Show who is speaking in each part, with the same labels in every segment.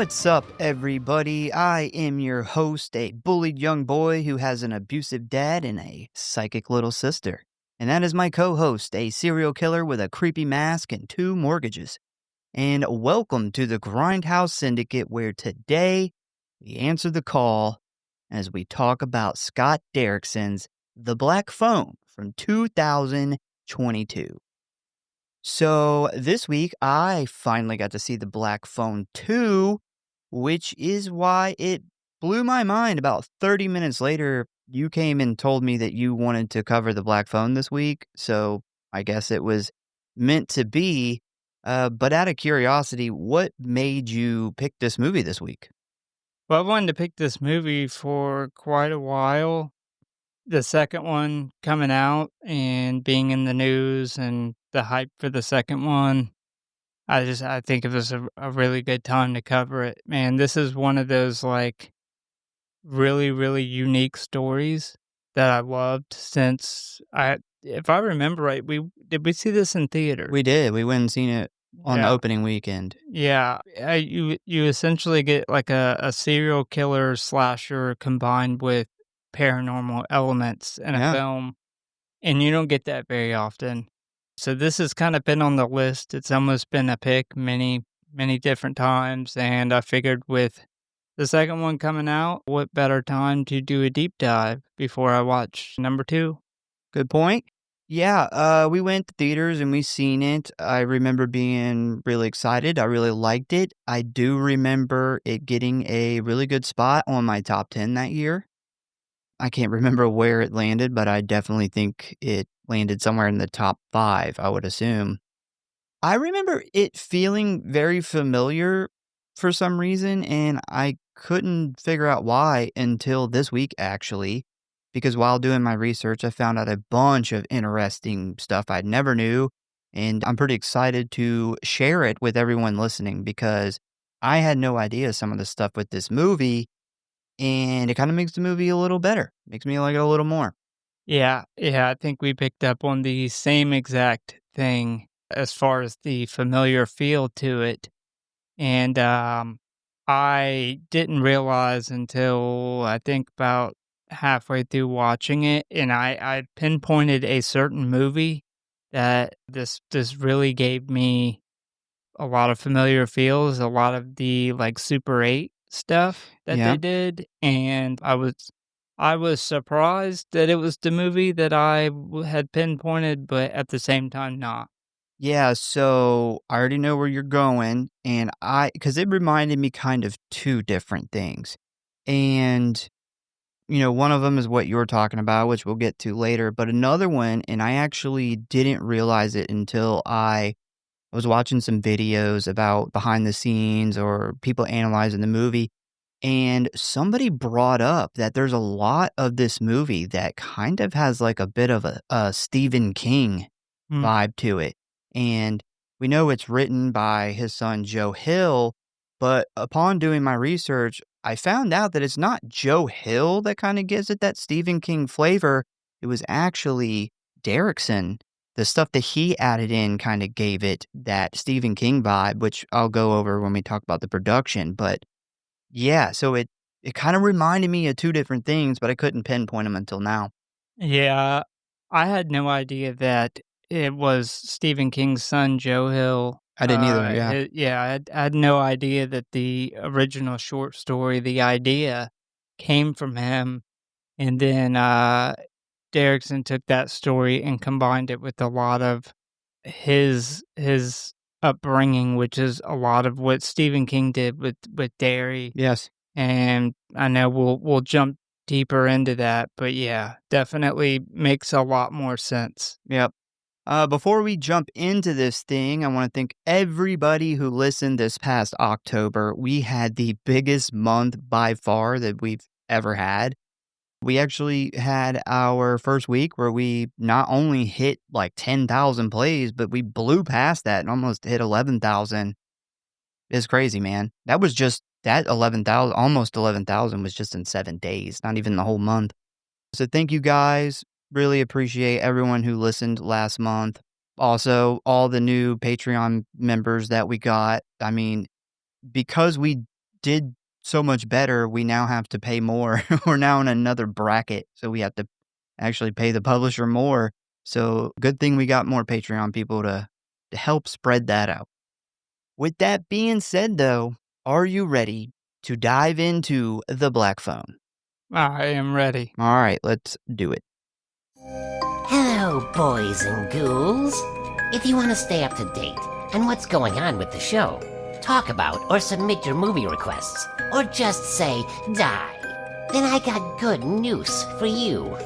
Speaker 1: What's up, everybody? I am your host, a bullied young boy who has an abusive dad and a psychic little sister. And that is my co-host, a serial killer with a creepy mask and 2 mortgages. And welcome to the Grindhouse Syndicate, where today we answer the call as we talk about Scott Derrickson's The Black Phone from 2022. So this week, I finally got to see The Black Phone 2, which is why it blew my mind. About 30 minutes later, you came and told me that you wanted to cover The Black Phone this week, so I guess it was meant to be. But out of curiosity, what made you pick this movie this week?
Speaker 2: Well, I wanted to pick this movie for quite a while. The second one coming out and being in the news and the hype for the second one, I think it was a really good time to cover it. Man, this is one of those like really, really unique stories that I loved since if I remember right, we see this in theaters?
Speaker 1: We did. We went and seen it on the
Speaker 2: Yeah.
Speaker 1: opening weekend.
Speaker 2: Yeah, you essentially get like a serial killer slasher combined with paranormal elements in a
Speaker 1: Yeah.
Speaker 2: film, and you don't get that very often. So this has kind of been on the list. It's almost been a pick many different times, and I figured with the second one coming out, what better time to do a deep dive before I watch number 2?
Speaker 1: Good point. Yeah, we went to theaters and we seen it. I remember being really excited. I really liked it. I do remember it getting a really good spot on my top 10 that year. I can't remember where it landed, but I definitely think it landed somewhere in the top 5, I would assume. I remember it feeling very familiar for some reason, and I couldn't figure out why until this week, actually, because while doing my research, I found out a bunch of interesting stuff I never knew, and I'm pretty excited to share it with everyone listening because I had no idea some of the stuff with this movie, and it kind of makes the movie a little better. Makes me like it a little more.
Speaker 2: Yeah, I think we picked up on the same exact thing as far as the familiar feel to it. And I didn't realize until I think about halfway through watching it, and I pinpointed a certain movie that this really gave me a lot of familiar feels, a lot of the like Super 8 stuff that
Speaker 1: Yeah.
Speaker 2: they did, and I was surprised that it was the movie that had pinpointed, but at the same time not.
Speaker 1: Yeah, so I already know where you're going, and because it reminded me kind of 2 different things. And, one of them is what you're talking about, which we'll get to later, but another one, and I actually didn't realize it until I was watching some videos about behind the scenes or people analyzing the movie, and somebody brought up that there's a lot of this movie that kind of has like a bit of a Stephen King
Speaker 2: Mm.
Speaker 1: vibe to it. And we know it's written by his son, Joe Hill, but upon doing my research, I found out that it's not Joe Hill that kind of gives it that Stephen King flavor. It was actually Derrickson. The stuff that he added in kind of gave it that Stephen King vibe, which I'll go over when we talk about the production. But yeah, so it kind of reminded me of 2 different things, but I couldn't pinpoint them until now.
Speaker 2: Yeah, I had no idea that it was Stephen King's son, Joe Hill.
Speaker 1: I didn't either, yeah.
Speaker 2: I had no idea that the original short story, the idea, came from him, and then Derrickson took that story and combined it with a lot of his upbringing, which is a lot of what Stephen King did with Derry.
Speaker 1: Yes.
Speaker 2: And I know we'll jump deeper into that, but yeah, definitely makes a lot more sense.
Speaker 1: Yep. Before we jump into this thing, I want to thank everybody who listened this past October. We had the biggest month by far that we've ever had. We actually had our first week where we not only hit like 10,000 plays, but we blew past that and almost hit 11,000. It's crazy, man. That was just that 11,000, almost 11,000 was just in 7 days, not even the whole month. So thank you guys. Really appreciate everyone who listened last month. Also, all the new Patreon members that we got. I mean, because we did so much better, we now have to pay more. We're now in another bracket, so we have to actually pay the publisher more. So good thing we got more Patreon people to help spread that out. With that being said, though, are you ready to dive into The Black Phone?
Speaker 2: I am ready.
Speaker 1: All right, let's do it.
Speaker 3: Hello, boys and ghouls. If you want to stay up to date on what's going on with the show, talk about or submit your movie requests, or just say die, then I got good news for you.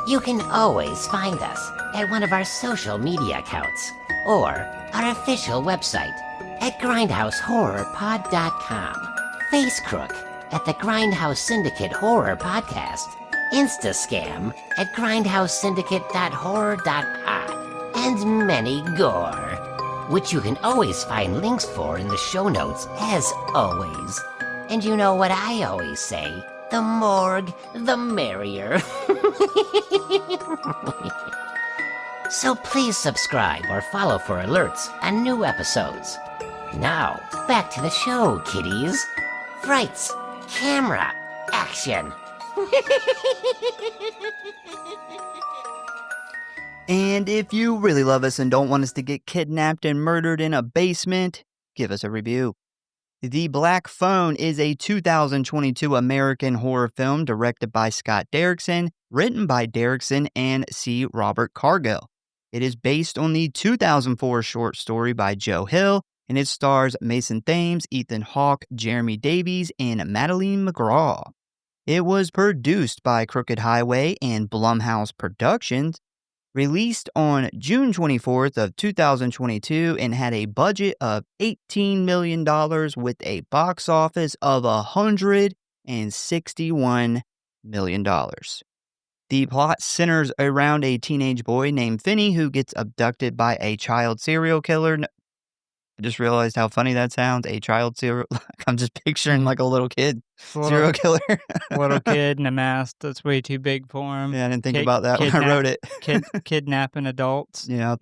Speaker 3: You can always find us at one of our social media accounts or our official website at Grindhouse.Horror.Pod.com, Facecrook at the Grindhouse Syndicate Horror Podcast, Instascam at grindhousesyndicate.horror.pod, and many gore, which you can always find links for in the show notes as always. And you know what I always say, the morgue, the merrier. So please subscribe or follow for alerts on new episodes. Now, back to the show, kiddies. Frights, camera, action.
Speaker 1: And if you really love us and don't want us to get kidnapped and murdered in a basement, give us a review. The Black Phone is a 2022 American horror film directed by Scott Derrickson, written by Derrickson and C. Robert Cargill. It is based on the 2004 short story by Joe Hill, and it stars Mason Thames, Ethan Hawke, Jeremy Davies, and Madeline McGraw. It was produced by Crooked Highway and Blumhouse Productions, released on June 24th of 2022, and had a budget of $18 million with a box office of $161 million. The plot centers around a teenage boy named Finney who gets abducted by a child serial killer. I just realized how funny that sounds. A child serial. I'm just picturing like a little kid serial killer.
Speaker 2: Little kid in a mask that's way too big for him.
Speaker 1: Yeah, I didn't think about that when I wrote it.
Speaker 2: Kidnapping adults.
Speaker 1: Yeah.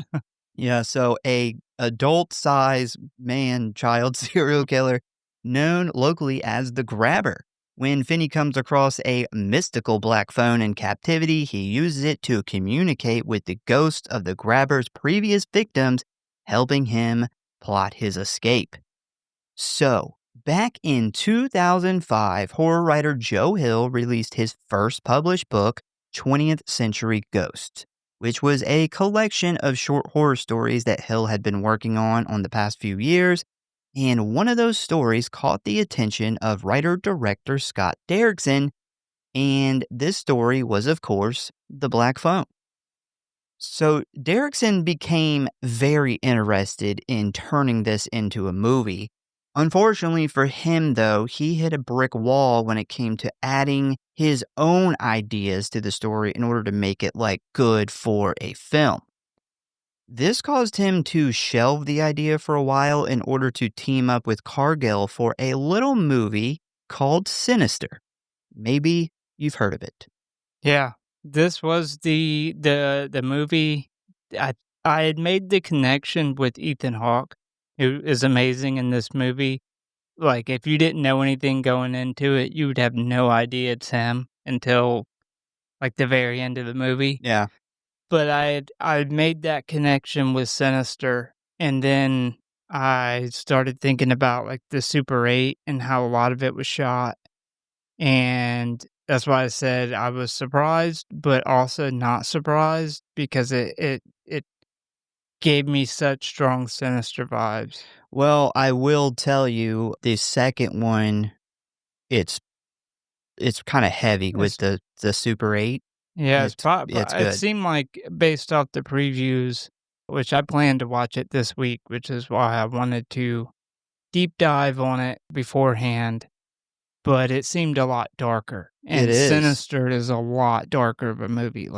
Speaker 1: Yeah. So a adult-size man-child serial killer known locally as the Grabber. When Finney comes across a mystical black phone in captivity, he uses it to communicate with the ghost of the Grabber's previous victims, helping him plot his escape. So, back in 2005, horror writer Joe Hill released his first published book, 20th Century Ghosts, which was a collection of short horror stories that Hill had been working on the past few years. And one of those stories caught the attention of writer-director Scott Derrickson, and this story was, of course, The Black Phone. So Derrickson became very interested in turning this into a movie. Unfortunately for him, though, he hit a brick wall when it came to adding his own ideas to the story in order to make it, good for a film. This caused him to shelve the idea for a while in order to team up with Cargill for a little movie called Sinister. Maybe you've heard of it.
Speaker 2: Yeah, this was the movie. I had made the connection with Ethan Hawke, who is amazing in this movie. Like, if you didn't know anything going into it, you would have no idea it's him until, the very end of the movie.
Speaker 1: Yeah.
Speaker 2: But I'd made that connection with Sinister, and then I started thinking about, the Super 8 and how a lot of it was shot, and that's why I said I was surprised, but also not surprised because it gave me such strong Sinister vibes.
Speaker 1: Well, I will tell you, the second one, it's kind of heavy with the Super 8.
Speaker 2: Yeah,
Speaker 1: It's
Speaker 2: good.
Speaker 1: good.
Speaker 2: It seemed like, based off the previews, which I plan to watch it this week, which is why I wanted to deep dive on it beforehand, but it seemed a lot darker. And
Speaker 1: It is.
Speaker 2: Sinister is a lot darker of a movie.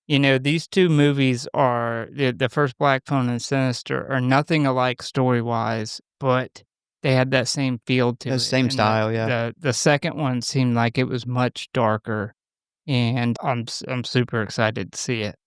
Speaker 2: These two movies are, the first Black Phone and Sinister, are nothing alike story-wise, but they had that same feel to it.
Speaker 1: Same
Speaker 2: And
Speaker 1: style, yeah.
Speaker 2: The second one seemed like it was much darker, and I'm super excited to see it.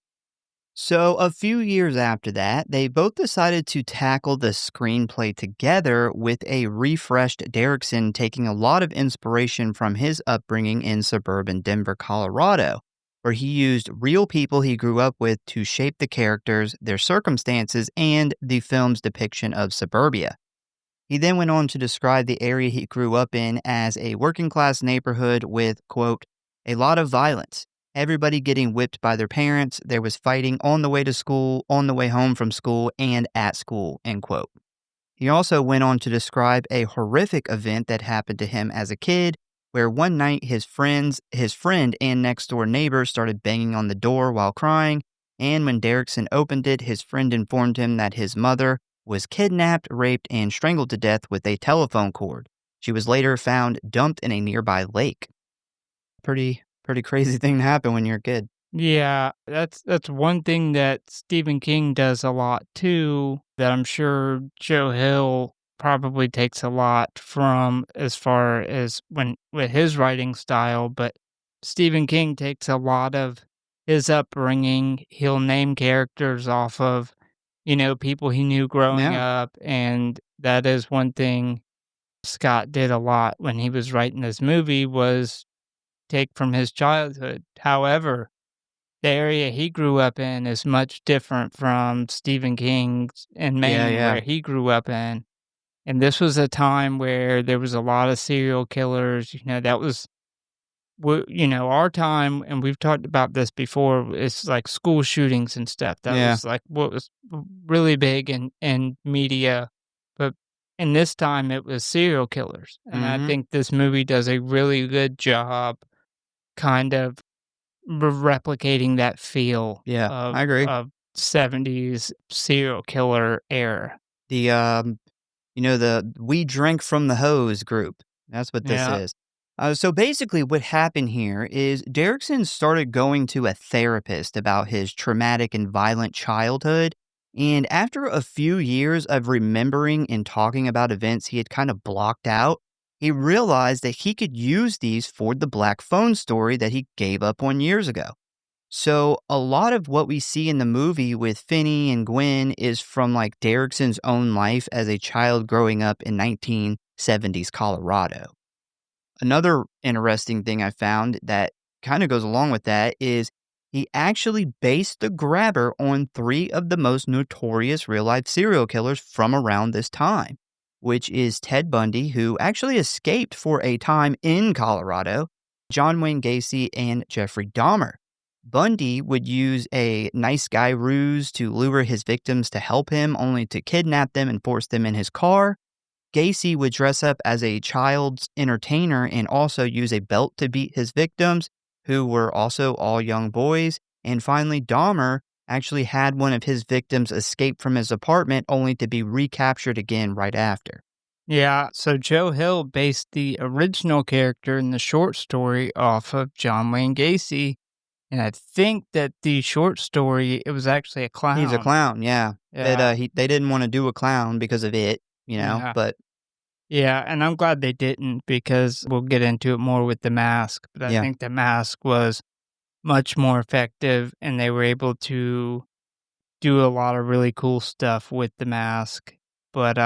Speaker 1: So, a few years after that, they both decided to tackle the screenplay together, with a refreshed Derrickson taking a lot of inspiration from his upbringing in suburban Denver, Colorado, where he used real people he grew up with to shape the characters, their circumstances, and the film's depiction of suburbia. He then went on to describe the area he grew up in as a working class neighborhood with, quote, a lot of violence. Everybody getting whipped by their parents. There was fighting on the way to school, on the way home from school, and at school, end quote. He also went on to describe a horrific event that happened to him as a kid, where one night his friend and next door neighbor started banging on the door while crying, and when Derrickson opened it, his friend informed him that his mother was kidnapped, raped, and strangled to death with a telephone cord. She was later found dumped in a nearby lake. Pretty crazy thing to happen when you're a kid.
Speaker 2: Yeah, that's one thing that Stephen King does a lot too, that I'm sure Joe Hill probably takes a lot from as far as when with his writing style, but Stephen King takes a lot of his upbringing. He'll name characters off of, people he knew growing
Speaker 1: Yeah.
Speaker 2: up, and that is one thing Scott did a lot when he was writing this movie was take from his childhood. However, the area he grew up in is much different from Stephen King's in
Speaker 1: Yeah,
Speaker 2: Maine,
Speaker 1: yeah.
Speaker 2: where he grew up in. And this was a time where there was a lot of serial killers. That was, our time. And we've talked about this before. It's like school shootings and stuff. That
Speaker 1: Yeah.
Speaker 2: was like what was really big in media. But in this time, it was serial killers. And I
Speaker 1: Mm-hmm.
Speaker 2: think this movie does a really good job kind of replicating that feel
Speaker 1: Yeah,
Speaker 2: of
Speaker 1: I agree.
Speaker 2: 70s serial killer era.
Speaker 1: The the "We Drank from the Hose" group. That's what this
Speaker 2: Yeah.
Speaker 1: is. So basically what happened here is Derrickson started going to a therapist about his traumatic and violent childhood, and after a few years of remembering and talking about events he had kind of blocked out, he realized that he could use these for the Black Phone story that he gave up on years ago. So a lot of what we see in the movie with Finney and Gwen is from like Derrickson's own life as a child growing up in 1970s Colorado. Another interesting thing I found that kind of goes along with that is he actually based the grabber on three of the most notorious real life serial killers from around this time, which is Ted Bundy, who actually escaped for a time in Colorado, John Wayne Gacy, and Jeffrey Dahmer. Bundy would use a nice guy ruse to lure his victims to help him, only to kidnap them and force them in his car. Gacy would dress up as a child's entertainer and also use a belt to beat his victims, who were also all young boys. And finally, Dahmer actually had one of his victims escape from his apartment only to be recaptured again right after.
Speaker 2: Yeah, so Joe Hill based the original character in the short story off of John Wayne Gacy, and I think that the short story, it was actually a
Speaker 1: He's a
Speaker 2: clown.
Speaker 1: clown, yeah. But
Speaker 2: Yeah,
Speaker 1: they didn't want to do a clown because of it,
Speaker 2: yeah.
Speaker 1: but
Speaker 2: Yeah, and I'm glad they didn't because we'll get into it more with The Mask, but I
Speaker 1: yeah.
Speaker 2: think The Mask was much more effective, and they were able to do a lot of really cool stuff with The Mask. But,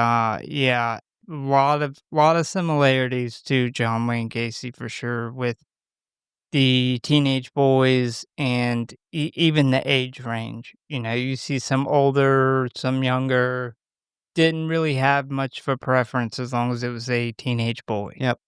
Speaker 2: yeah, a lot of similarities to John Wayne Gacy for sure with the teenage boys and even the age range. You see some older, some younger, didn't really have much of a preference as long as it was a teenage boy.
Speaker 1: Yep.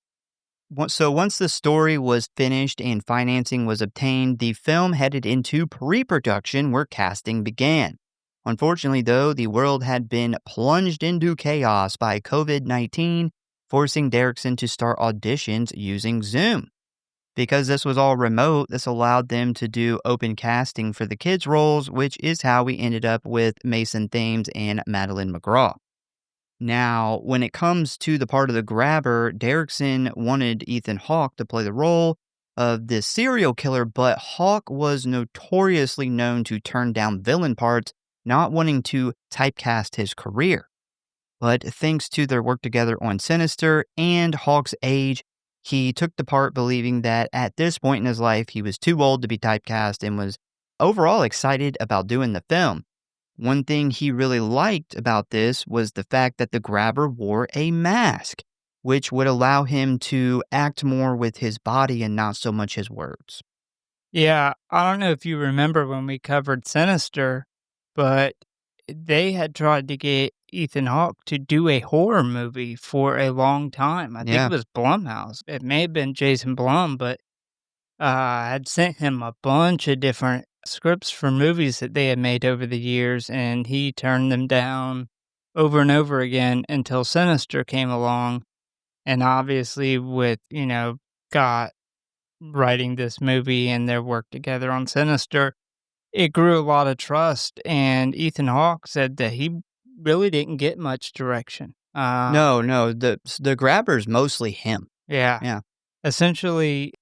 Speaker 1: So once the story was finished and financing was obtained, the film headed into pre-production where casting began. Unfortunately, though, the world had been plunged into chaos by COVID-19, forcing Derrickson to start auditions using Zoom. Because this was all remote, this allowed them to do open casting for the kids' roles, which is how we ended up with Mason Thames and Madeline McGraw. Now, when it comes to the part of the grabber, Derrickson wanted Ethan Hawke to play the role of this serial killer, but Hawke was notoriously known to turn down villain parts, not wanting to typecast his career. But thanks to their work together on Sinister and Hawke's age, he took the part believing that at this point in his life, he was too old to be typecast and was overall excited about doing the film. One thing he really liked about this was the fact that the grabber wore a mask, which would allow him to act more with his body and not so much his words.
Speaker 2: Yeah, I don't know if you remember when we covered Sinister, but they had tried to get Ethan Hawke to do a horror movie for a long time. I think it
Speaker 1: Yeah.
Speaker 2: was Blumhouse. It may have been Jason Blum, but had sent him a bunch of different scripts for movies that they had made over the years, and he turned them down over and over again until Sinister came along. And obviously, with, Scott writing this movie and their work together on Sinister, it grew a lot of trust. And Ethan Hawke said that he really didn't get much direction.
Speaker 1: No, the grabber's mostly him.
Speaker 2: Yeah.
Speaker 1: Yeah.
Speaker 2: Essentially,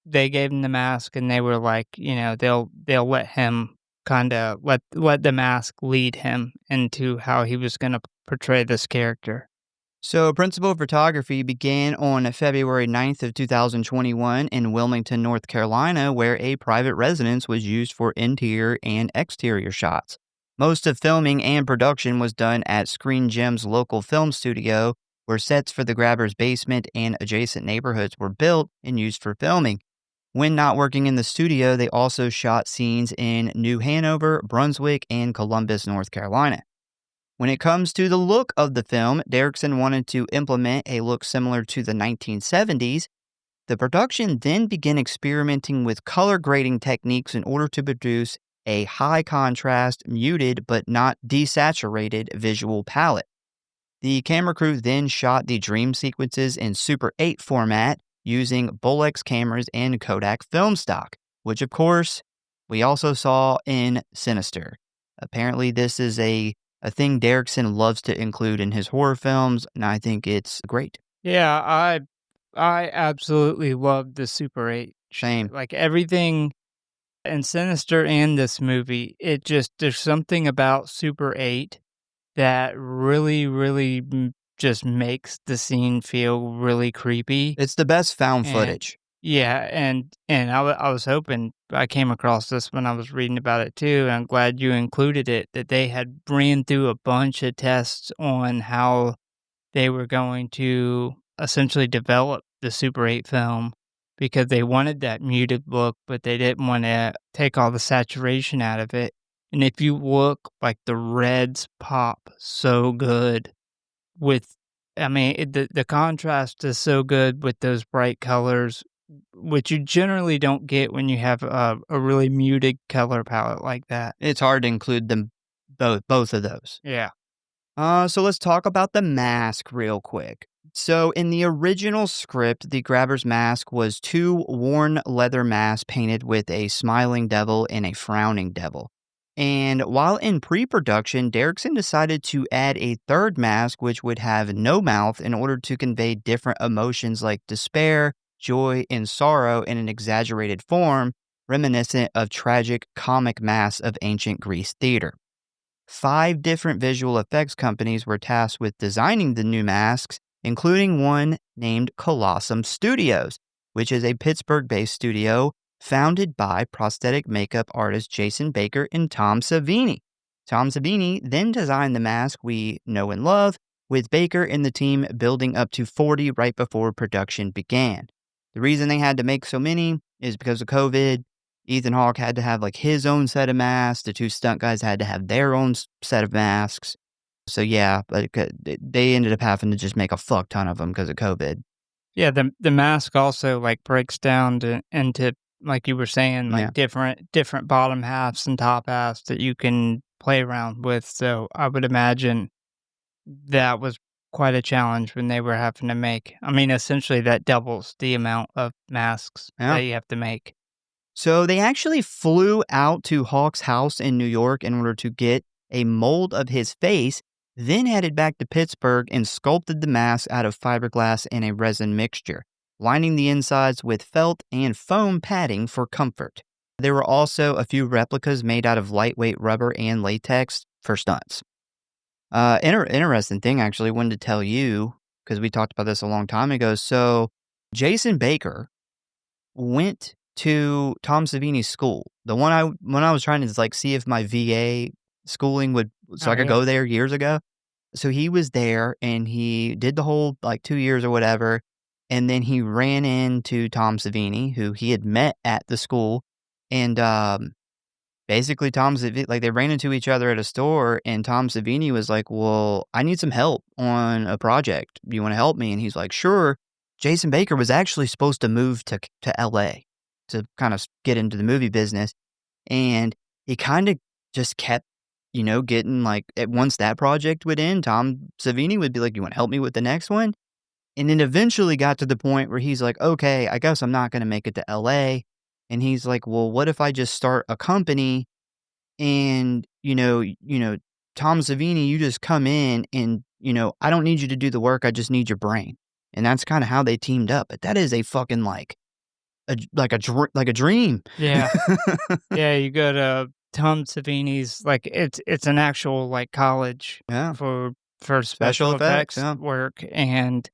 Speaker 2: they gave him the mask and they were like, they'll let him kinda let the mask lead him into how he was gonna portray this character.
Speaker 1: So, principal photography began on February 9th of 2021 in Wilmington, North Carolina, where a private residence was used for interior and exterior shots. Most of filming and production was done at Screen Gem's local film studio, where sets for the grabber's basement and adjacent neighborhoods were built and used for filming. When not working in the studio, they also shot scenes in New Hanover, Brunswick, and Columbus, North Carolina. When it comes to the look of the film, Derrickson wanted to implement a look similar to the 1970s. The production then began experimenting with color grading techniques in order to produce a high contrast, muted but not desaturated visual palette. The camera crew then shot the dream sequences in Super 8 format using Bolex cameras and Kodak film stock, which of course we also saw in Sinister. Apparently this is a thing Derrickson loves to include in his horror films, and I think it's great.
Speaker 2: Yeah, I absolutely love the Super 8.
Speaker 1: Shame.
Speaker 2: Like, everything in Sinister and this movie, there's something about Super 8 that really, really just makes the scene feel really creepy.
Speaker 1: It's the best found
Speaker 2: And
Speaker 1: footage.
Speaker 2: yeah, and I was hoping I came across this when I was reading about it too, and I'm glad you included it, that they had ran through a bunch of tests on how they were going to essentially develop the Super 8 film because they wanted that muted look, but they didn't want to take all the saturation out of it. And if you look, like, the reds pop so good with, the contrast is so good with those bright colors, which you generally don't get when you have a really muted color palette like that.
Speaker 1: It's hard to include them both of those.
Speaker 2: Yeah.
Speaker 1: So let's talk about the mask real quick. So in the original script, the grabber's mask was two worn leather masks painted with a smiling devil and a frowning devil. And while in pre-production, Derrickson decided to add a third mask which would have no mouth in order to convey different emotions like despair, joy, and sorrow in an exaggerated form, reminiscent of tragic comic masks of ancient Greece theater. 5 different visual effects companies were tasked with designing the new masks, including one named Colossum Studios, which is a Pittsburgh-based studio founded by prosthetic makeup artist Jason Baker and Tom Savini. Tom Savini then designed the mask we know and love, with Baker and the team building up to 40 right before production began. The reason they had to make so many is because of COVID. Ethan Hawke had to have like his own set of masks. The 2 stunt guys had to have their own set of masks. So yeah, but they ended up having to just make a fuck ton of them because of COVID.
Speaker 2: Yeah, the mask also, like, breaks down into, like you were saying, like, different bottom halves and top halves that you can play around with. So I would imagine that was quite a challenge when they were having to make. Essentially that doubles the amount of masks
Speaker 1: Yeah.
Speaker 2: that you have to make.
Speaker 1: So they actually flew out to Hawke's house in New York in order to get a mold of his face, then headed back to Pittsburgh and sculpted the mask out of fiberglass and a resin mixture, lining the insides with felt and foam padding for comfort. There were also a few replicas made out of lightweight rubber and latex for stunts. Interesting thing, actually, wanted to tell you, because we talked about this a long time ago. So Jason Baker went to Tom Savini's school. The one when I was trying to like see if my VA schooling would so I could go there years ago. So he was there and he did the whole like 2 years or whatever, and then he ran into Tom Savini, who he had met at the school, and basically Tom Savini, like they ran into each other at a store, and Tom Savini was like, "Well, I need some help on a project. You want to help me?" And he's like, "Sure." Jason Baker was actually supposed to move to LA to kind of get into the movie business, and he kind of just kept, getting like once that project would end, Tom Savini would be like, "You want to help me with the next one?" And then eventually got to the point where he's like, "Okay, I guess I'm not going to make it to LA." And he's like, "Well, what if I just start a company and, Tom Savini, you just come in and, I don't need you to do the work. I just need your brain." And that's kind of how they teamed up. But that is a fucking like a dream.
Speaker 2: Yeah. Yeah, you go to Tom Savini's, like, it's an actual, like, college
Speaker 1: Yeah.
Speaker 2: for
Speaker 1: Special
Speaker 2: special
Speaker 1: effects,
Speaker 2: effects
Speaker 1: yeah.
Speaker 2: work, and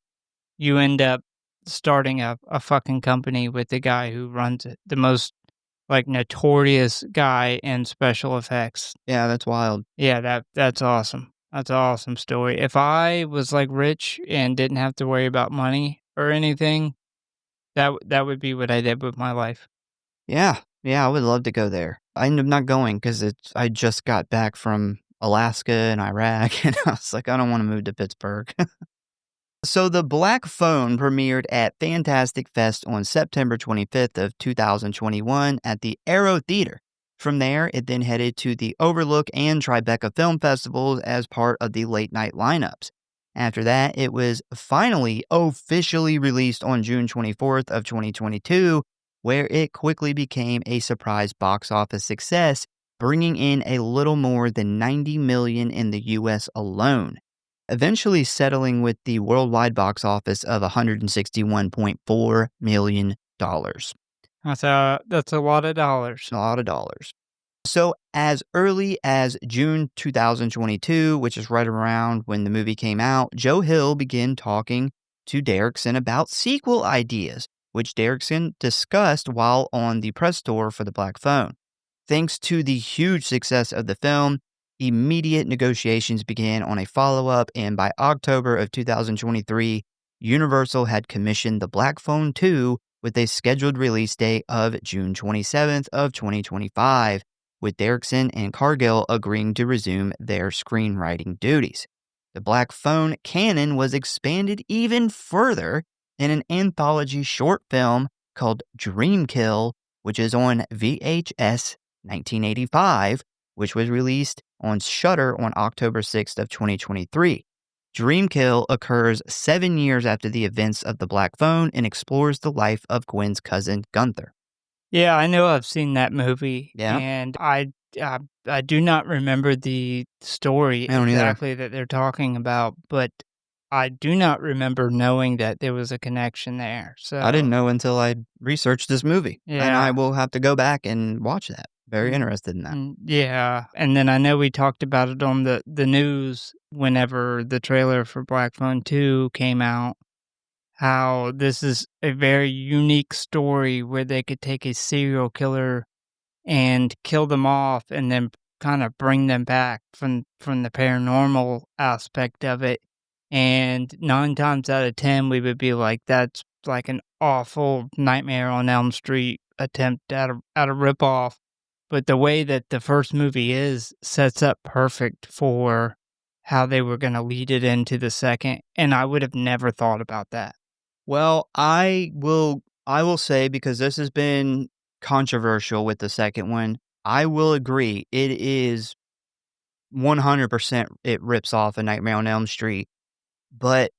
Speaker 2: you end up starting a fucking company with the guy who runs it, the most, like, notorious guy in special effects.
Speaker 1: Yeah, that's wild.
Speaker 2: Yeah, that's awesome. That's an awesome story. If I was, like, rich and didn't have to worry about money or anything, that would be what I did with my life.
Speaker 1: Yeah. Yeah, I would love to go there. I ended up not going because I just got back from Alaska and Iraq, and I was like, I don't want to move to Pittsburgh. So The Black Phone premiered at Fantastic Fest on September 25th of 2021 at the Aero Theater. From there, it then headed to the Overlook and Tribeca Film Festivals as part of the late night lineups. After that, it was finally officially released on June 24th of 2022, where it quickly became a surprise box office success, bringing in a little more than $90 million in the US alone, eventually settling with the worldwide box office of $161.4 million.
Speaker 2: That's a lot of dollars.
Speaker 1: A lot of dollars. So as early as June 2022, which is right around when the movie came out, Joe Hill began talking to Derrickson about sequel ideas, which Derrickson discussed while on the press tour for The Black Phone. Thanks to the huge success of the film, immediate negotiations began on a follow-up, and by October of 2023, Universal had commissioned The Black Phone 2 with a scheduled release date of June 27th of 2025, with Derrickson and Cargill agreeing to resume their screenwriting duties. The Black Phone canon was expanded even further in an anthology short film called Dreamkill, which is on VHS 1985, which was released on Shudder on October 6th of 2023. Dreamkill occurs 7 years after the events of The Black Phone and explores the life of Gwen's cousin, Gunther.
Speaker 2: Yeah, I know I've seen that movie,
Speaker 1: Yeah.
Speaker 2: and I do not remember the story
Speaker 1: I don't either.
Speaker 2: exactly that they're talking about, but I do not remember knowing that there was a connection there. So
Speaker 1: I didn't know until I researched this movie, and I
Speaker 2: Yeah.
Speaker 1: will have to go back and watch that. Very interested in that.
Speaker 2: Yeah, and then I know we talked about it on the news whenever the trailer for Black Phone 2 came out, how this is a very unique story where they could take a serial killer and kill them off and then kind of bring them back from the paranormal aspect of it. And 9 times out of 10, we would be like, that's like an awful Nightmare on Elm Street attempt at a ripoff. But the way that the first movie is sets up perfect for how they were going to lead it into the second. And I would have never thought about that.
Speaker 1: Well, I will say, because this has been controversial with the second one, I will agree. It is 100% it rips off A Nightmare on Elm Street, but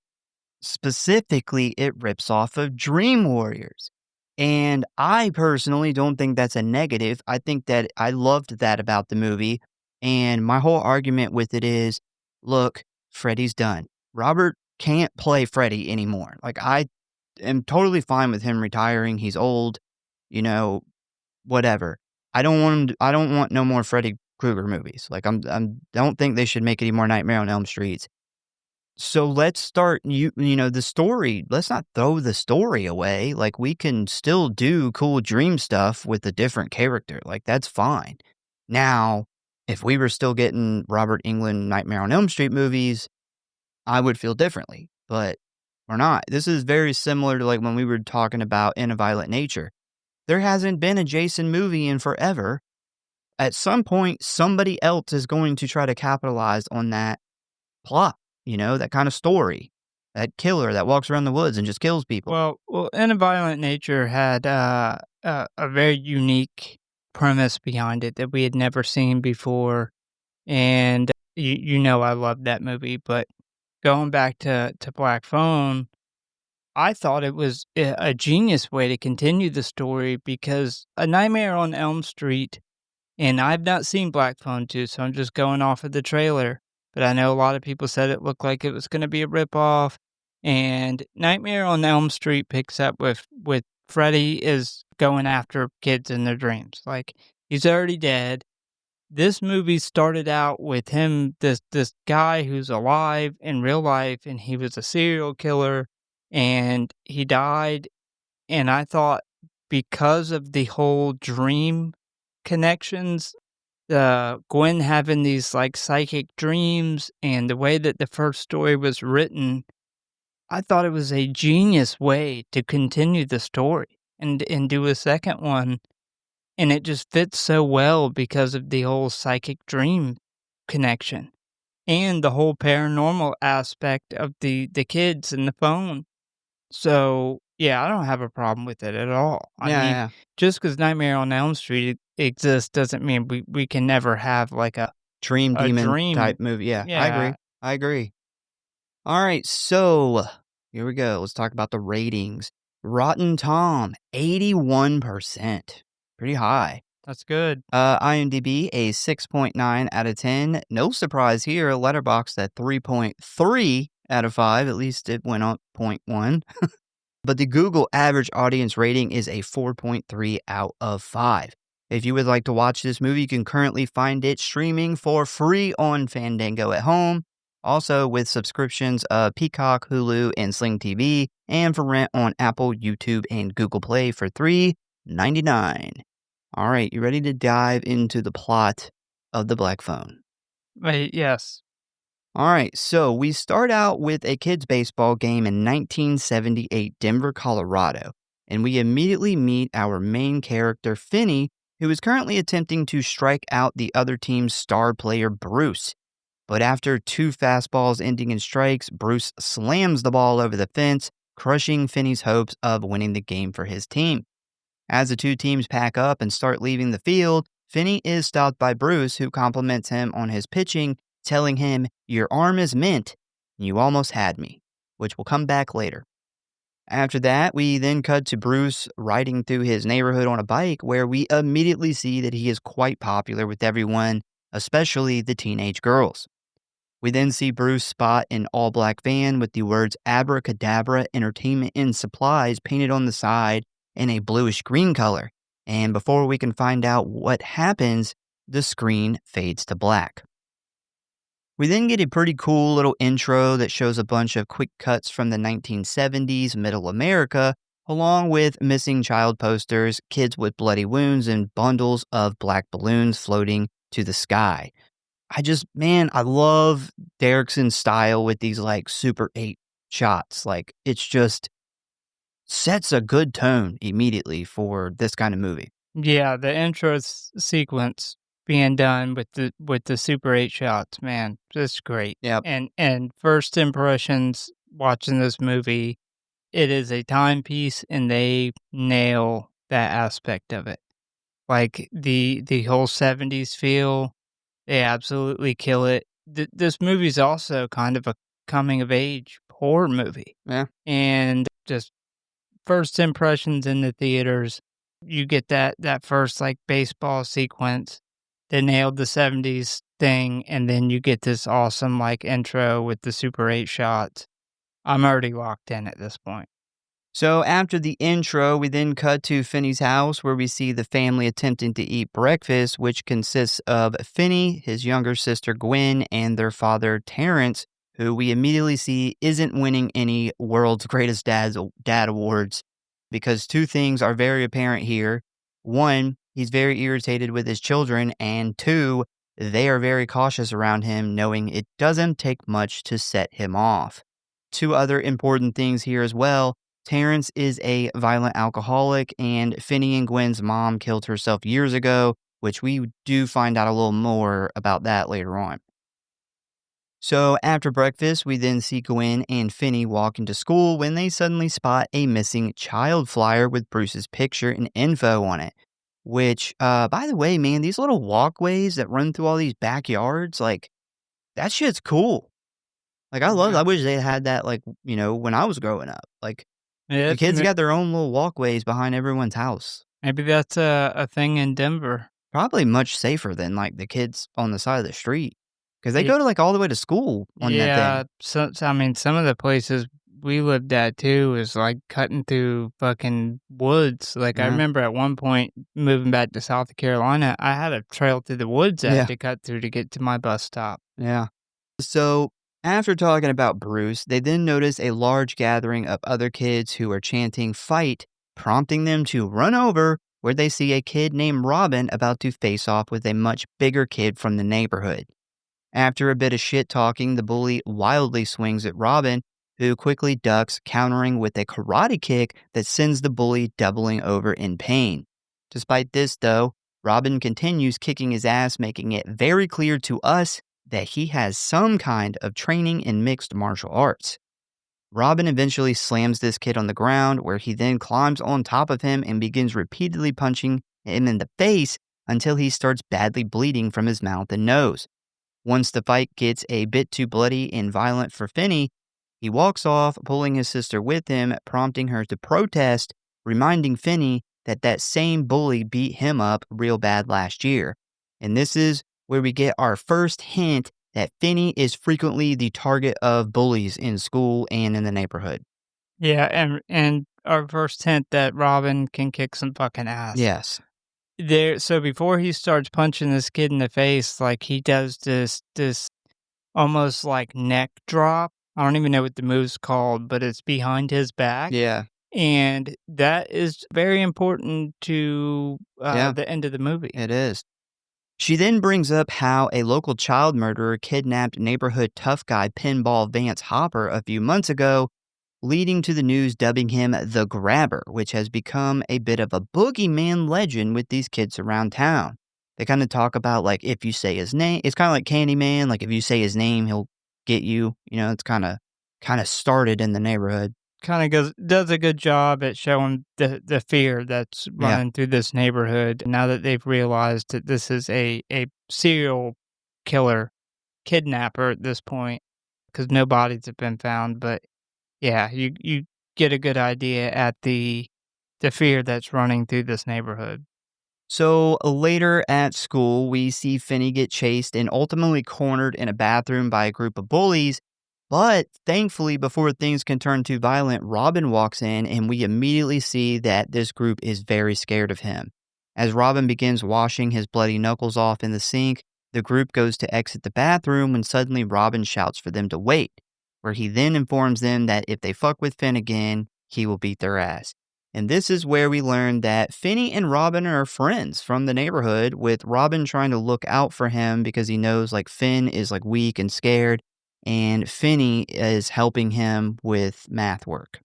Speaker 1: specifically it rips off of Dream Warriors. And I personally don't think that's a negative. I think that I loved that about the movie. And my whole argument with it is, look, Freddy's done. Robert can't play Freddy anymore. Like, I am totally fine with him retiring. He's old, whatever. I don't want no more Freddy Krueger movies. Like, I don't think they should make any more Nightmare on Elm Streets. So let's start, the story. Let's not throw the story away. Like, we can still do cool dream stuff with a different character. Like, that's fine. Now, if we were still getting Robert Englund Nightmare on Elm Street movies, I would feel differently, but we're not. This is very similar to like when we were talking about In a Violent Nature. There hasn't been a Jason movie in forever. At some point, somebody else is going to try to capitalize on that plot, that kind of story. That killer that walks around the woods and just kills people.
Speaker 2: Well, In a Violent Nature had a very unique premise behind it that we had never seen before, and I love that movie. But going back to Black Phone, I thought it was a genius way to continue the story because A Nightmare on Elm Street, and I've not seen Black Phone 2, so I'm just going off of the trailer, but I know a lot of people said it looked like it was gonna be a ripoff, and Nightmare on Elm Street picks up with Freddy is going after kids in their dreams, like, he's already dead. This movie started out with him, this guy who's alive in real life, and he was a serial killer, and he died, and I thought because of the whole dream connections, Gwen having these, like, psychic dreams and the way that the first story was written, I thought it was a genius way to continue the story and do a second one, and it just fits so well because of the whole psychic dream connection and the whole paranormal aspect of the kids and the phone. So, yeah, I don't have a problem with it at all. I
Speaker 1: Yeah,
Speaker 2: mean,
Speaker 1: yeah.
Speaker 2: just because Nightmare on Elm Street exists doesn't mean we can never have, like,
Speaker 1: Dream
Speaker 2: a
Speaker 1: demon
Speaker 2: dream.
Speaker 1: type movie. Yeah, I
Speaker 2: Yeah,
Speaker 1: agree. I agree. All right, so here we go. Let's talk about the ratings. Rotten Tom, 81%. Pretty high.
Speaker 2: that's good.
Speaker 1: IMDb, a 6.9 out of 10. No surprise here. Letterboxd at 3.3 out of 5. At least it went up 0.1. But the Google average audience rating is a 4.3 out of 5. If you would like to watch this movie, you can currently find it streaming for free on Fandango at home. Also with subscriptions of Peacock, Hulu, and Sling TV, and for rent on Apple, YouTube, and Google Play for $3.99. All right, you ready to dive into the plot of The Black Phone?
Speaker 2: Wait, yes.
Speaker 1: All right, so we start out with a kids' baseball game in 1978 Denver, Colorado, and we immediately meet our main character, Finney, who is currently attempting to strike out the other team's star player, Bruce. But after 2 fastballs ending in strikes, Bruce slams the ball over the fence, crushing Finney's hopes of winning the game for his team. As the 2 teams pack up and start leaving the field, Finney is stopped by Bruce, who compliments him on his pitching, telling him, "Your arm is mint, and you almost had me," which will come back later. After that, we then cut to Bruce riding through his neighborhood on a bike, where we immediately see that he is quite popular with everyone, especially the teenage girls. We then see Bruce spot an all-black van with the words Abracadabra Entertainment and Supplies painted on the side in a bluish-green color, and before we can find out what happens, the screen fades to black. We then get a pretty cool little intro that shows a bunch of quick cuts from the 1970s Middle America, along with missing child posters, kids with bloody wounds, and bundles of black balloons floating to the sky. I love Derrickson's style with these like Super 8 shots. Like, it's just sets a good tone immediately for this kind of movie.
Speaker 2: Yeah, the intro sequence being done with the Super 8 shots, man, just great.
Speaker 1: Yep.
Speaker 2: And first impressions watching this movie, it is a timepiece, and they nail that aspect of it. Like the whole 70s feel, they absolutely kill it. This movie's also kind of a coming of age horror movie.
Speaker 1: Yeah.
Speaker 2: And just first impressions in the theaters, you get that first like baseball sequence. They nailed the 70s thing, and then you get this awesome like intro with the Super 8 shots. I'm already locked in at this point.
Speaker 1: So after the intro, we then cut to Finney's house, where we see the family attempting to eat breakfast, which consists of Finney, his younger sister Gwen, and their father Terrence, who we immediately see isn't winning any World's Greatest Dad awards, because two things are very apparent here. One, he's very irritated with his children, and two, they are very cautious around him, knowing it doesn't take much to set him off. Two other important things here as well. Terrence is a violent alcoholic, and Finney and Gwen's mom killed herself years ago, which we do find out a little more about that later on. So after breakfast, we then see Gwen and Finney walk into school when they suddenly spot a missing child flyer with Bruce's picture and info on it. Which, by the way, man, these little walkways that run through all these backyards, like, that shit's cool. Like, I wish they had that, like, when I was growing up. Like, the kids got their own little walkways behind everyone's house.
Speaker 2: Maybe that's a thing in Denver.
Speaker 1: Probably much safer than, like, the kids on the side of the street. Because they go to, like, all the way to school on that thing.
Speaker 2: So, I mean, some of the places we lived at, too, is, like, cutting through fucking woods. Like, I remember at one point, moving back to South Carolina, I had a trail through the woods I had to cut through to get to my bus stop.
Speaker 1: Yeah. So, after talking about Bruce, they then notice a large gathering of other kids who are chanting "fight," prompting them to run over where they see a kid named Robin about to face off with a much bigger kid from the neighborhood. After a bit of shit-talking, the bully wildly swings at Robin, who quickly ducks, countering with a karate kick that sends the bully doubling over in pain. Despite this, though, Robin continues kicking his ass, making it very clear to us that he has some kind of training in mixed martial arts. Robin eventually slams this kid on the ground, where he then climbs on top of him and begins repeatedly punching him in the face until he starts badly bleeding from his mouth and nose. Once the fight gets a bit too bloody and violent for Finney, he walks off, pulling his sister with him, prompting her to protest, reminding Finney that that same bully beat him up real bad last year. And this is where we get our first hint that Finney is frequently the target of bullies in school and in the neighborhood.
Speaker 2: Yeah, and our first hint that Robin can kick some fucking ass.
Speaker 1: Yes.
Speaker 2: So before he starts punching this kid in the face, like, he does this almost like neck drop. I don't even know what the move's called, but it's behind his back.
Speaker 1: Yeah.
Speaker 2: And that is very important to the end of the movie.
Speaker 1: It is. She then brings up how a local child murderer kidnapped neighborhood tough guy Pinball Vance Hopper a few months ago, leading to the news dubbing him the Grabber, which has become a bit of a boogeyman legend with these kids around town. They kind of talk about, like, if you say his name, it's kind of like Candyman, like, if you say his name, he'll get you. It's kind of started in the neighborhood.
Speaker 2: Kind of does a good job at showing the fear that's running through this neighborhood now that they've realized that this is a serial killer, kidnapper at this point, because no bodies have been found. But yeah, you get a good idea at the fear that's running through this neighborhood.
Speaker 1: So later at school, we see Finney get chased and ultimately cornered in a bathroom by a group of bullies. But thankfully, before things can turn too violent, Robin walks in and we immediately see that this group is very scared of him. As Robin begins washing his bloody knuckles off in the sink, the group goes to exit the bathroom when suddenly Robin shouts for them to wait, where he then informs them that if they fuck with Finn again, he will beat their ass. And this is where we learn that Finney and Robin are friends from the neighborhood, with Robin trying to look out for him because he knows, like, Finn is, like, weak and scared, and Finney is helping him with math work.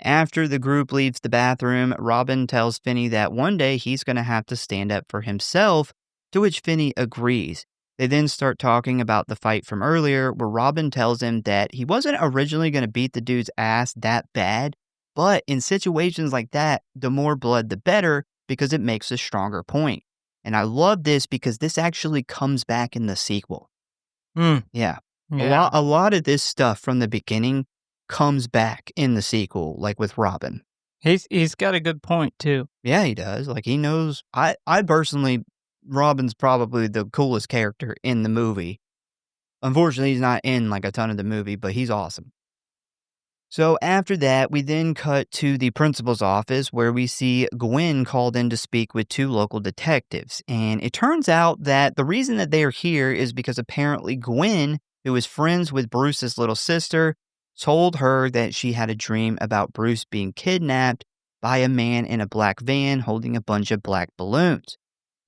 Speaker 1: After the group leaves the bathroom, Robin tells Finney that one day he's going to have to stand up for himself, to which Finney agrees. They then start talking about the fight from earlier, where Robin tells him that he wasn't originally going to beat the dude's ass that bad, but in situations like that, the more blood the better, because it makes a stronger point. And I love this because this actually comes back in the sequel. Yeah. A lot of this stuff from the beginning comes back in the sequel, like with Robin.
Speaker 2: He's got a good point too.
Speaker 1: Yeah, he does. Like, he knows. I personally, Robin's probably the coolest character in the movie. Unfortunately, he's not in, like, a ton of the movie, but he's awesome. So after that, we then cut to the principal's office, where we see Gwen called in to speak with two local detectives. And it turns out that the reason that they are here is because apparently Gwen who was friends with Bruce's little sister, told her that she had a dream about Bruce being kidnapped by a man in a black van holding a bunch of black balloons.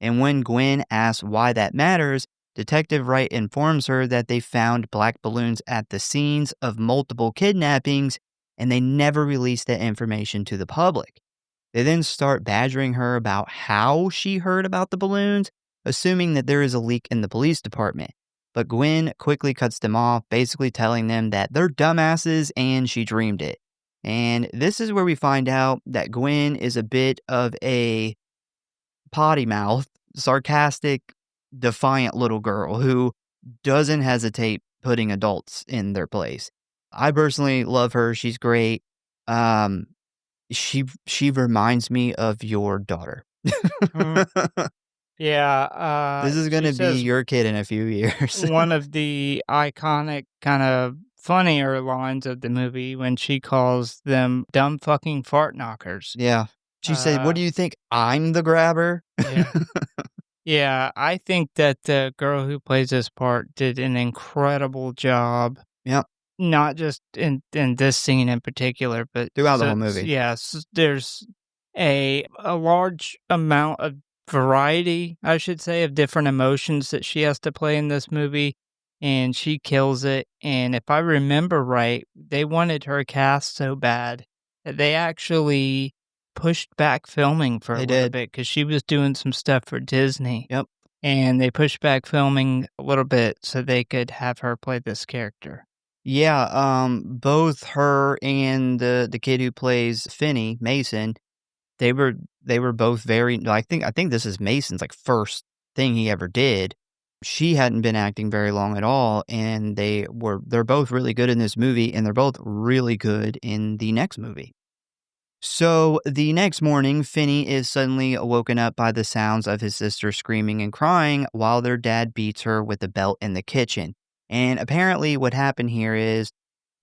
Speaker 1: And when Gwen asks why that matters, Detective Wright informs her that they found black balloons at the scenes of multiple kidnappings and they never released that information to the public. They then start badgering her about how she heard about the balloons, assuming that there is a leak in the police department. But Gwen quickly cuts them off, basically telling them that they're dumbasses and she dreamed it. And this is where we find out that Gwen is a bit of a potty mouth, sarcastic, defiant little girl who doesn't hesitate putting adults in their place. I personally love her. She's great. Um, she reminds me of your daughter.
Speaker 2: Mm. Yeah,
Speaker 1: This is
Speaker 2: she
Speaker 1: gonna be
Speaker 2: says
Speaker 1: your kid in a few years.
Speaker 2: one of the iconic kind of funnier lines of the movie when she calls them dumb fucking fart knockers.
Speaker 1: Yeah. She said, "What
Speaker 2: Uh,
Speaker 1: do you think? I'm the grabber?"
Speaker 2: yeah. Yeah, I think that the girl who plays this part did an incredible job,
Speaker 1: Yep.
Speaker 2: not just in this scene in particular, but
Speaker 1: Throughout the whole movie.
Speaker 2: yes, there's a large amount of variety, I should say, of different emotions that she has to play in this movie, and she kills it. And if I remember right, they wanted her cast so bad that they actually pushed back filming for a
Speaker 1: They
Speaker 2: little
Speaker 1: did.
Speaker 2: bit because she was doing some stuff for Disney.
Speaker 1: Yep.
Speaker 2: And they pushed back filming a little bit so they could have her play this character.
Speaker 1: Yeah, both her and the kid who plays Finney, Mason, they were they were both very I think this is Mason's, like, first thing he ever did. She hadn't been acting very long at all, and they're both really good in this movie, and they're both really good in the next movie. So, the next morning, Finney is suddenly woken up by the sounds of his sister screaming and crying while their dad beats her with a belt in the kitchen. And apparently what happened here is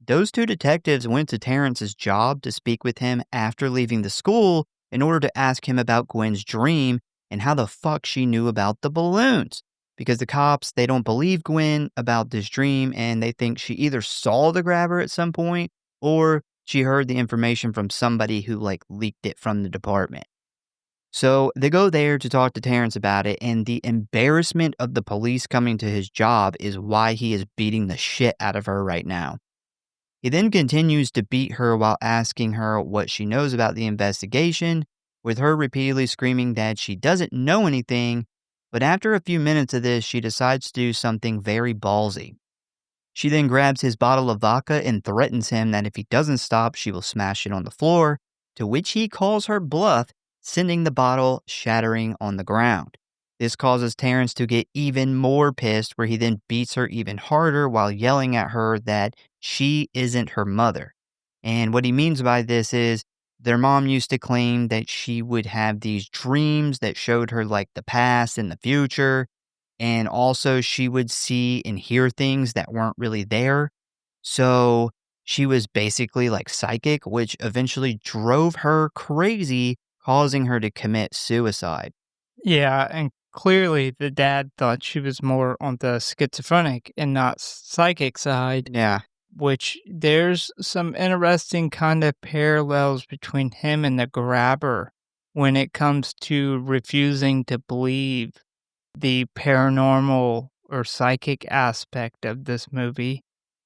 Speaker 1: those two detectives went to Terrence's job to speak with him after leaving the school in order to ask him about Gwen's dream and how the fuck she knew about the balloons. Because the cops, they don't believe Gwen about this dream and they think she either saw the grabber at some point or she heard the information from somebody who leaked it from the department. So they go there to talk to Terrence about it, and the embarrassment of the police coming to his job is why he is beating the shit out of her right now. He then continues to beat her while asking her what she knows about the investigation, with her repeatedly screaming that she doesn't know anything, but after a few minutes of this, she decides to do something very ballsy. She then grabs his bottle of vodka and threatens him that if he doesn't stop, she will smash it on the floor, to which he calls her bluff, sending the bottle shattering on the ground. This causes Terrence to get even more pissed, where he then beats her even harder while yelling at her that she isn't her mother. And what he means by this is their mom used to claim that she would have these dreams that showed her the past and the future. And also she would see and hear things that weren't really there. So she was basically psychic, which eventually drove her crazy, causing her to commit suicide.
Speaker 2: Yeah, and clearly the dad thought she was more on the schizophrenic and not psychic side,
Speaker 1: Yeah.
Speaker 2: which there's some interesting kind of parallels between him and the grabber when it comes to refusing to believe the paranormal or psychic aspect of this movie.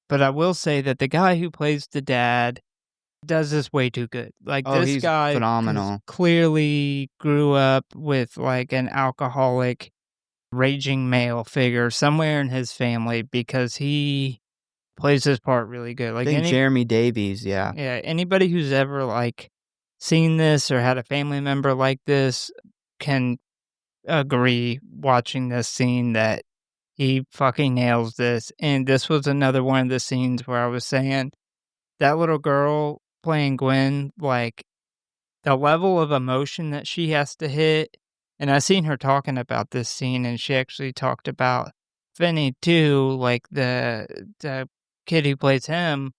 Speaker 2: But I will say that the guy who plays the dad does this way too good.
Speaker 1: Oh,
Speaker 2: This
Speaker 1: he's
Speaker 2: guy
Speaker 1: phenomenal.
Speaker 2: clearly grew up with an alcoholic, raging male figure somewhere in his family because he plays this part really good.
Speaker 1: I think Jeremy Davies, yeah.
Speaker 2: Yeah, anybody who's ever seen this or had a family member like this can agree watching this scene that he fucking nails this. And this was another one of the scenes where I was saying that little girl playing Gwen, the level of emotion that she has to hit. And I seen her talking about this scene, and she actually talked about Finney too, the kid who plays him.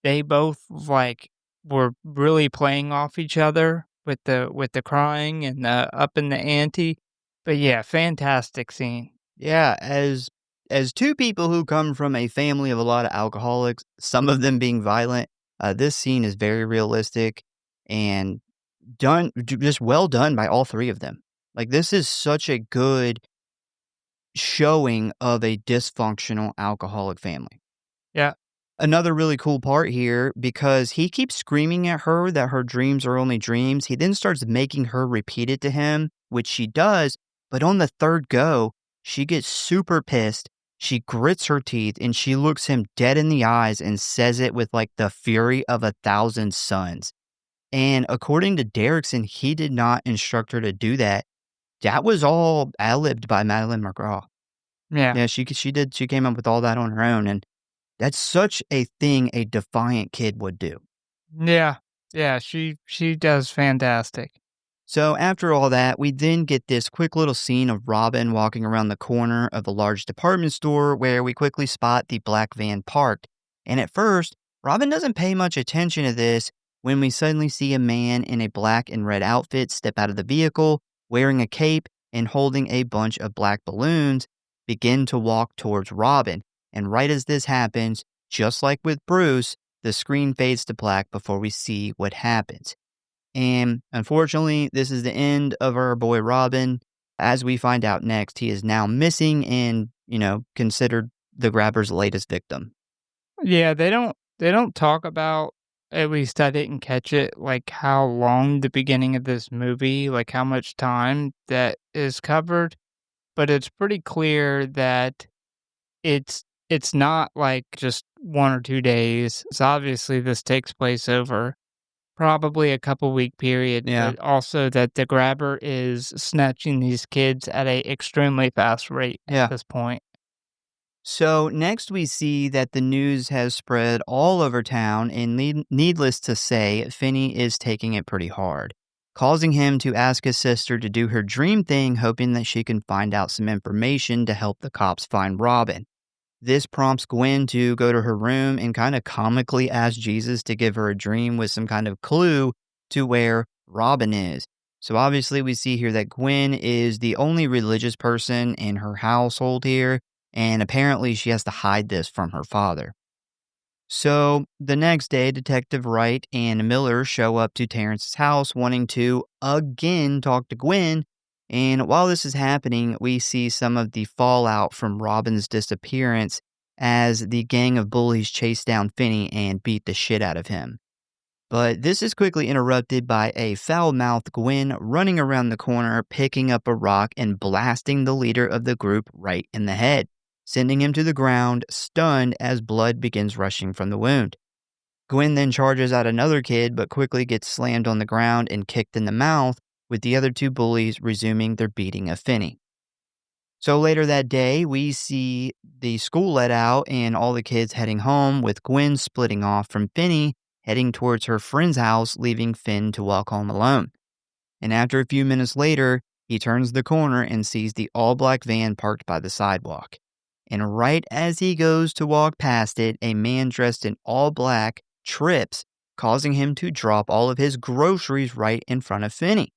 Speaker 2: They both were really playing off each other with the crying and the up in the ante. But yeah, fantastic scene.
Speaker 1: Yeah, as as two people who come from a family of a lot of alcoholics, some of them being violent, this scene is very realistic and just well done by all three of them. Like, this is such a good showing of a dysfunctional alcoholic family.
Speaker 2: Yeah.
Speaker 1: Another really cool part here, because he keeps screaming at her that her dreams are only dreams, he then starts making her repeat it to him, which she does, but on the third go, she gets super pissed, she grits her teeth, and she looks him dead in the eyes and says it with, like, the fury of 1,000 suns. And according to Derrickson, he did not instruct her to do that. That was all ad-libbed by Madeline McGraw.
Speaker 2: Yeah.
Speaker 1: Yeah, she came up with all that on her own, and that's such a thing a defiant kid would do.
Speaker 2: Yeah. Yeah, she does fantastic.
Speaker 1: So after all that, we then get this quick little scene of Robin walking around the corner of a large department store where we quickly spot the black van parked. And at first, Robin doesn't pay much attention to this when we suddenly see a man in a black and red outfit step out of the vehicle, wearing a cape and holding a bunch of black balloons, begin to walk towards Robin. And right as this happens, just like with Bruce, the screen fades to black before we see what happens. And unfortunately, this is the end of our boy Robin. As we find out next, he is now missing and, considered the grabber's latest victim.
Speaker 2: Yeah, they don't talk about, at least I didn't catch it, like how long the beginning of this movie, like how much time that is covered, but it's pretty clear that it's not like just 1 or 2 days. So obviously this takes place over probably a couple-week period,
Speaker 1: Yeah.
Speaker 2: but also that the grabber is snatching these kids at a extremely fast rate
Speaker 1: Yeah.
Speaker 2: at this point.
Speaker 1: So next we see that the news has spread all over town, and needless to say, Finney is taking it pretty hard, causing him to ask his sister to do her dream thing, hoping that she can find out some information to help the cops find Robin. This prompts Gwen to go to her room and kind of comically ask Jesus to give her a dream with some kind of clue to where Robin is. So obviously we see here that Gwen is the only religious person in her household here, and apparently she has to hide this from her father. So the next day, Detective Wright and Miller show up to Terrence's house wanting to again talk to Gwen. And while this is happening, we see some of the fallout from Robin's disappearance as the gang of bullies chase down Finney and beat the shit out of him. But this is quickly interrupted by a foul-mouthed Gwen running around the corner, picking up a rock and blasting the leader of the group right in the head, sending him to the ground, stunned as blood begins rushing from the wound. Gwen then charges at another kid, but quickly gets slammed on the ground and kicked in the mouth, with the other two bullies resuming their beating of Finney. So later that day, we see the school let out and all the kids heading home, with Gwen splitting off from Finney, heading towards her friend's house, leaving Finn to walk home alone. And after a few minutes later, he turns the corner and sees the all-black van parked by the sidewalk. And right as he goes to walk past it, a man dressed in all black trips, causing him to drop all of his groceries right in front of Finney.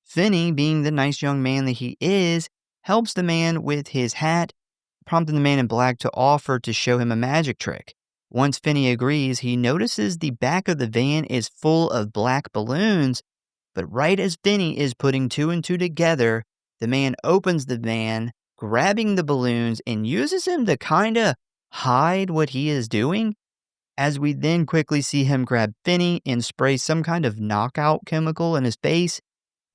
Speaker 1: Finney, being the nice young man that he is, helps the man with his hat, prompting the man in black to offer to show him a magic trick. Once Finney agrees, he notices the back of the van is full of black balloons, but right as Finney is putting two and two together, the man opens the van, grabbing the balloons, and uses him to kinda hide what he is doing, as we then quickly see him grab Finney and spray some kind of knockout chemical in his face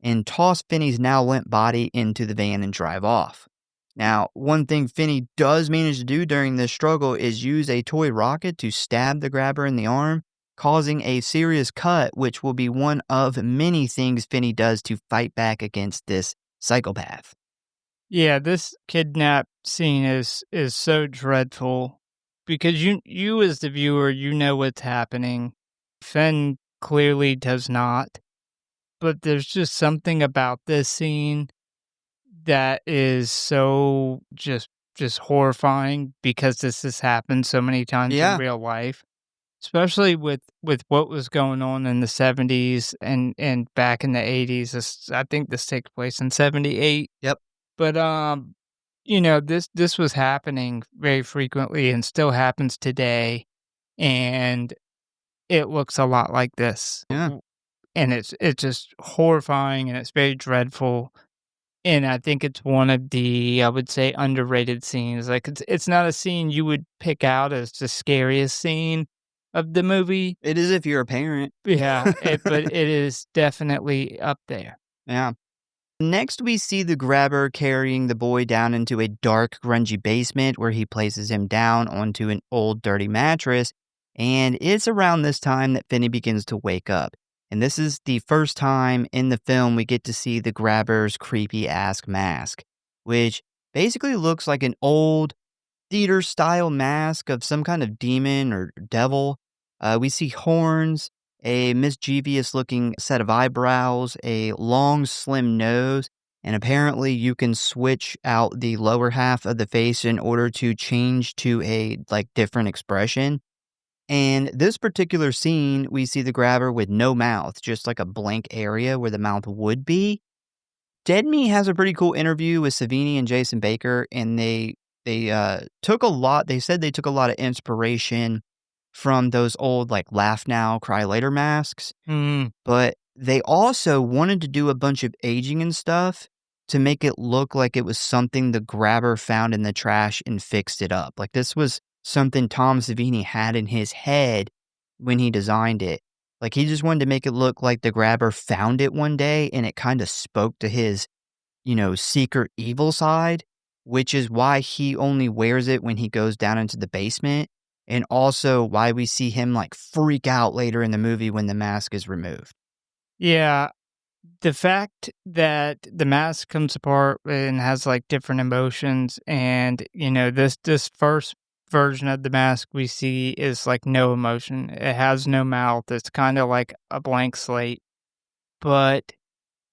Speaker 1: and toss Finney's now limp body into the van and drive off. Now, one thing Finney does manage to do during this struggle is use a toy rocket to stab the grabber in the arm, causing a serious cut, which will be one of many things Finney does to fight back against this psychopath.
Speaker 2: Yeah, this kidnap scene is so dreadful because you as the viewer, you know what's happening. Finn clearly does not. But there's just something about this scene that is so just horrifying because this has happened so many times in real life, especially with what was going on in the 70s and back in the 80s. I think this takes place in 78.
Speaker 1: Yep.
Speaker 2: But this was happening very frequently and still happens today, and it looks a lot like this.
Speaker 1: Yeah.
Speaker 2: And it's just horrifying, and it's very dreadful, and I think it's one of the, I would say, underrated scenes. Like, it's not a scene you would pick out as the scariest scene of the movie.
Speaker 1: It is if you're a parent.
Speaker 2: Yeah, but it is definitely up there.
Speaker 1: Yeah. Next, we see the grabber carrying the boy down into a dark, grungy basement where he places him down onto an old, dirty mattress. And it's around this time that Finney begins to wake up. And this is the first time in the film we get to see the grabber's creepy ass mask, which basically looks like an old theater style mask of some kind of demon or devil. We see horns, a mischievous looking set of eyebrows, a long, slim nose, and apparently you can switch out the lower half of the face in order to change to a different expression. And this particular scene, we see the grabber with no mouth, just like a blank area where the mouth would be. Dead Meat has a pretty cool interview with Savini and Jason Baker, and they took a lot. They said they took a lot of inspiration from those old Laugh Now, Cry Later masks,
Speaker 2: Mm.
Speaker 1: but they also wanted to do a bunch of aging and stuff to make it look like it was something the grabber found in the trash and fixed it up. Like this was something Tom Savini had in his head when he designed it. Like he just wanted to make it look like the grabber found it one day and it kind of spoke to his, secret evil side, which is why he only wears it when he goes down into the basement. And also why we see him freak out later in the movie when the mask is removed.
Speaker 2: Yeah, the fact that the mask comes apart and has different emotions, and this first version of the mask we see is no emotion. It has no mouth. It's kind of like a blank slate. But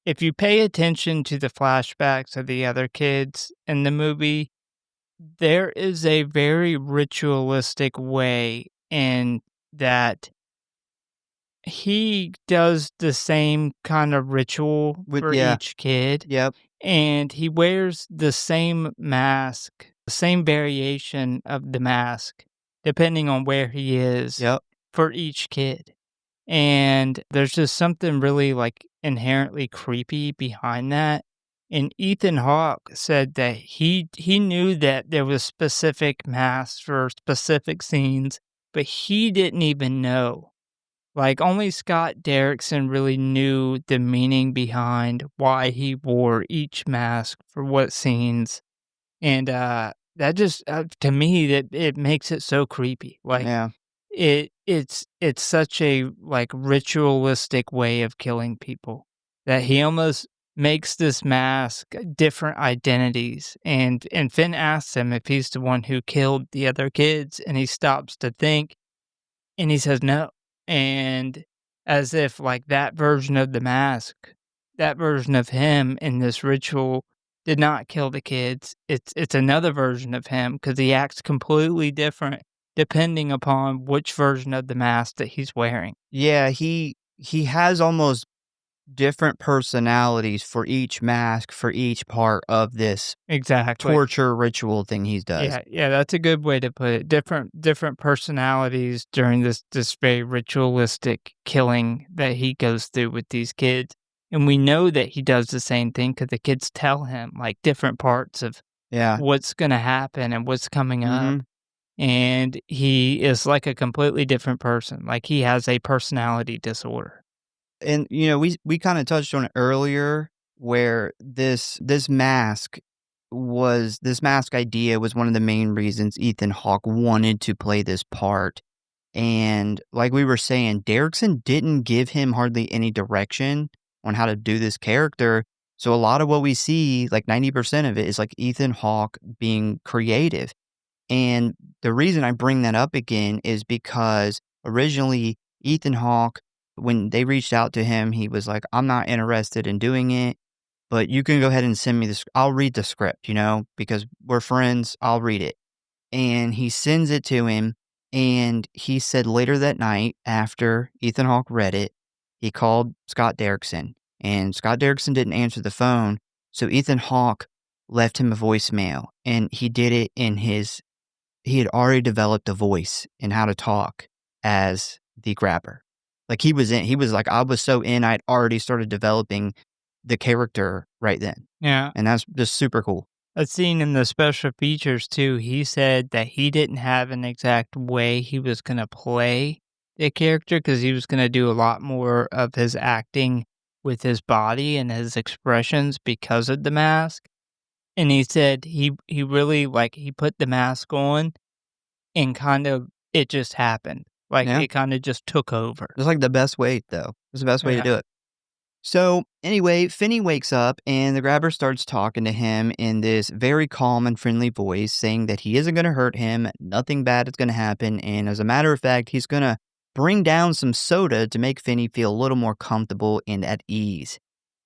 Speaker 2: if you pay attention to the flashbacks of the other kids in the movie, there is a very ritualistic way in that he does the same kind of ritual for
Speaker 1: Yeah.
Speaker 2: each kid,
Speaker 1: Yep.
Speaker 2: and he wears the same mask, the same variation of the mask, depending on where he is
Speaker 1: Yep.
Speaker 2: for each kid. And there's just something really inherently creepy behind that. And Ethan Hawke said that he knew that there was specific masks for specific scenes, but he didn't even know. Only Scott Derrickson really knew the meaning behind why he wore each mask for what scenes. And that just to me that it makes it so creepy.
Speaker 1: Yeah.
Speaker 2: It's such a ritualistic way of killing people that he almost makes this mask different identities. And Finn asks him if he's the one who killed the other kids, and he stops to think, and he says no. And as if that version of the mask, that version of him in this ritual did not kill the kids. It's another version of him because he acts completely different depending upon which version of the mask that he's wearing.
Speaker 1: Yeah, he has almost different personalities for each mask, for each part of this
Speaker 2: Exactly.
Speaker 1: torture ritual thing he does.
Speaker 2: Yeah, that's a good way to put it. Different personalities during this very ritualistic killing that he goes through with these kids. And we know that he does the same thing because the kids tell him different parts of what's going to happen and what's coming up. And he is a completely different person. He has a personality disorder.
Speaker 1: And we kind of touched on it earlier where this mask idea was one of the main reasons Ethan Hawke wanted to play this part. And like we were saying, Derrickson didn't give him hardly any direction on how to do this character. So a lot of what we see, 90% of it is Ethan Hawke being creative. And the reason I bring that up again is because originally Ethan Hawke, when they reached out to him, he was like, I'm not interested in doing it, but you can go ahead and send me this. I'll read the script, because we're friends. I'll read it. And he sends it to him. And he said later that night, after Ethan Hawke read it, he called Scott Derrickson. And Scott Derrickson didn't answer the phone. So Ethan Hawke left him a voicemail, and he did it he had already developed a voice and how to talk as the grabber. Like he was like, I was so in, I'd already started developing the character right then.
Speaker 2: Yeah.
Speaker 1: And that's just super cool.
Speaker 2: A scene in the special features too, he said that he didn't have an exact way he was going to play the character because he was going to do a lot more of his acting with his body and his expressions because of the mask. And he said he really, like, he put the mask on and kind of it just happened. Like,
Speaker 1: Yeah.
Speaker 2: it kinda just took over.
Speaker 1: It's like the best way, though. It's the best way to
Speaker 2: Yeah.
Speaker 1: do it. So, anyway, Finney wakes up and the grabber starts talking to him in this very calm and friendly voice, saying that he isn't going to hurt him, nothing bad is going to happen, and as a matter of fact, he's going to bring down some soda to make Finney feel a little more comfortable and at ease.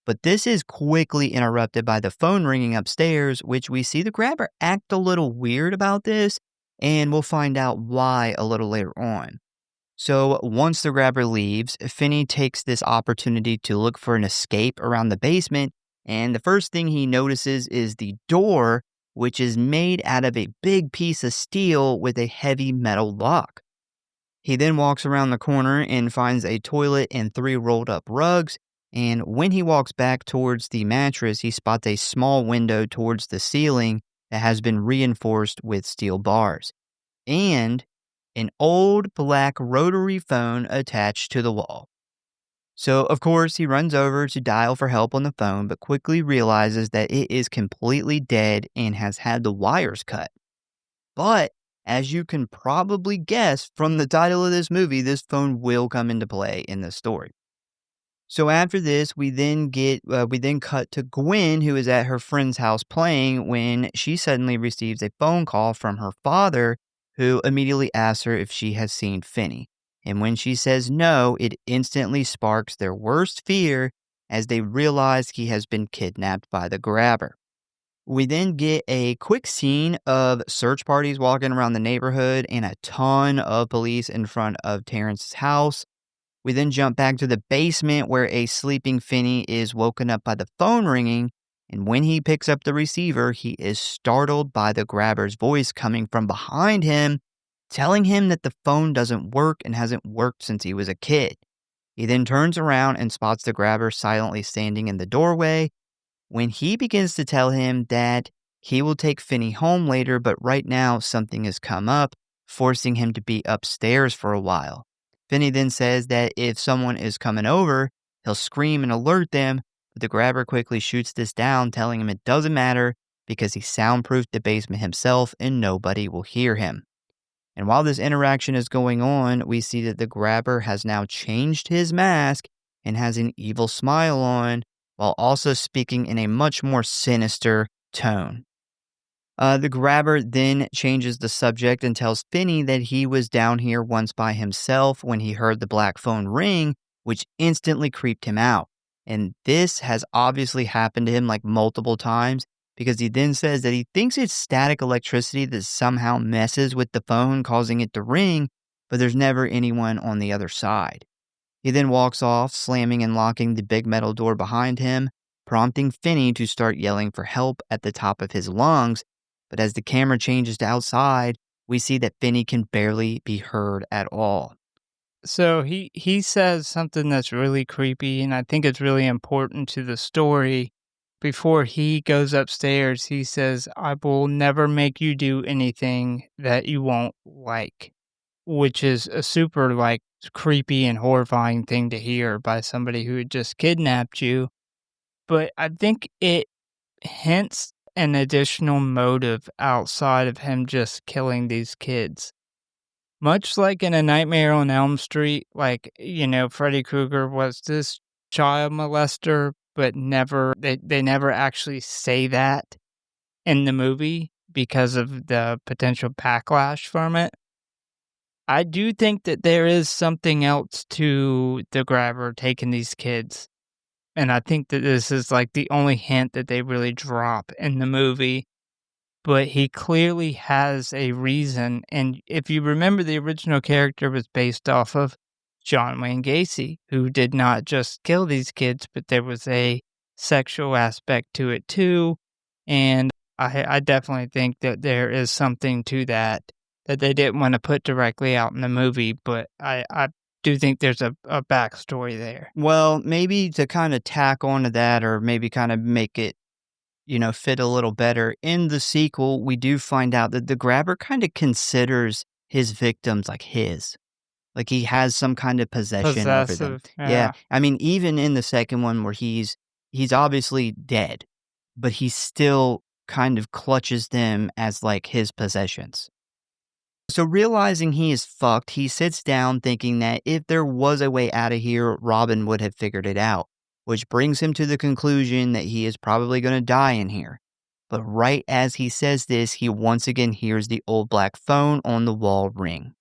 Speaker 1: But this is quickly interrupted by the phone ringing upstairs, which we see the grabber act a little weird about this, and we'll find out why a little later on. So once the grabber leaves, Finney takes this opportunity to look for an escape around the basement, and the first thing he notices is the door, which is made out of a big piece of steel with a heavy metal lock. He then walks around the corner and finds a toilet and 3 rolled up rugs, and when he walks back towards the mattress, he spots a small window towards the ceiling that has been reinforced with steel bars, and an old black rotary phone attached to the wall. So, of course, he runs over to dial for help on the phone, but quickly realizes that it is completely dead and has had the wires cut. But, as you can probably guess from the title of this movie, this phone will come into play in this story. So after this, we then cut to Gwen, who is at her friend's house playing, when she suddenly receives a phone call from her father, who immediately asks her if she has seen Finney. And when she says no, it instantly sparks their worst fear as they realize he has been kidnapped by the grabber. We then get a quick scene of search parties walking around the neighborhood and a ton of police in front of Terrence's house. We then jump back to the basement where a sleeping Finney is woken up by the phone ringing, and when he picks up the receiver, he is startled by the grabber's voice coming from behind him, telling him that the phone doesn't work and hasn't worked since he was a kid. He then turns around and spots the grabber silently standing in the doorway, when he begins to tell him that he will take Finney home later, but right now something has come up, forcing him to be upstairs for a while. Finney then says that if someone is coming over, he'll scream and alert them, but the grabber quickly shoots this down, telling him it doesn't matter because he soundproofed the basement himself and nobody will hear him. And while this interaction is going on, we see that the grabber has now changed his mask and has an evil smile on, while also speaking in a much more sinister tone. The grabber then changes the subject and tells Finney that he was down here once by himself when he heard the black phone ring, which instantly creeped him out. And this has obviously happened to him like multiple times, because he then says that he thinks it's static electricity that somehow messes with the phone, causing it to ring, but there's never anyone on the other side. He then walks off, slamming and locking the big metal door behind him, prompting Finney to start yelling for help at the top of his lungs. But as the camera changes to outside, we see that Finney can barely be heard at all.
Speaker 2: So he says something that's really creepy, and I think it's really important to the story. Before he goes upstairs, he says, "I will never make you do anything that you won't like," which is a super, like, creepy and horrifying thing to hear by somebody who had just kidnapped you. But I think it hints an additional motive outside of him just killing these kids. Much like in A Nightmare on Elm Street, like, Freddy Krueger was this child molester, but they never actually say that in the movie because of the potential backlash from it. I do think that there is something else to the grabber taking these kids. And I think that this is like the only hint that they really drop in the movie. But he clearly has a reason. And if you remember, the original character was based off of John Wayne Gacy, who did not just kill these kids, but there was a sexual aspect to it too. And I definitely think that there is something to that they didn't want to put directly out in the movie, but I do think there's a backstory there.
Speaker 1: Well, maybe to kind of tack onto that or maybe kind of make it, fit a little better. In the sequel, we do find out that the grabber kind of considers his victims like his. Like he has some kind of possession over them.
Speaker 2: Possessive,
Speaker 1: Yeah.
Speaker 2: yeah.
Speaker 1: I mean, even in the second one where he's obviously dead, but he still kind of clutches them as like his possessions. So realizing he is fucked, he sits down thinking that if there was a way out of here, Robin would have figured it out, which brings him to the conclusion that he is probably going to die in here. But right as he says this, he once again hears the old black phone on the wall ring.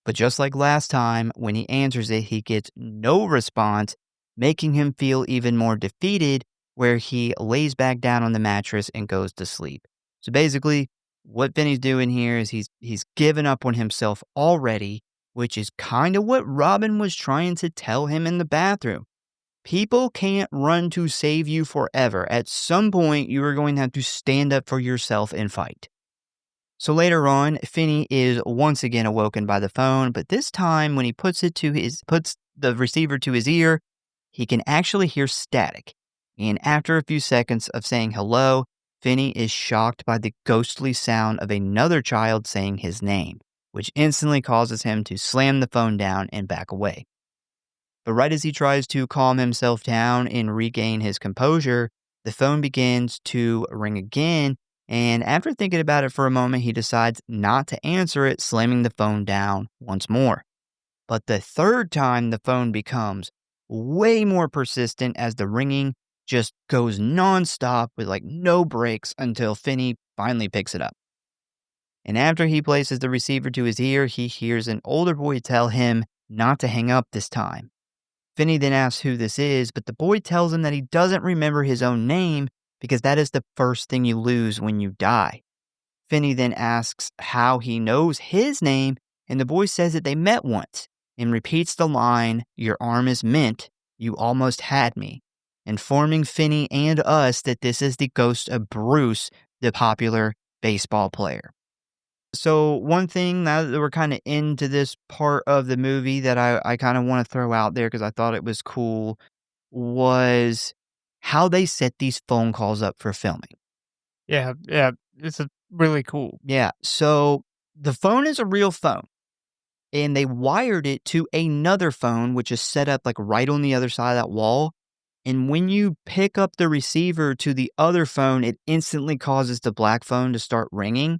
Speaker 1: But just like last time, when he answers it, he gets no response, making him feel even more defeated, where he lays back down on the mattress and goes to sleep. So basically, what Vinny's doing here is he's given up on himself already, which is kind of what Robin was trying to tell him in the bathroom. People can't run to save you forever. At some point, you are going to have to stand up for yourself and fight. So later on, Finney is once again awoken by the phone, but this time when he puts the receiver to his ear, he can actually hear static. And after a few seconds of saying hello, Finney is shocked by the ghostly sound of another child saying his name, which instantly causes him to slam the phone down and back away. But right as he tries to calm himself down and regain his composure, the phone begins to ring again. And after thinking about it for a moment, he decides not to answer it, slamming the phone down once more. But the third time, the phone becomes way more persistent as the ringing just goes nonstop with like no breaks until Finney finally picks it up. And after he places the receiver to his ear, he hears an older boy tell him not to hang up this time. Finney then asks who this is, but the boy tells him that he doesn't remember his own name because that is the first thing you lose when you die. Finney then asks how he knows his name, and the boy says that they met once and repeats the line, "Your arm is mint, you almost had me," informing Finney and us that this is the ghost of Bruce, the popular baseball player. So one thing, now that we're kind of into this part of the movie that I kind of want to throw out there because I thought it was cool, was how they set these phone calls up for filming.
Speaker 2: Yeah, it's really cool.
Speaker 1: Yeah, so the phone is a real phone, and they wired it to another phone, which is set up like right on the other side of that wall. And when you pick up the receiver to the other phone, it instantly causes the black phone to start ringing.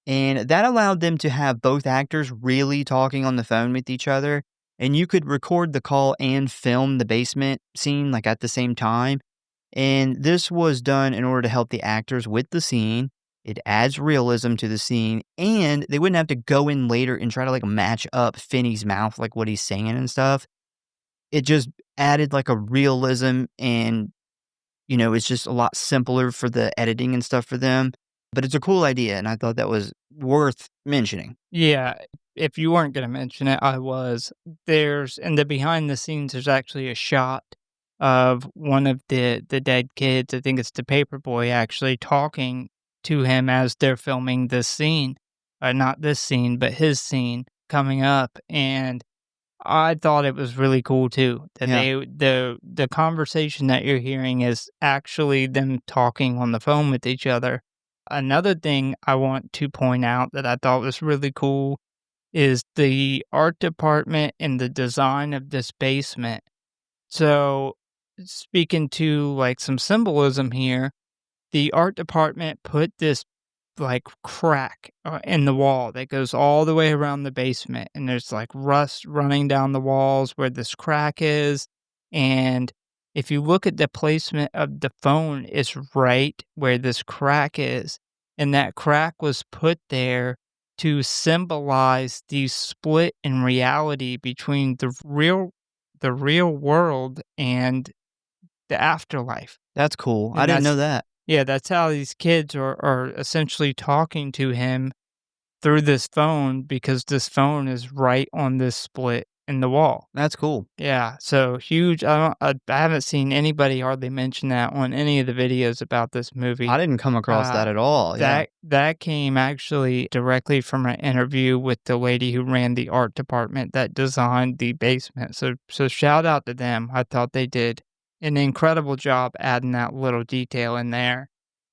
Speaker 1: And that allowed them to have both actors really talking on the phone with each other. And you could record the call and film the basement scene like at the same time. And this was done in order to help the actors with the scene. It adds realism to the scene, and they wouldn't have to go in later and try to like match up Finney's mouth, like what he's saying and stuff. It just added like a realism, and it's just a lot simpler for the editing and stuff for them. But it's a cool idea, and I thought that was worth mentioning.
Speaker 2: Yeah, if you weren't going to mention it, I was. There's, in the behind the scenes, there's actually a shot of one of the dead kids. I think it's the paper boy actually talking to him as they're filming this scene. Not this scene, but his scene coming up. And I thought it was really cool too. That
Speaker 1: Yeah.
Speaker 2: the conversation that you're hearing is actually them talking on the phone with each other. Another thing I want to point out that I thought was really cool is the art department and the design of this basement. So, speaking to like some symbolism here, the art department put this like crack in the wall that goes all the way around the basement, and there's like rust running down the walls where this crack is. And if you look at the placement of the phone, it's right where this crack is, and that crack was put there to symbolize the split in reality between the real world and the afterlife.
Speaker 1: That's cool. I
Speaker 2: And
Speaker 1: didn't
Speaker 2: that's
Speaker 1: know that.
Speaker 2: yeah, that's how these kids are essentially talking to him through this phone because this phone is right on this split in the wall.
Speaker 1: That's cool.
Speaker 2: Yeah, so huge. I haven't seen anybody hardly mention that on any of the videos about this movie.
Speaker 1: I didn't come across that
Speaker 2: Uh,
Speaker 1: at all. Yeah.
Speaker 2: that came actually directly from an interview with the lady who ran the art department that designed the basement. So shout out to them. I thought they did an incredible job adding that little detail in there.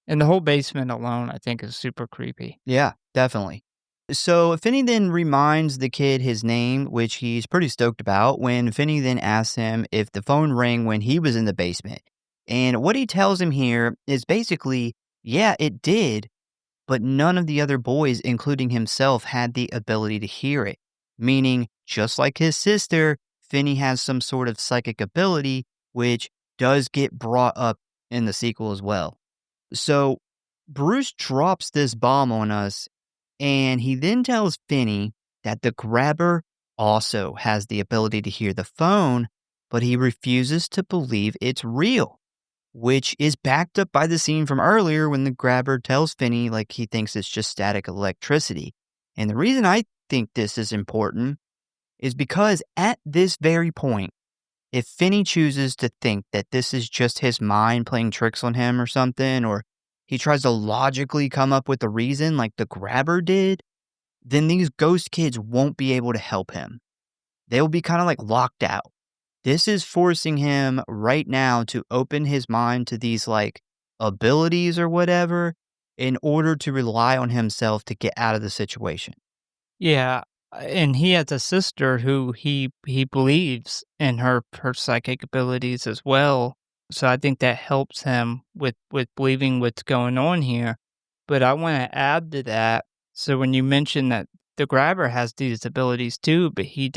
Speaker 2: And the whole basement alone, I think, is super creepy.
Speaker 1: Yeah, definitely. So Finney then reminds the kid his name, which he's pretty stoked about, when Finney then asks him if the phone rang when he was in the basement. And what he tells him here is basically, yeah, it did, but none of the other boys, including himself, had the ability to hear it. Meaning, just like his sister, Finney has some sort of psychic ability, which does get brought up in the sequel as well. So Bruce drops this bomb on us, and he then tells Finney that the grabber also has the ability to hear the phone, but he refuses to believe it's real, which is backed up by the scene from earlier when the grabber tells Finney like he thinks it's just static electricity. And the reason I think this is important is because at this very point, if Finney chooses to think that this is just his mind playing tricks on him or something, or he tries to logically come up with a reason like the grabber did, then these ghost kids won't be able to help him. They'll be kind of like locked out. This is forcing him right now to open his mind to these like abilities or whatever in order to rely on himself to get out of the situation.
Speaker 2: Yeah, and he has a sister who he believes in her psychic abilities as well. So I think that helps him with believing what's going on here. But I want to add to that. So when you mentioned that the grabber has these abilities too, but he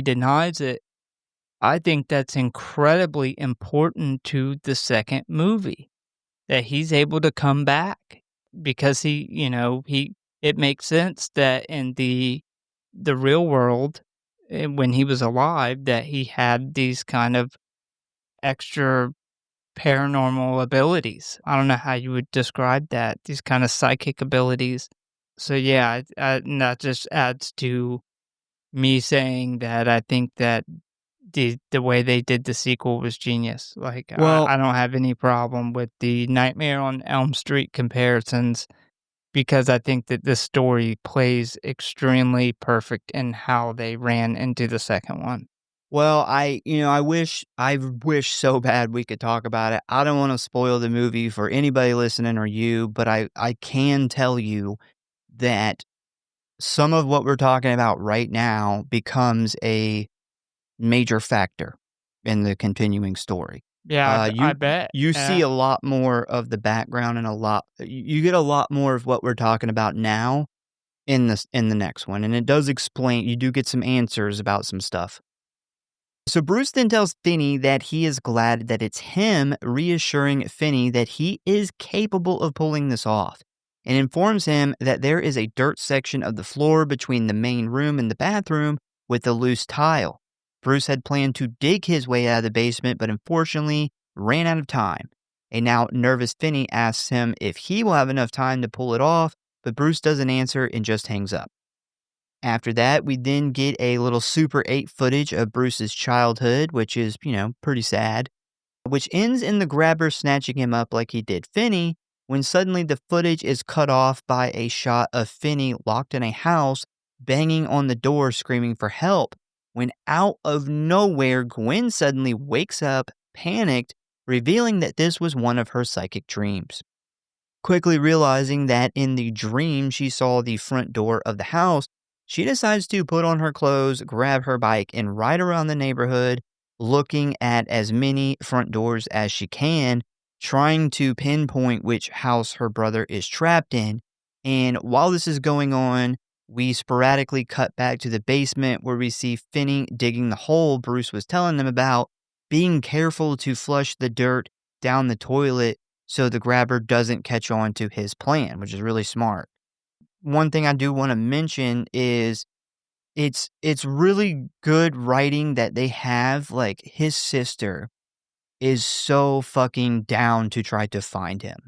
Speaker 2: denies it. I think that's incredibly important to the second movie that he's able to come back because he it makes sense that in the real world, when he was alive, that he had these kind of extra paranormal abilities. I don't know how you would describe that, these kind of psychic abilities. So, yeah, and that just adds to me saying that I think that the way they did the sequel was genius. Like,
Speaker 1: Well,
Speaker 2: I don't have any problem with the Nightmare on Elm Street comparisons because I think that this story plays extremely perfect in how they ran into the second one.
Speaker 1: well, I wish so bad we could talk about it. I don't want to spoil the movie for anybody listening or you, but I can tell you that some of what we're talking about right now becomes a major factor in the continuing story.
Speaker 2: Yeah, I
Speaker 1: You
Speaker 2: bet.
Speaker 1: you see a lot more of the background and you get a lot more of what we're talking about now in the next one, and it does explain. You do get some answers about some stuff. So Bruce then tells Finney that he is glad that it's him, reassuring Finney that he is capable of pulling this off, and informs him that there is a dirt section of the floor between the main room and the bathroom with a loose tile. Bruce had planned to dig his way out of the basement, but unfortunately ran out of time. A now nervous Finney asks him if he will have enough time to pull it off, but Bruce doesn't answer and just hangs up. After that, we then get a little Super 8 footage of Bruce's childhood, which is, pretty sad, which ends in the grabber snatching him up like he did Finney, when suddenly the footage is cut off by a shot of Finney locked in a house, banging on the door screaming for help, when out of nowhere, Gwen suddenly wakes up, panicked, revealing that this was one of her psychic dreams. Quickly realizing that in the dream she saw the front door of the house, she decides to put on her clothes, grab her bike, and ride around the neighborhood, looking at as many front doors as she can, trying to pinpoint which house her brother is trapped in. And while this is going on, we sporadically cut back to the basement where we see Finney digging the hole Bruce was telling them about, being careful to flush the dirt down the toilet so the grabber doesn't catch on to his plan, which is really smart. One thing I do want to mention is it's really good writing that they have. Like, his sister is so fucking down to try to find him,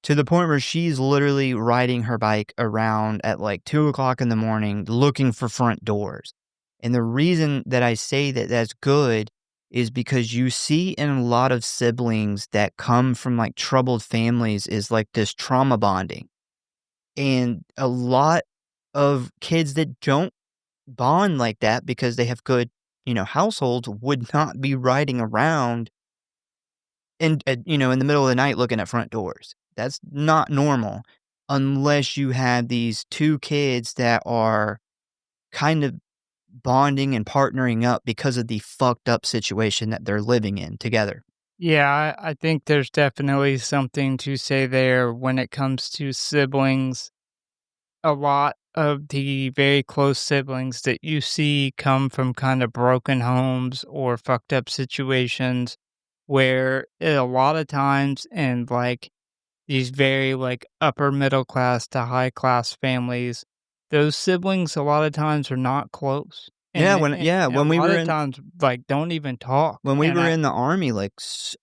Speaker 1: to the point where she's literally riding her bike around at like 2 o'clock in the morning looking for front doors. And the reason that I say that that's good is because you see in a lot of siblings that come from like troubled families is like this trauma bonding. And a lot of kids that don't bond like that because they have good, households would not be riding around and, in the middle of the night looking at front doors. That's not normal unless you have these two kids that are kind of bonding and partnering up because of the fucked up situation that they're living in together.
Speaker 2: Yeah, I think there's definitely something to say there when it comes to siblings. A lot of the very close siblings that you see come from kind of broken homes or fucked up situations where a lot of times in like these very like upper middle class to high class families, those siblings a lot of times are not close.
Speaker 1: Yeah,
Speaker 2: And a lot of times like don't even talk.
Speaker 1: when we
Speaker 2: And
Speaker 1: were in the army, like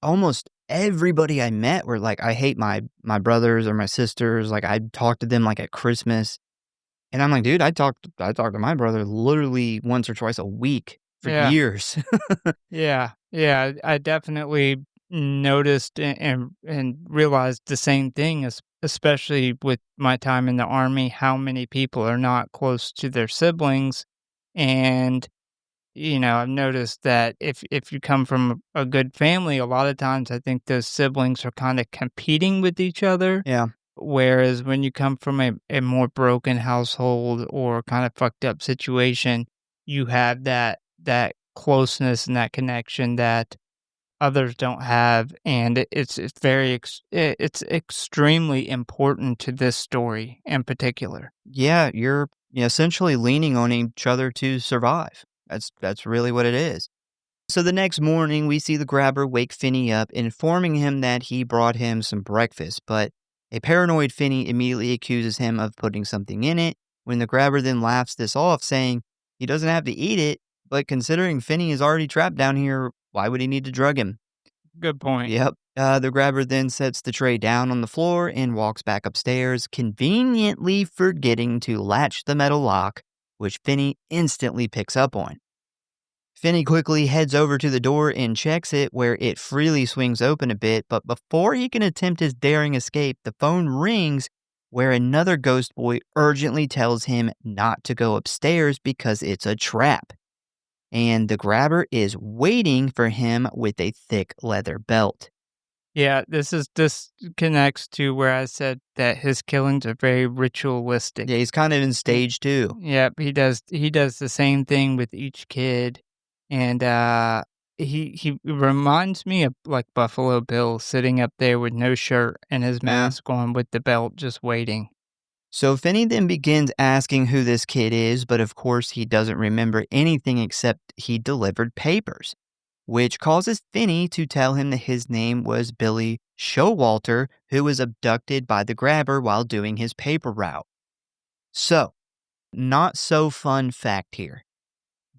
Speaker 1: almost everybody I met were like, I hate my brothers or my sisters. Like I talk to them like at Christmas, and I'm like, dude, I talk to my brother literally once or twice a week for
Speaker 2: yeah.
Speaker 1: years.
Speaker 2: Yeah, I definitely noticed and realized the same thing, especially with my time in the army, how many people are not close to their siblings, and I've noticed that if you come from a good family, a lot of times I think those siblings are kind of competing with each other.
Speaker 1: Yeah,
Speaker 2: Whereas when you come from a more broken household or kind of fucked up situation, you have that closeness and that connection that others don't have, and it's it's extremely important to this story in particular.
Speaker 1: yeah, you're essentially leaning on each other to survive. That's really what it is. So the next morning, we see the grabber wake Finney up, informing him that he brought him some breakfast, but a paranoid Finney immediately accuses him of putting something in it, when the grabber then laughs this off, saying he doesn't have to eat it, but considering Finney is already trapped down here, why would he need to drug him?
Speaker 2: Good point.
Speaker 1: Yep. The grabber then sets the tray down on the floor and walks back upstairs, conveniently forgetting to latch the metal lock, which Finney instantly picks up on. Finney quickly heads over to the door and checks it, where it freely swings open a bit, but before he can attempt his daring escape, the phone rings, where another ghost boy urgently tells him not to go upstairs because it's a trap. And the grabber is waiting for him with a thick leather belt.
Speaker 2: Yeah, this connects to where I said that his killings are very ritualistic.
Speaker 1: Yeah, he's kind of in stage 2.
Speaker 2: Yep, he does the same thing with each kid, and, he reminds me of, like, Buffalo Bill sitting up there with no shirt and his
Speaker 1: Yeah.
Speaker 2: mask on with the belt just waiting.
Speaker 1: So Finney then begins asking who this kid is, but of course he doesn't remember anything except he delivered papers, which causes Finney to tell him that his name was Billy Showalter, who was abducted by the grabber while doing his paper route. So, not so fun fact here.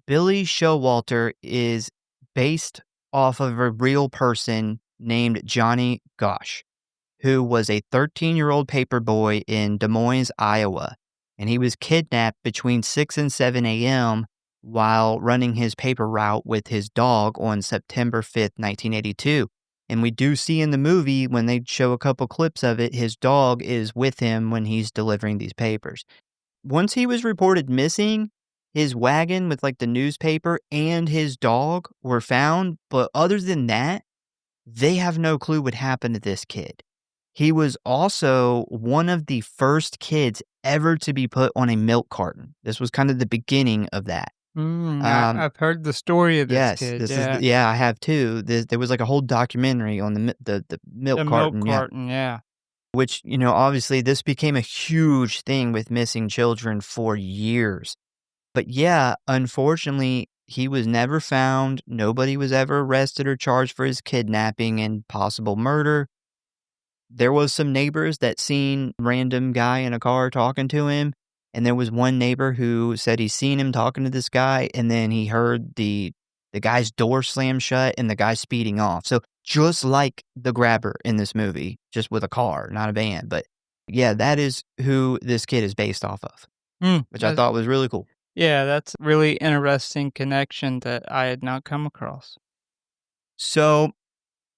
Speaker 1: Billy Showalter is based off of a real person named Johnny Gosh, who was a 13-year-old paper boy in Des Moines, Iowa, and he was kidnapped between 6 and 7 a.m. while running his paper route with his dog on September 5th, 1982. And we do see in the movie, when they show a couple clips of it, his dog is with him when he's delivering these papers. Once he was reported missing, his wagon with like the newspaper and his dog were found, but other than that, they have no clue what happened to this kid. He was also one of the first kids ever to be put on a milk carton. This was kind of the beginning of that.
Speaker 2: I've heard the story of this
Speaker 1: Yes,
Speaker 2: kid,
Speaker 1: I have too. There was like a whole documentary on the milk
Speaker 2: the
Speaker 1: carton,
Speaker 2: milk
Speaker 1: yeah.
Speaker 2: carton, yeah.
Speaker 1: Which, obviously this became a huge thing with missing children for years. But yeah, unfortunately, he was never found. Nobody was ever arrested or charged for his kidnapping and possible murder. There was some neighbors that seen random guy in a car talking to him, and there was one neighbor who said he seen him talking to this guy, and then he heard the guy's door slam shut and the guy speeding off. So just like the grabber in this movie, just with a car, not a van. But yeah, that is who this kid is based off of, which I
Speaker 2: That's
Speaker 1: thought was really cool.
Speaker 2: Yeah, that's a really interesting connection that I had not come across.
Speaker 1: So,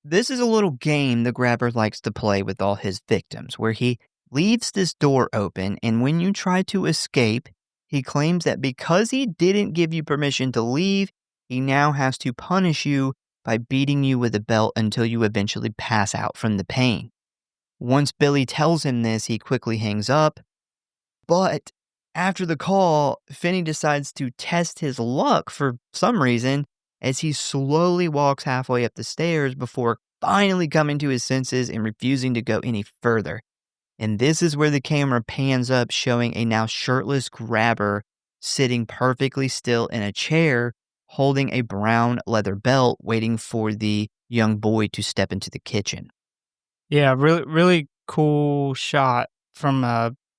Speaker 1: this is a little game the grabber likes to play with all his victims, where he leaves this door open, and when you try to escape, he claims that because he didn't give you permission to leave, he now has to punish you by beating you with a belt until you eventually pass out from the pain. Once Billy tells him this, he quickly hangs up. But after the call, Finney decides to test his luck for some reason as he slowly walks halfway up the stairs before finally coming to his senses and refusing to go any further. And this is where the camera pans up, showing a now shirtless grabber sitting perfectly still in a chair, holding a brown leather belt, waiting for the young boy to step into the kitchen.
Speaker 2: Yeah, really cool shot from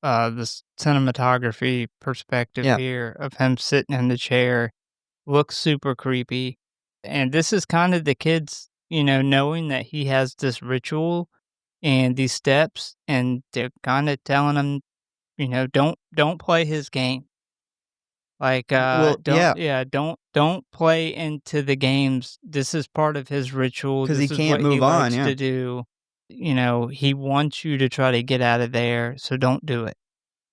Speaker 2: this cinematography perspective
Speaker 1: Yeah.
Speaker 2: here of him sitting in the chair. Looks super creepy. And this is kind of the kids, knowing that he has this ritual and these steps, and they're kind of telling him, don't play his game. Like,
Speaker 1: Well, yeah,
Speaker 2: don't play into the games. This is part of his ritual.
Speaker 1: because he
Speaker 2: This is what
Speaker 1: can't
Speaker 2: he
Speaker 1: move on.
Speaker 2: likes
Speaker 1: Yeah.
Speaker 2: to do. He wants you to try to get out of there, so don't do it.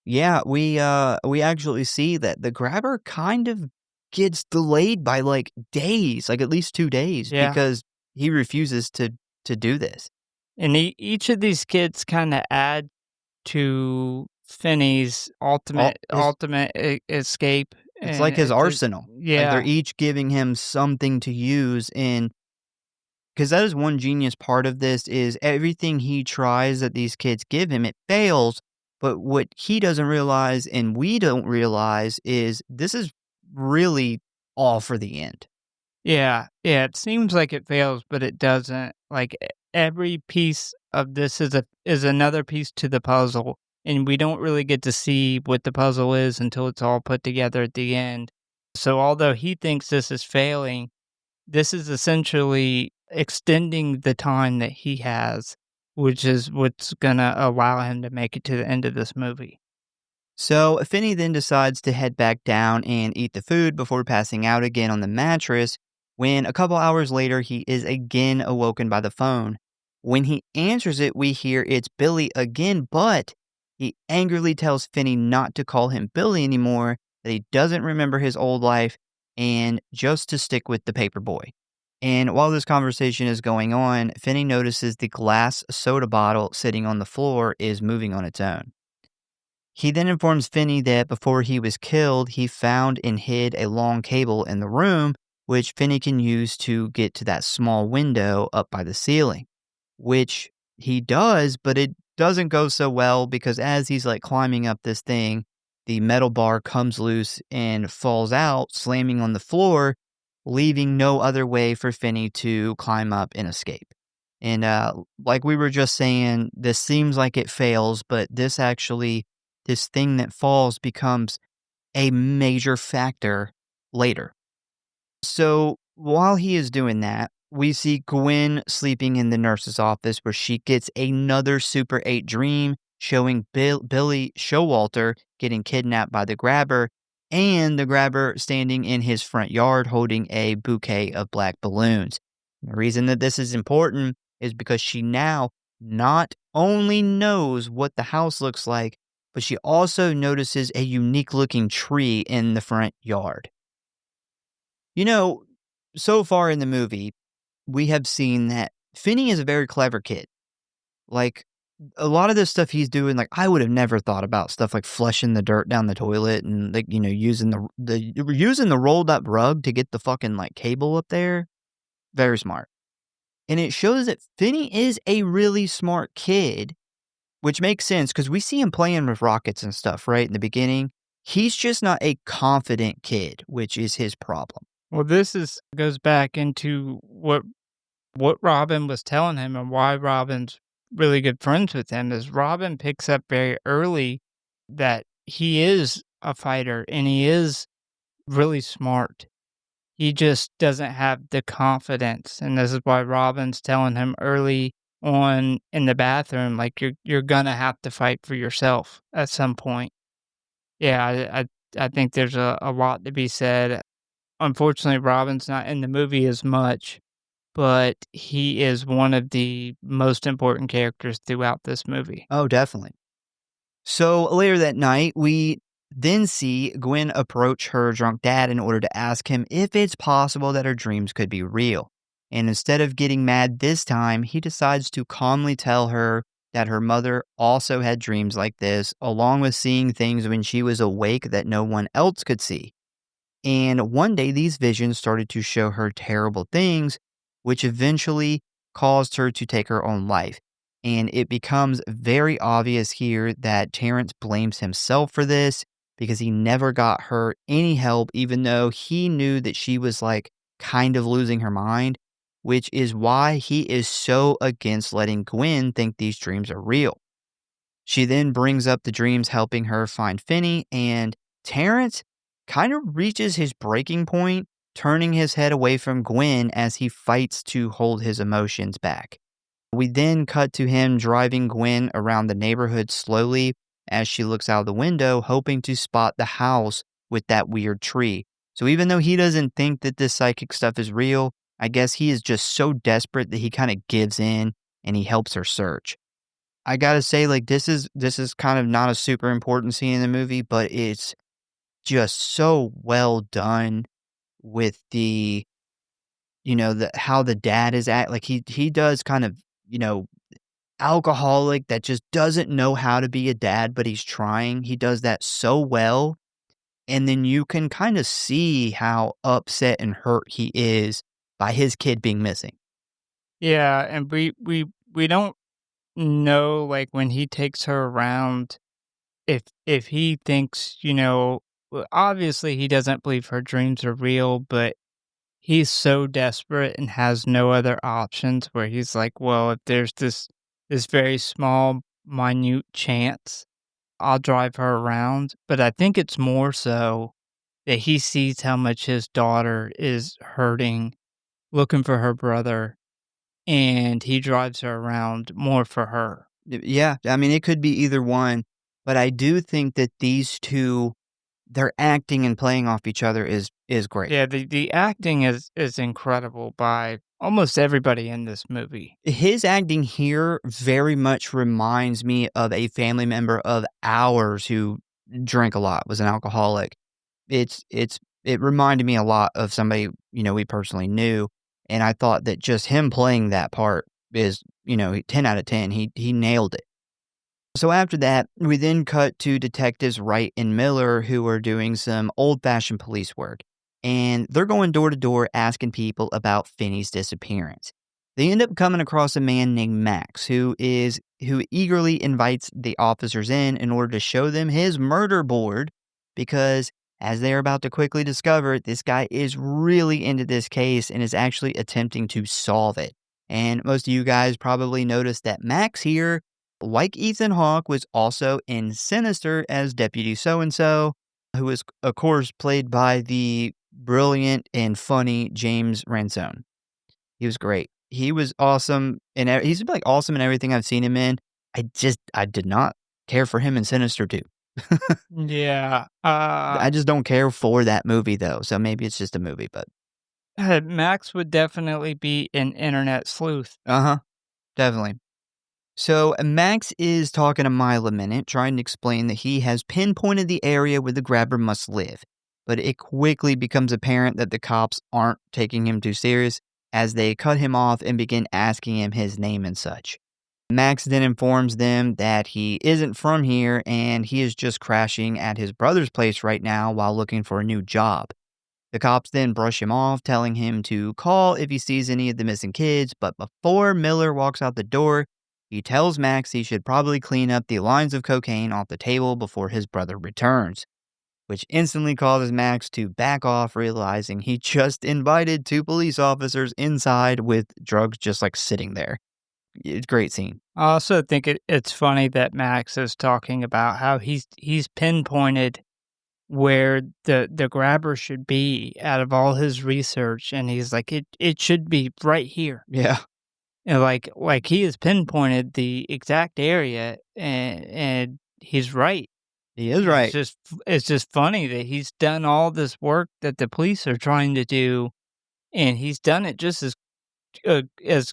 Speaker 1: Yeah, we actually see that the grabber kind of gets delayed by, like, days, like, at least 2 days
Speaker 2: Yeah.
Speaker 1: because he refuses to do this.
Speaker 2: And each of these kids kind of add to Finney's
Speaker 1: All his
Speaker 2: ultimate escape,
Speaker 1: It's
Speaker 2: and
Speaker 1: like his
Speaker 2: it's
Speaker 1: arsenal. Like, they're
Speaker 2: yeah,
Speaker 1: each giving him something to use, and because that is one genius part of this is everything he tries that these kids give him, it fails, but what he doesn't realize and we don't realize is this is really all for the end.
Speaker 2: yeah. It seems like it fails, but it doesn't. Like every piece of this is another piece to the puzzle, and we don't really get to see what the puzzle is until it's all put together at the end. So although he thinks this is failing, this is essentially extending the time that he has, which is what's gonna allow him to make it to the end of this movie.
Speaker 1: So Finney then decides to head back down and eat the food before passing out again on the mattress when a couple hours later he is again awoken by the phone. When he answers it, we hear it's Billy again, but he angrily tells Finney not to call him Billy anymore, that he doesn't remember his old life, and just to stick with the paper boy. And while this conversation is going on, Finney notices the glass soda bottle sitting on the floor is moving on its own. He then informs Finney that before he was killed, he found and hid a long cable in the room, which Finney can use to get to that small window up by the ceiling, which he does, but it doesn't go so well because as he's like climbing up this thing, the metal bar comes loose and falls out, slamming on the floor, leaving no other way for Finney to climb up and escape. And like we were just saying, this seems like it fails, but this thing that falls becomes a major factor later. So while he is doing that, we see Gwen sleeping in the nurse's office where she gets another Super 8 dream showing Billy Showalter getting kidnapped by the grabber and the grabber standing in his front yard holding a bouquet of black balloons. The reason that this is important is because she now not only knows what the house looks like, but she also notices a unique looking tree in the front yard. You know, so far in the movie, we have seen that Finney is a very clever kid. Like, a lot of this stuff he's doing, like, I would have never thought about stuff like flushing the dirt down the toilet and, like, using using the rolled up rug to get the fucking, like, cable up there. Very smart. And it shows that Finney is a really smart kid, which makes sense because we see him playing with rockets and stuff, right, in the beginning. He's just not a confident kid, which is his problem.
Speaker 2: Well, this goes back into what Robin was telling him and why Robin's really good friends with him is Robin picks up very early that he is a fighter and he is really smart. He just doesn't have the confidence, and this is why Robin's telling him early on in the bathroom, like, you're gonna have to fight for yourself at some point. Yeah, I think there's a lot to be said. Unfortunately, Robin's not in the movie as much, but he is one of the most important characters throughout this movie.
Speaker 1: Oh, definitely. So later that night, we then see Gwen approach her drunk dad in order to ask him if it's possible that her dreams could be real. And instead of getting mad this time, he decides to calmly tell her that her mother also had dreams like this, along with seeing things when she was awake that no one else could see. And one day, these visions started to show her terrible things, which eventually caused her to take her own life. And it becomes very obvious here that Terrence blames himself for this because he never got her any help, even though he knew that she was like kind of losing her mind, which is why he is so against letting Gwen think these dreams are real. She then brings up the dreams helping her find Finney, and Terrence kind of reaches his breaking point, turning his head away from Gwen as he fights to hold his emotions back. We then cut to him driving Gwen around the neighborhood slowly as she looks out the window, hoping to spot the house with that weird tree. So even though he doesn't think that this psychic stuff is real, I guess he is just so desperate that he kind of gives in and he helps her search. I gotta say, like, this is kind of not a super important scene in the movie, but it's just so well done with the, the how the dad is like he does kind of, alcoholic that just doesn't know how to be a dad, but he's trying. He does that so well. And then you can kind of see how upset and hurt he is by his kid being missing.
Speaker 2: Yeah, and we don't know, like, when he takes her around, if he thinks, obviously he doesn't believe her dreams are real, but he's so desperate and has no other options where he's like, well, if there's this very small, minute chance, I'll drive her around. But I think it's more so that he sees how much his daughter is hurting, looking for her brother, and he drives her around more for her.
Speaker 1: Yeah, I mean, it could be either one, but I do think that these two, their acting and playing off each other is great.
Speaker 2: Yeah, the acting is incredible by almost everybody in this movie.
Speaker 1: His acting here very much reminds me of a family member of ours who drank a lot, was an alcoholic. It reminded me a lot of somebody, we personally knew, and I thought that just him playing that part is, 10 out of 10. He nailed it. So after that, we then cut to detectives Wright and Miller who are doing some old-fashioned police work, and they're going door to door asking people about Finney's disappearance. They end up coming across a man named Max who eagerly invites the officers in order to show them his murder board because as they're about to quickly discover, this guy is really into this case and is actually attempting to solve it. And most of you guys probably noticed that Max here, like Ethan Hawke, was also in Sinister as Deputy So-and-so, who was, of course, played by the brilliant and funny James Ransone. He was great. He was awesome, and he's like awesome in everything I've seen him in. I did not care for him in Sinister 2.
Speaker 2: Yeah,
Speaker 1: I just don't care for that movie, though, so maybe it's just a movie, but
Speaker 2: Max would definitely be an internet sleuth.
Speaker 1: uh-huh, definitely. So Max is talking to Mile a minute, trying to explain that he has pinpointed the area where the grabber must live. But it quickly becomes apparent that the cops aren't taking him too serious as they cut him off and begin asking him his name and such. Max then informs them that he isn't from here and he is just crashing at his brother's place right now while looking for a new job. The cops then brush him off, telling him to call if he sees any of the missing kids, but before Miller walks out the door, he tells Max he should probably clean up the lines of cocaine off the table before his brother returns, which instantly causes Max to back off, realizing he just invited two police officers inside with drugs just like sitting there. It's a great scene.
Speaker 2: I also think it's funny that Max is talking about how he's pinpointed where the grabber should be out of all his research, and he's like, it should be right here.
Speaker 1: Yeah.
Speaker 2: And like he has pinpointed the exact area, and he's right.
Speaker 1: He is
Speaker 2: And
Speaker 1: right.
Speaker 2: it's just funny that he's done all this work that the police are trying to do, and he's done it just as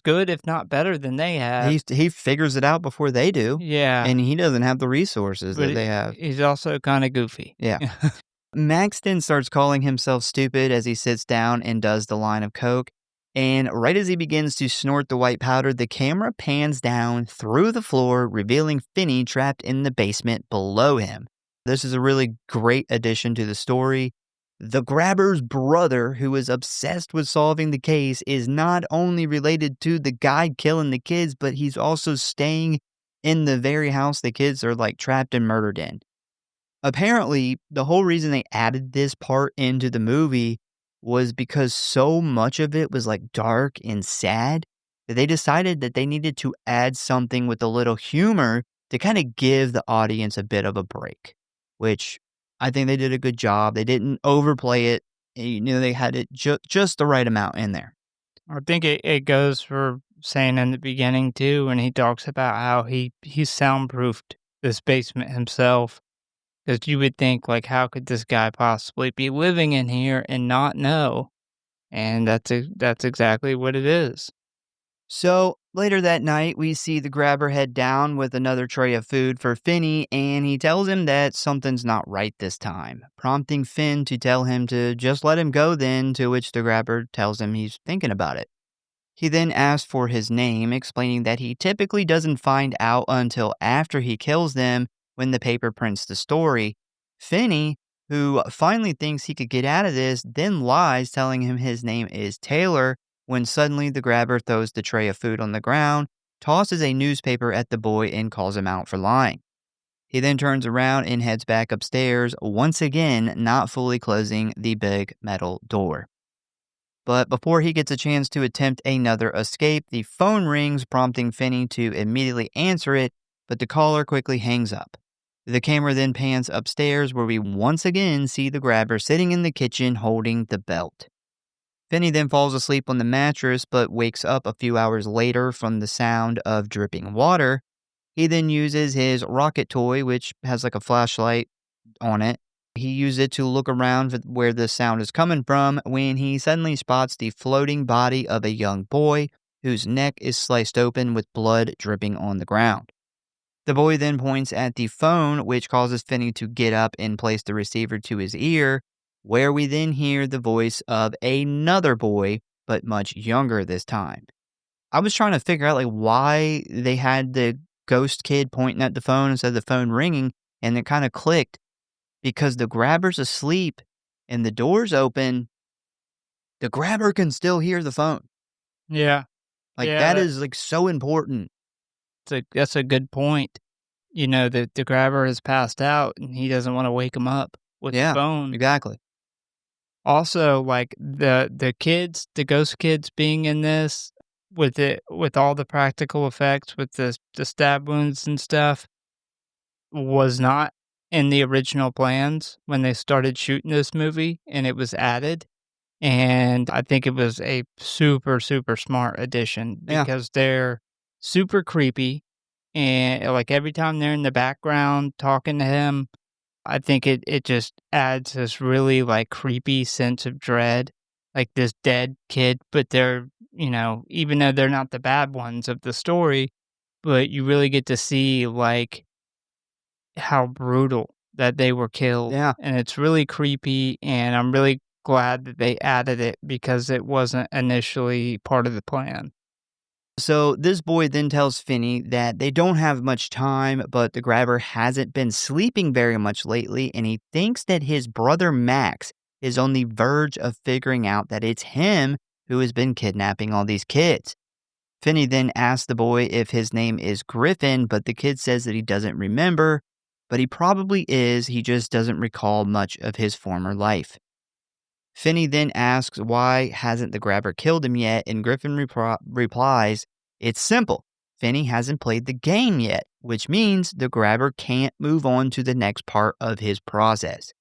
Speaker 2: good, if not better, than they have.
Speaker 1: He figures it out before they do,
Speaker 2: Yeah,
Speaker 1: and he doesn't have the resources
Speaker 2: but
Speaker 1: that they have.
Speaker 2: he's also kinda goofy.
Speaker 1: Yeah. Max then starts calling himself stupid as he sits down and does the line of coke. And right as he begins to snort the white powder, the camera pans down through the floor, revealing Finney trapped in the basement below him. This is a really great addition to the story. The grabber's brother, who is obsessed with solving the case, is not only related to the guy killing the kids, but he's also staying in the very house the kids are like trapped and murdered in. Apparently, the whole reason they added this part into the movie was because so much of it was like dark and sad that they decided that they needed to add something with a little humor to kind of give the audience a bit of a break, which I think they did a good job. They didn't overplay it. They had it just the right amount in there.
Speaker 2: I think it goes for saying in the beginning too, when he talks about how he soundproofed this basement himself. Because you would think, like, how could this guy possibly be living in here and not know? And that's exactly what it is.
Speaker 1: So later that night, we see the grabber head down with another tray of food for Finney, and he tells him that something's not right this time, prompting Finn to tell him to just let him go then, to which the grabber tells him he's thinking about it. He then asks for his name, explaining that he typically doesn't find out until after he kills them when the paper prints the story. Finney, who finally thinks he could get out of this, then lies, telling him his name is Taylor, when suddenly the grabber throws the tray of food on the ground, tosses a newspaper at the boy, and calls him out for lying. He then turns around and heads back upstairs, once again not fully closing the big metal door. But before he gets a chance to attempt another escape, the phone rings, prompting Finney to immediately answer it, but the caller quickly hangs up. The camera then pans upstairs, where we once again see the grabber sitting in the kitchen holding the belt. Finney then falls asleep on the mattress, but wakes up a few hours later from the sound of dripping water. He then uses his rocket toy, which has like a flashlight on it. He used it to look around for where the sound is coming from when he suddenly spots the floating body of a young boy whose neck is sliced open with blood dripping on the ground. The boy then points at the phone, which causes Finney to get up and place the receiver to his ear, where we then hear the voice of another boy, but much younger this time. I was trying to figure out like why they had the ghost kid pointing at the phone instead of the phone ringing, and it kind of clicked. Because the grabber's asleep and the door's open, the grabber can still hear the phone.
Speaker 2: Yeah.
Speaker 1: Like,
Speaker 2: Yeah,
Speaker 1: that is, like, so important.
Speaker 2: that's a good point. You know, the grabber has passed out, and he doesn't wanna wake him up with the phone.
Speaker 1: Exactly.
Speaker 2: Also, like, the kids, the ghost kids being in this with all the practical effects, with the stab wounds and stuff, was not in the original plans when they started shooting this movie, and it was added. And I think it was a super, super smart addition
Speaker 1: Yeah.
Speaker 2: because they're super creepy. And like every time they're in the background talking to him, I think it just adds this really like creepy sense of dread. Like this dead kid, but they're, even though they're not the bad ones of the story, but you really get to see like how brutal that they were killed.
Speaker 1: Yeah.
Speaker 2: And it's really creepy, and I'm really glad that they added it because it wasn't initially part of the plan.
Speaker 1: So this boy then tells Finney that they don't have much time, but the grabber hasn't been sleeping very much lately, and he thinks that his brother Max is on the verge of figuring out that it's him who has been kidnapping all these kids. Finney then asks the boy if his name is Griffin, but the kid says that he doesn't remember, but he probably is, he just doesn't recall much of his former life. Finney then asks why hasn't the grabber killed him yet, and Griffin replies, it's simple. Finney hasn't played the game yet, which means the grabber can't move on to the next part of his process.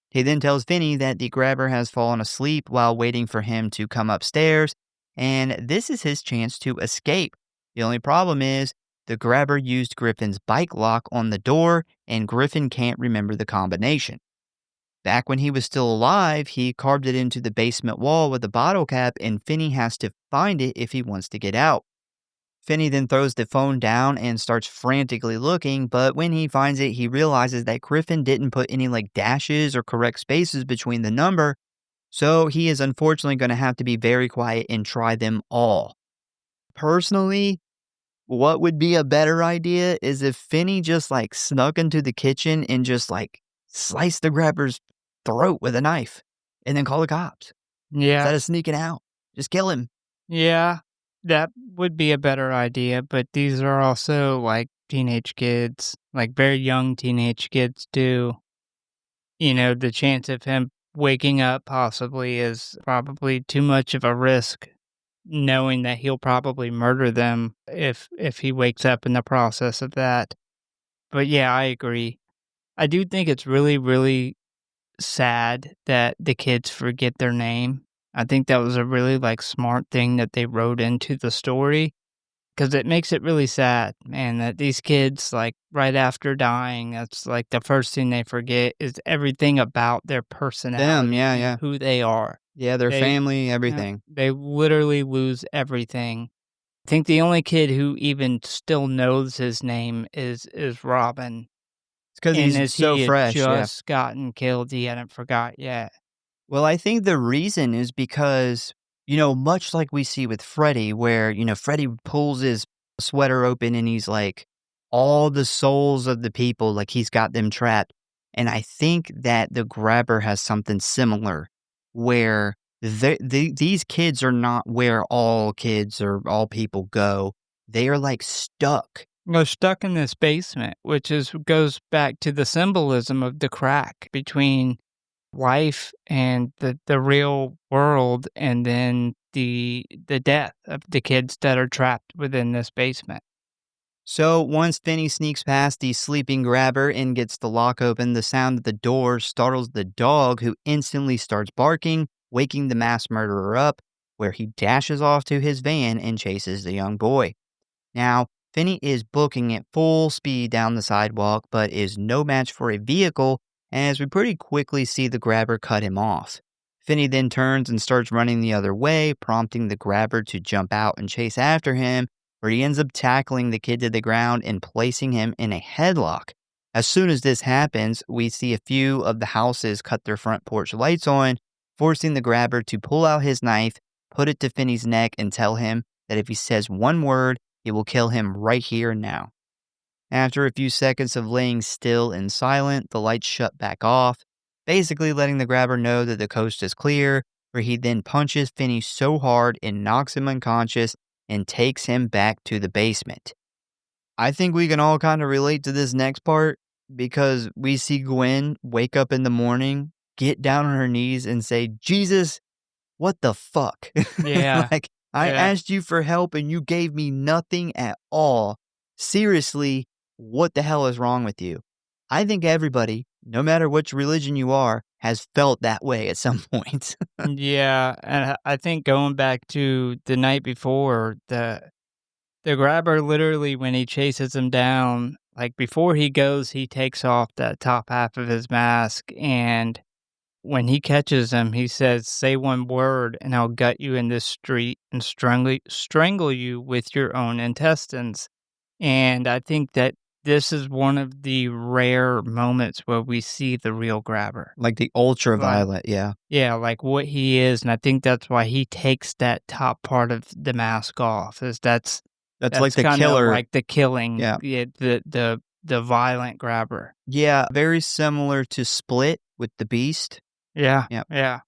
Speaker 1: He then tells Finney that the grabber has fallen asleep while waiting for him to come upstairs, and this is his chance to escape. The only problem is the grabber used Griffin's bike lock on the door, and Griffin can't remember the combination. Back when he was still alive, he carved it into the basement wall with a bottle cap, and Finney has to find it if he wants to get out. Finney then throws the phone down and starts frantically looking, but when he finds it, he realizes that Griffin didn't put any dashes or correct spaces between the number, so he is unfortunately going to have to be very quiet and try them all. Personally, what would be a better idea is if Finney just snuck into the kitchen and just sliced the grabber's throat with a knife and then call the cops.
Speaker 2: Yeah.
Speaker 1: Instead of sneaking out. Just kill him.
Speaker 2: Yeah, that would be a better idea, but these are also teenage kids, very young teenage kids too. The chance of him waking up possibly is probably too much of a risk, knowing that he'll probably murder them if he wakes up in the process of that. But yeah, I agree. I do think it's really, really sad that the kids forget their name. I think that was a really smart thing that they wrote into the story, because it makes it really sad, man, that these kids right after dying, that's the first thing they forget is everything about their personality,
Speaker 1: yeah.
Speaker 2: and who they are.
Speaker 1: Yeah, their family, everything.
Speaker 2: They literally lose everything. I think the only kid who even still knows his name is Robin.
Speaker 1: It's because
Speaker 2: And
Speaker 1: he's
Speaker 2: as
Speaker 1: so
Speaker 2: he had
Speaker 1: fresh, yeah.
Speaker 2: just gotten killed, he hadn't forgot yet.
Speaker 1: Well, I think the reason is because, much like we see with Freddy, where, Freddy pulls his sweater open and he's all the souls of the people, he's got them trapped. And I think that the grabber has something similar, where these kids are not where all kids or all people go. They are stuck.
Speaker 2: They're stuck in this basement, which goes back to the symbolism of the crack between life and the real world, and then the death of the kids that are trapped within this basement.
Speaker 1: So once Finney sneaks past the sleeping grabber and gets the lock open, the sound of the door startles the dog, who instantly starts barking, waking the mass murderer up, where he dashes off to his van and chases the young boy. Now, Finney is booking at full speed down the sidewalk, but is no match for a vehicle, as we pretty quickly see the grabber cut him off. Finney then turns and starts running the other way, prompting the grabber to jump out and chase after him, where he ends up tackling the kid to the ground and placing him in a headlock. As soon as this happens, we see a few of the houses cut their front porch lights on, forcing the grabber to pull out his knife, put it to Finney's neck, and tell him that if he says one word, he will kill him right here and now. After a few seconds of laying still and silent, the lights shut back off, basically letting the grabber know that the coast is clear, where he then punches Finney so hard and knocks him unconscious and takes him back to the basement. I think we can all kind of relate to this next part, because we see Gwen wake up in the morning, get down on her knees and say, "Jesus, what the fuck?"
Speaker 2: Yeah.
Speaker 1: I asked you for help and you gave me nothing at all. Seriously, what the hell is wrong with you? I think everybody, no matter which religion you are, has felt that way at some point.
Speaker 2: Yeah, and I think going back to the night before, the grabber literally, when he chases him down, before he goes, he takes off that top half of his mask, and when he catches him, he says, "Say one word and I'll gut you in this street and strangle you with your own intestines." And I think that this is one of the rare moments where we see the real grabber.
Speaker 1: The ultraviolet, yeah.
Speaker 2: Yeah, what he is, and I think that's why he takes that top part of the mask off, is that's
Speaker 1: the killer.
Speaker 2: The killing,
Speaker 1: Yeah.
Speaker 2: The violent grabber.
Speaker 1: Yeah, very similar to Split with the Beast.
Speaker 2: Yeah,
Speaker 1: Yep.
Speaker 2: yeah.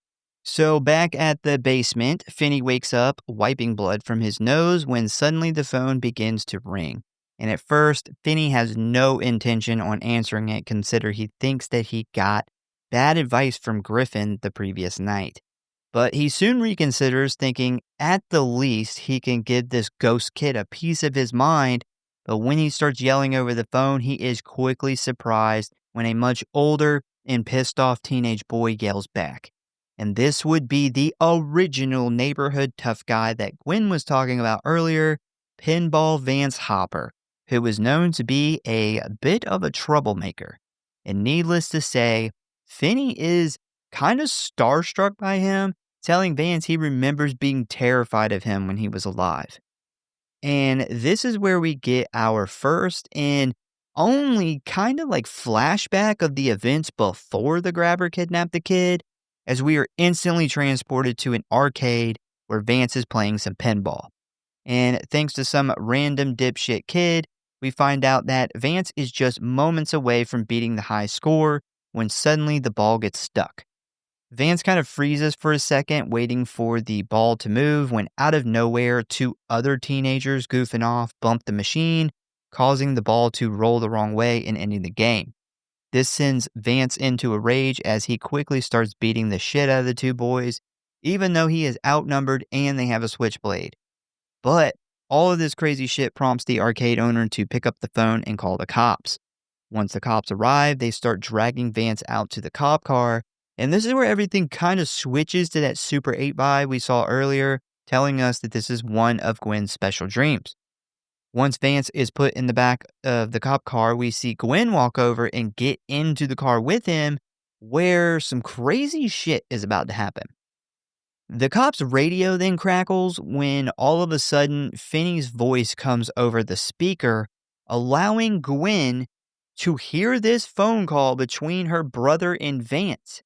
Speaker 1: So back at the basement, Finney wakes up, wiping blood from his nose, when suddenly the phone begins to ring. And at first, Finney has no intention on answering it, considering he thinks that he got bad advice from Griffin the previous night. But he soon reconsiders, thinking at the least he can give this ghost kid a piece of his mind. But when he starts yelling over the phone, he is quickly surprised when a much older and pissed off teenage boy yells back. And this would be the original neighborhood tough guy that Gwen was talking about earlier, Pinball Vance Hopper, who was known to be a bit of a troublemaker. And needless to say, Finney is kind of starstruck by him, telling Vance he remembers being terrified of him when he was alive. And this is where we get our first and only kind of like flashback of the events before the grabber kidnapped the kid, as we are instantly transported to an arcade where Vance is playing some pinball. And thanks to some random dipshit kid, we find out that Vance is just moments away from beating the high score when suddenly the ball gets stuck. Vance kind of freezes for a second, waiting for the ball to move, when out of nowhere, two other teenagers goofing off bump the machine, causing the ball to roll the wrong way and ending the game. This sends Vance into a rage as he quickly starts beating the shit out of the two boys, even though he is outnumbered and they have a switchblade. But all of this crazy shit prompts the arcade owner to pick up the phone and call the cops. Once the cops arrive, they start dragging Vance out to the cop car, and this is where everything kind of switches to that Super 8 vibe we saw earlier, telling us that this is one of Gwen's special dreams. Once Vance is put in the back of the cop car, we see Gwen walk over and get into the car with him, where some crazy shit is about to happen. The cop's radio then crackles when all of a sudden Finney's voice comes over the speaker, allowing Gwen to hear this phone call between her brother and Vance.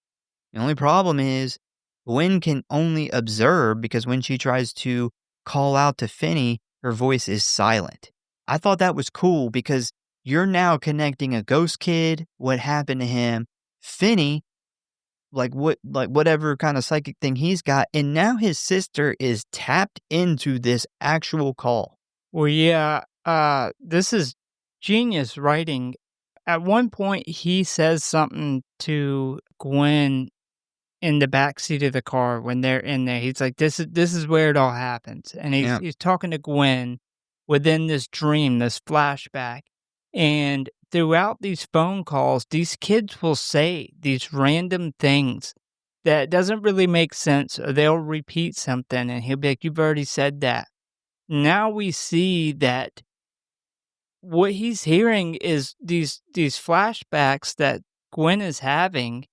Speaker 1: The only problem is Gwen can only observe because when she tries to call out to Finney, her voice is silent. I thought that was cool because you're now connecting a ghost kid, what happened to him, Finney, whatever kind of psychic thing he's got, and now his sister is tapped into this actual call.
Speaker 2: Well, yeah, this is genius writing. At one point, he says something to Gwen in the backseat of the car when they're in there. He's like, this is where it all happens. And he's talking to Gwen within this dream, this flashback. And throughout these phone calls, these kids will say these random things that doesn't really make sense, or they'll repeat something and he'll be like, you've already said that. Now we see that what he's hearing is these flashbacks that Gwen is having.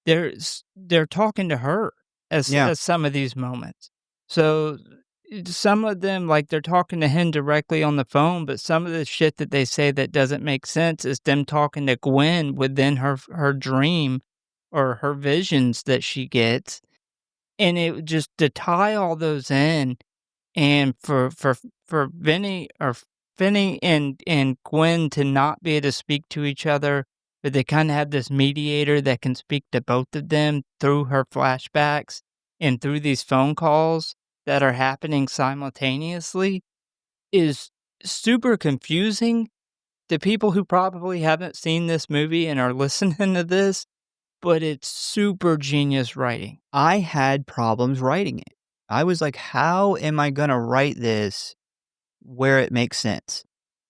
Speaker 2: They're talking to her as some of these moments. So some of them, like, they're talking to him directly on the phone, but some of the shit that they say that doesn't make sense is them talking to Gwen within her dream or her visions that she gets. And it just to tie all those in, and for Vinny or Finney and Gwen to not be able to speak to each other, but they kind of have this mediator that can speak to both of them through her flashbacks and through these phone calls that are happening simultaneously, is super confusing to people who probably haven't seen this movie and are listening to this, but it's super genius writing.
Speaker 1: I had problems writing it. I was like, how am I going to write this where it makes sense?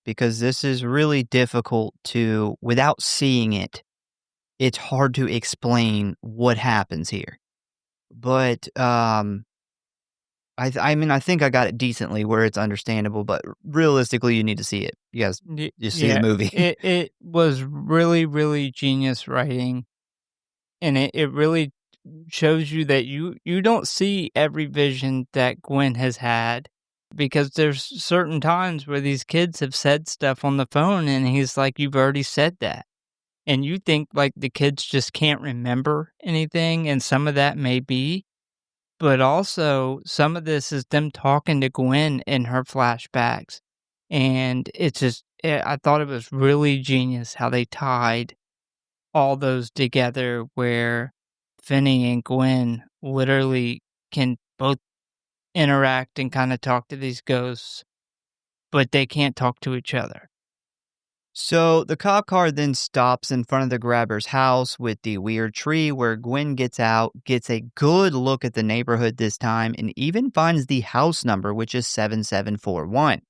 Speaker 1: Because this is really difficult to, without seeing it, it's hard to explain what happens here. But I think I got it decently where it's understandable, but realistically, you need to see it. You guys just see the movie.
Speaker 2: It was really, really genius writing, and it really shows you that you don't see every vision that Gwen has had, because there's certain times where these kids have said stuff on the phone and he's like, you've already said that. And you think like the kids just can't remember anything, and some of that may be, but also some of this is them talking to Gwen in her flashbacks. And it's just, I thought it was really genius how they tied all those together, where Finney and Gwen literally can both interact and kind of talk to these ghosts, but they can't talk to each other.
Speaker 1: So the cop car then stops in front of the grabber's house with the weird tree, where Gwen gets out, gets a good look at the neighborhood this time, and even finds the house number, which is 7741.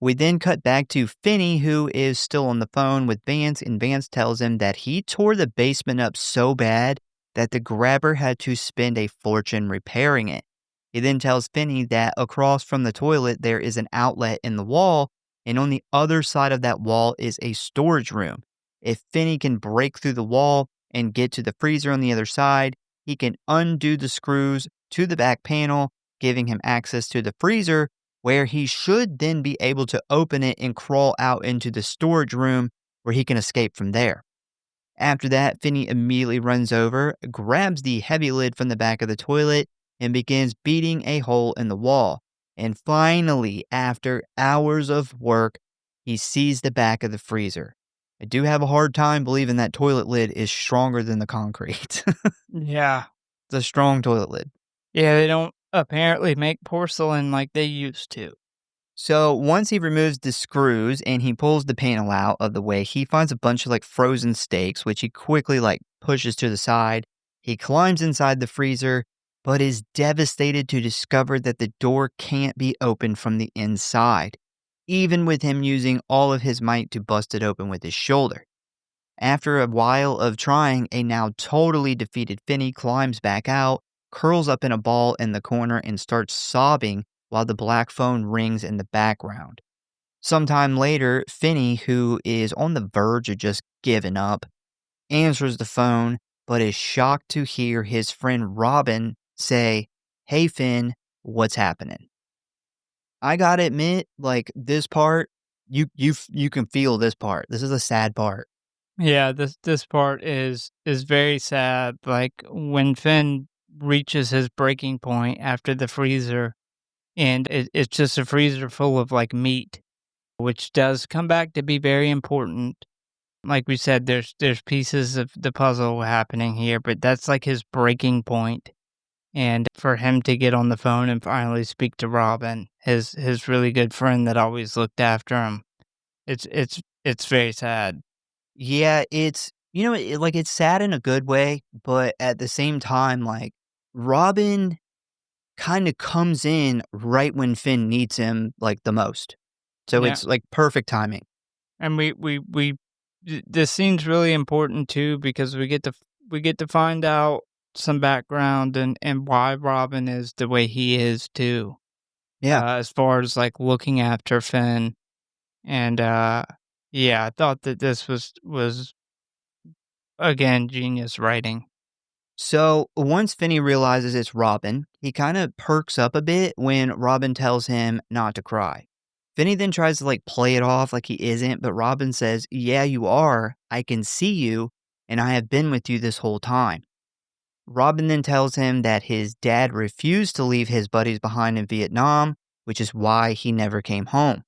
Speaker 1: We then cut back to Finney, who is still on the phone with Vance, and Vance tells him that he tore the basement up so bad that the grabber had to spend a fortune repairing it. He then tells Finney that across from the toilet there is an outlet in the wall, And on the other side of that wall is a storage room. If Finney can break through the wall and get to the freezer on the other side, he can undo the screws to the back panel, giving him access to the freezer, where he should then be able to open it and crawl out into the storage room where he can escape from there. After that, Finney immediately runs over, grabs the heavy lid from the back of the toilet, and begins beating a hole in the wall. And finally, after hours of work, he sees the back of the freezer. I do have a hard time believing that toilet lid is stronger than the concrete.
Speaker 2: Yeah.
Speaker 1: It's a strong toilet lid.
Speaker 2: Yeah, they don't apparently make porcelain like they used to.
Speaker 1: So once he removes the screws and he pulls the panel out of the way, he finds a bunch of frozen steaks, which he quickly pushes to the side. He climbs inside the freezer, but is devastated to discover that the door can't be opened from the inside, even with him using all of his might to bust it open with his shoulder. After a while of trying, a now totally defeated Finney climbs back out, curls up in a ball in the corner, and starts sobbing while the black phone rings in the background. Sometime later, Finney, who is on the verge of just giving up, answers the phone, but is shocked to hear his friend Robin say, "Hey Finn, what's happening?" I gotta admit, this part, you can feel this part. This is a sad part.
Speaker 2: Yeah, this part is very sad. Like when Finn reaches his breaking point after the freezer, and it's just a freezer full of meat, which does come back to be very important. Like we said, there's pieces of the puzzle happening here, but that's his breaking point. And for him to get on the phone and finally speak to Robin, his really good friend that always looked after him, it's very sad.
Speaker 1: Yeah, it's it's sad in a good way, but at the same time, Robin kind of comes in right when Finn needs him the most. So
Speaker 2: Yeah.
Speaker 1: it's perfect timing.
Speaker 2: And this scene's really important too because we get to find out some background and why Robin is the way he is too.
Speaker 1: Yeah.
Speaker 2: As far as looking after Finn, and yeah, I thought that this was again genius writing.
Speaker 1: So once Finney realizes it's Robin, he kind of perks up a bit when Robin tells him not to cry. Finney then tries to play it off like he isn't, but Robin says, "Yeah, you are. I can see you, and I have been with you this whole time." Robin then tells him that his dad refused to leave his buddies behind in Vietnam, which is why he never came home.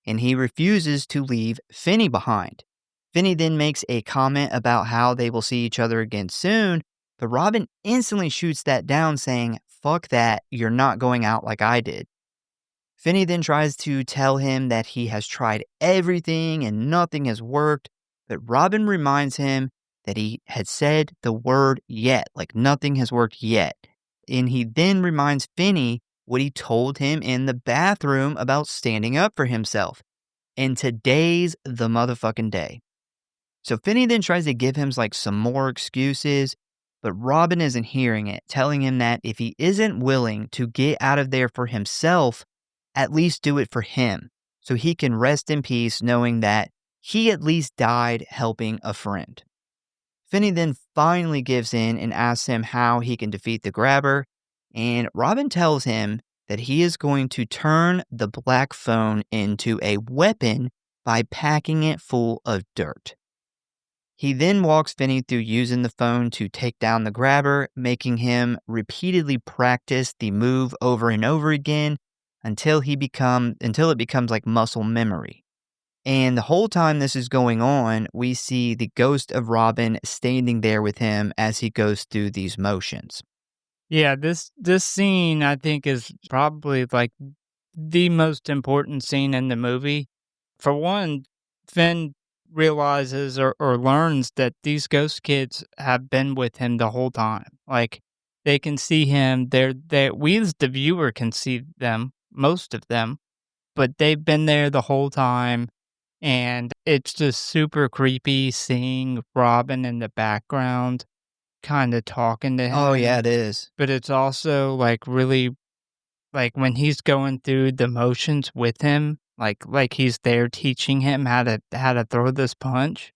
Speaker 1: And he refuses to leave Finney behind. Finney then makes a comment about how they will see each other again soon, but Robin instantly shoots that down, saying, "Fuck that, you're not going out like I did." Finney then tries to tell him that he has tried everything and nothing has worked, but Robin reminds him that he had said the word yet, nothing has worked yet. And he then reminds Finney what he told him in the bathroom about standing up for himself. And today's the motherfucking day. So Finney then tries to give him some more excuses, but Robin isn't hearing it, telling him that if he isn't willing to get out of there for himself, at least do it for him, so he can rest in peace knowing that he at least died helping a friend. Finney then finally gives in and asks him how he can defeat the grabber, and Robin tells him that he is going to turn the black phone into a weapon by packing it full of dirt. He then walks Finney through using the phone to take down the grabber, making him repeatedly practice the move over and over again until it becomes muscle memory. And the whole time this is going on, we see the ghost of Robin standing there with him as he goes through these motions.
Speaker 2: Yeah, this scene I think is probably the most important scene in the movie. For one, Finn realizes or learns that these ghost kids have been with him the whole time. They can see him. We as the viewer can see them, most of them, but they've been there the whole time. And it's just super creepy seeing Robin in the background kind of talking to him.
Speaker 1: Oh, yeah, it is.
Speaker 2: But it's also really when he's going through the motions with him, like he's there teaching him how to throw this punch.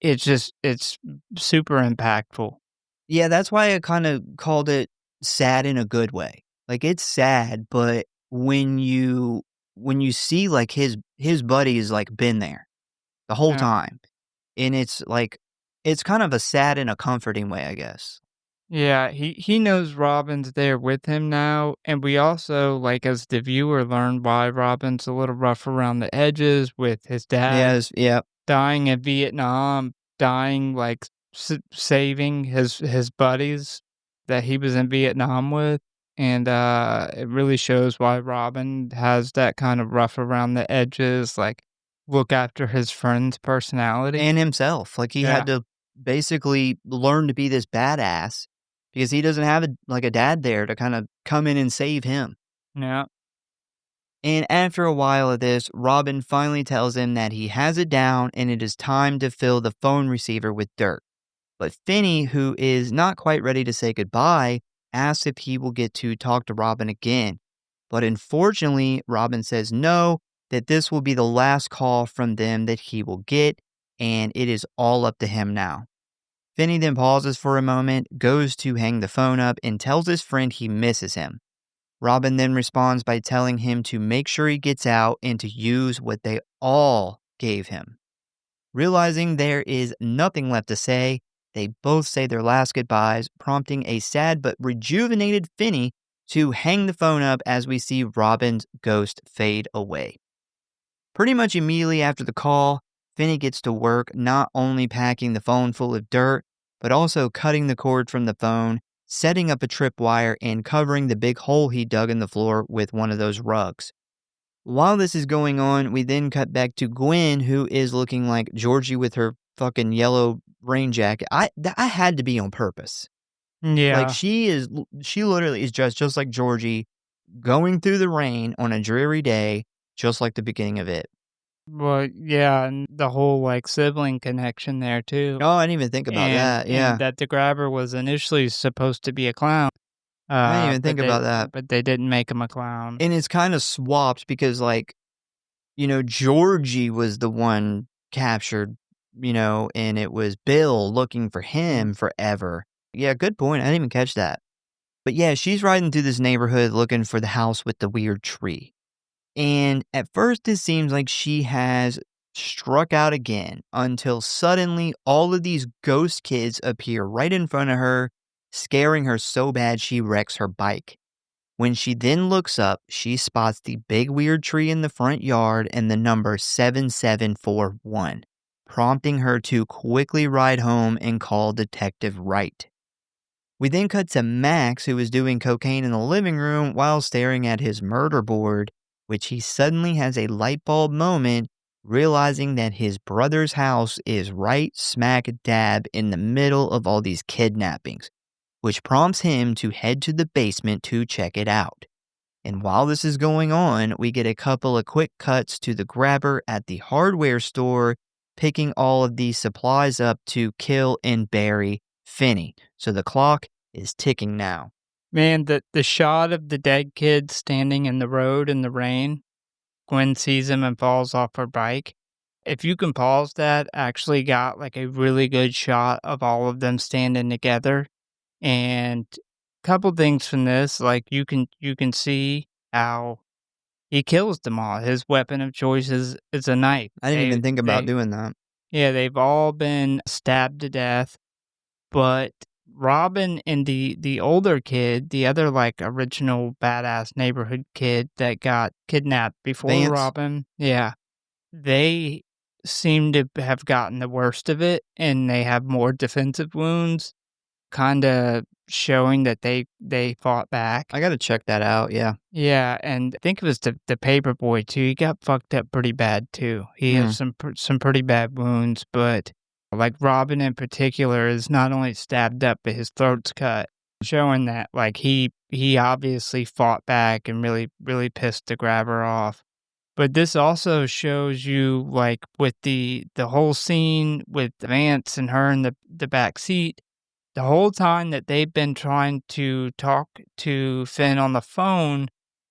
Speaker 2: It's super impactful.
Speaker 1: Yeah, that's why I kinda called it sad in a good way. Like, it's sad, but when you see, like, his buddy's, like, been there the whole
Speaker 2: Yeah.
Speaker 1: time, and it's, like it's kind of a sad and a comforting way, I guess.
Speaker 2: Yeah, he knows Robin's there with him now, and we also, like, as the viewer, learn why Robin's a little rough around the edges with his dad
Speaker 1: Yes, yep.
Speaker 2: dying in Vietnam, dying, like, saving his buddies that he was in Vietnam with, and, it really shows why Robin has that kind of rough around the edges, like, look after his friend's personality.
Speaker 1: And himself, like, he had
Speaker 2: Yeah,
Speaker 1: to basically learn to be this badass because he doesn't have a dad there to kinda come in and save him.
Speaker 2: yeah.
Speaker 1: And after a while of this, Robin finally tells him that he has it down and it is time to fill the phone receiver with dirt. But Finney, who is not quite ready to say goodbye, asks if he will get to talk to Robin again. But unfortunately, Robin says no, that this will be the last call from them that he will get, and it is all up to him now. Finney then pauses for a moment, goes to hang the phone up, and tells his friend he misses him. Robin then responds by telling him to make sure he gets out and to use what they all gave him. Realizing there is nothing left to say, they both say their last goodbyes, prompting a sad but rejuvenated Finney to hang the phone up as we see Robin's ghost fade away. Pretty much immediately after the call, Finney gets to work not only packing the phone full of dirt, but also cutting the cord from the phone, setting up a tripwire, and covering the big hole he dug in the floor with one of those rugs. While this is going on, we then cut back to Gwen, who is looking like Georgie with her fucking yellow rain jacket. I had to be on purpose. Like,
Speaker 2: Yeah.
Speaker 1: she literally is just like Georgie, going through the rain on a dreary day, just like the beginning of it.
Speaker 2: Well, yeah, and the whole, like, sibling connection there too,
Speaker 1: Oh, I didn't even think about that.
Speaker 2: and
Speaker 1: Yeah,
Speaker 2: that the grabber was initially supposed to be a clown,
Speaker 1: I didn't even think about that.
Speaker 2: but they didn't make him a clown.
Speaker 1: And it's kind of swapped because, like, Georgie was the one captured, and it was Bill looking for
Speaker 2: Mm.
Speaker 1: him forever. Yeah, good point. I didn't even catch that. But yeah, she's riding through this neighborhood looking for the house with the weird tree. And at first, it seems like she has struck out again until suddenly all of these ghost kids appear right in front of her, scaring her so bad she wrecks her bike. When she then looks up, she spots the big weird tree in the front yard and the number 7741, prompting her to quickly ride home and call Detective Wright. We then cut to Max, who is doing cocaine in the living room while staring at his murder board, which he suddenly has a light bulb moment, realizing that his brother's house is right smack dab in the middle of all these kidnappings, which prompts him to head to the basement to check it out. And while this is going on, we get a couple of quick cuts to the grabber at the hardware store, picking all of these supplies up to kill and bury Finney. So the clock is ticking now.
Speaker 2: Man, the shot of the dead kid standing in the road in the rain, Gwen sees him and falls off her bike. If you can pause that, actually got, like, a really good shot of all of them standing together. And couple things from this, like, you can see how he kills them all. His weapon of choice is a knife.
Speaker 1: I didn't even think about doing that.
Speaker 2: Yeah, they've all been stabbed to death, but Robin and the older kid, the other, like, original badass neighborhood kid that got kidnapped before
Speaker 1: Vance?
Speaker 2: Robin, yeah, they seem to have gotten the worst of it, and they have more defensive wounds, kinda showing that they fought back.
Speaker 1: I gotta check that out, yeah.
Speaker 2: Yeah, and I think it was the paper boy too. He got fucked up pretty bad too. He
Speaker 1: Hmm.
Speaker 2: has some pretty bad wounds, but like Robin in particular is not only stabbed up, but his throat's cut, showing that like he obviously fought back and really pissed the grabber off. But this also shows you like with the whole scene with Vance and her in the back seat the whole time that they've been trying to talk to Finn on the phone,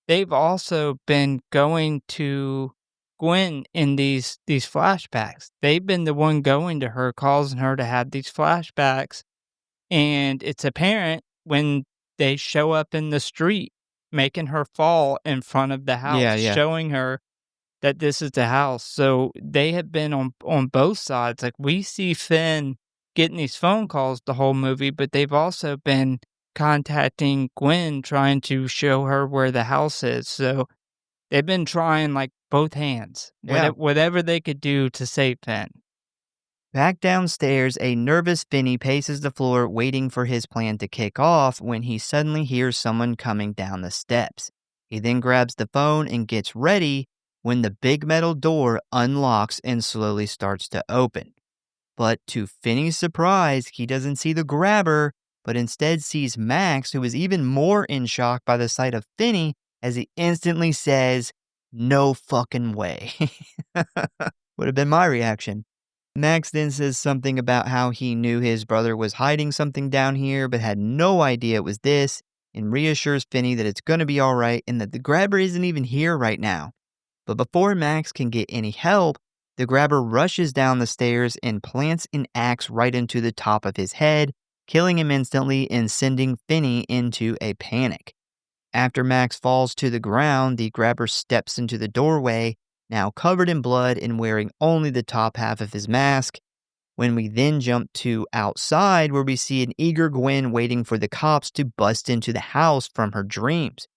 Speaker 2: they've also been going to Gwen in these flashbacks. They've been the one going to her, causing her to have these flashbacks, and it's apparent when they show up in the street, making her fall in front of the house,
Speaker 1: Yeah.
Speaker 2: showing her that this is the house. So they have been on both sides. Like, we see Finn getting these phone calls the whole movie, but they've also been contacting Gwen, trying to show her where the house is. So they've been trying, like, both hands,
Speaker 1: Yeah.
Speaker 2: whatever they could do to save Finn.
Speaker 1: Back downstairs, a nervous Finney paces the floor waiting for his plan to kick off when he suddenly hears someone coming down the steps. He then grabs the phone and gets ready when the big metal door unlocks and slowly starts to open. But to Finney's surprise, he doesn't see the grabber, but instead sees Max, who is even more in shock by the sight of Finney, as he instantly says, "No fucking way." Would have been my reaction. Max then says something about how he knew his brother was hiding something down here, but had no idea it was this, and reassures Finney that it's going to be alright and that the grabber isn't even here right now. But before Max can get any help, the grabber rushes down the stairs and plants an axe right into the top of his head, killing him instantly and sending Finney into a panic. After Max falls to the ground, the grabber steps into the doorway, now covered in blood and wearing only the top half of his mask. When we then jump to outside, where we see an eager Gwen waiting for the cops to bust into the house from her dreams.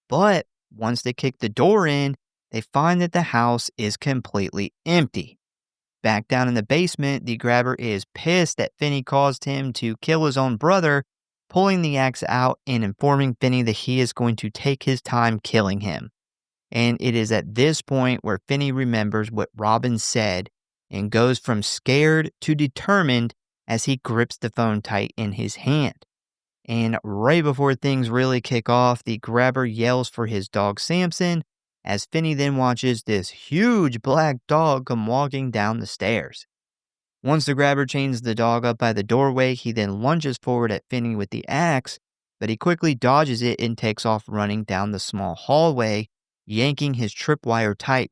Speaker 1: But once they kick the door in, they find that the house is completely empty. Back down in the basement, the grabber is pissed that Finney caused him to kill his own brother, pulling the axe out and informing Finney that he is going to take his time killing him. And it is at this point where Finney remembers what Robin said and goes from scared to determined as he grips the phone tight in his hand. And right before things really kick off, the grabber yells for his dog Samson, as Finney then watches this huge black dog come walking down the stairs. Once the grabber chains the dog up by the doorway, he then lunges forward at Finney with the axe, but he quickly dodges it and takes off running down the small hallway, yanking his tripwire tight.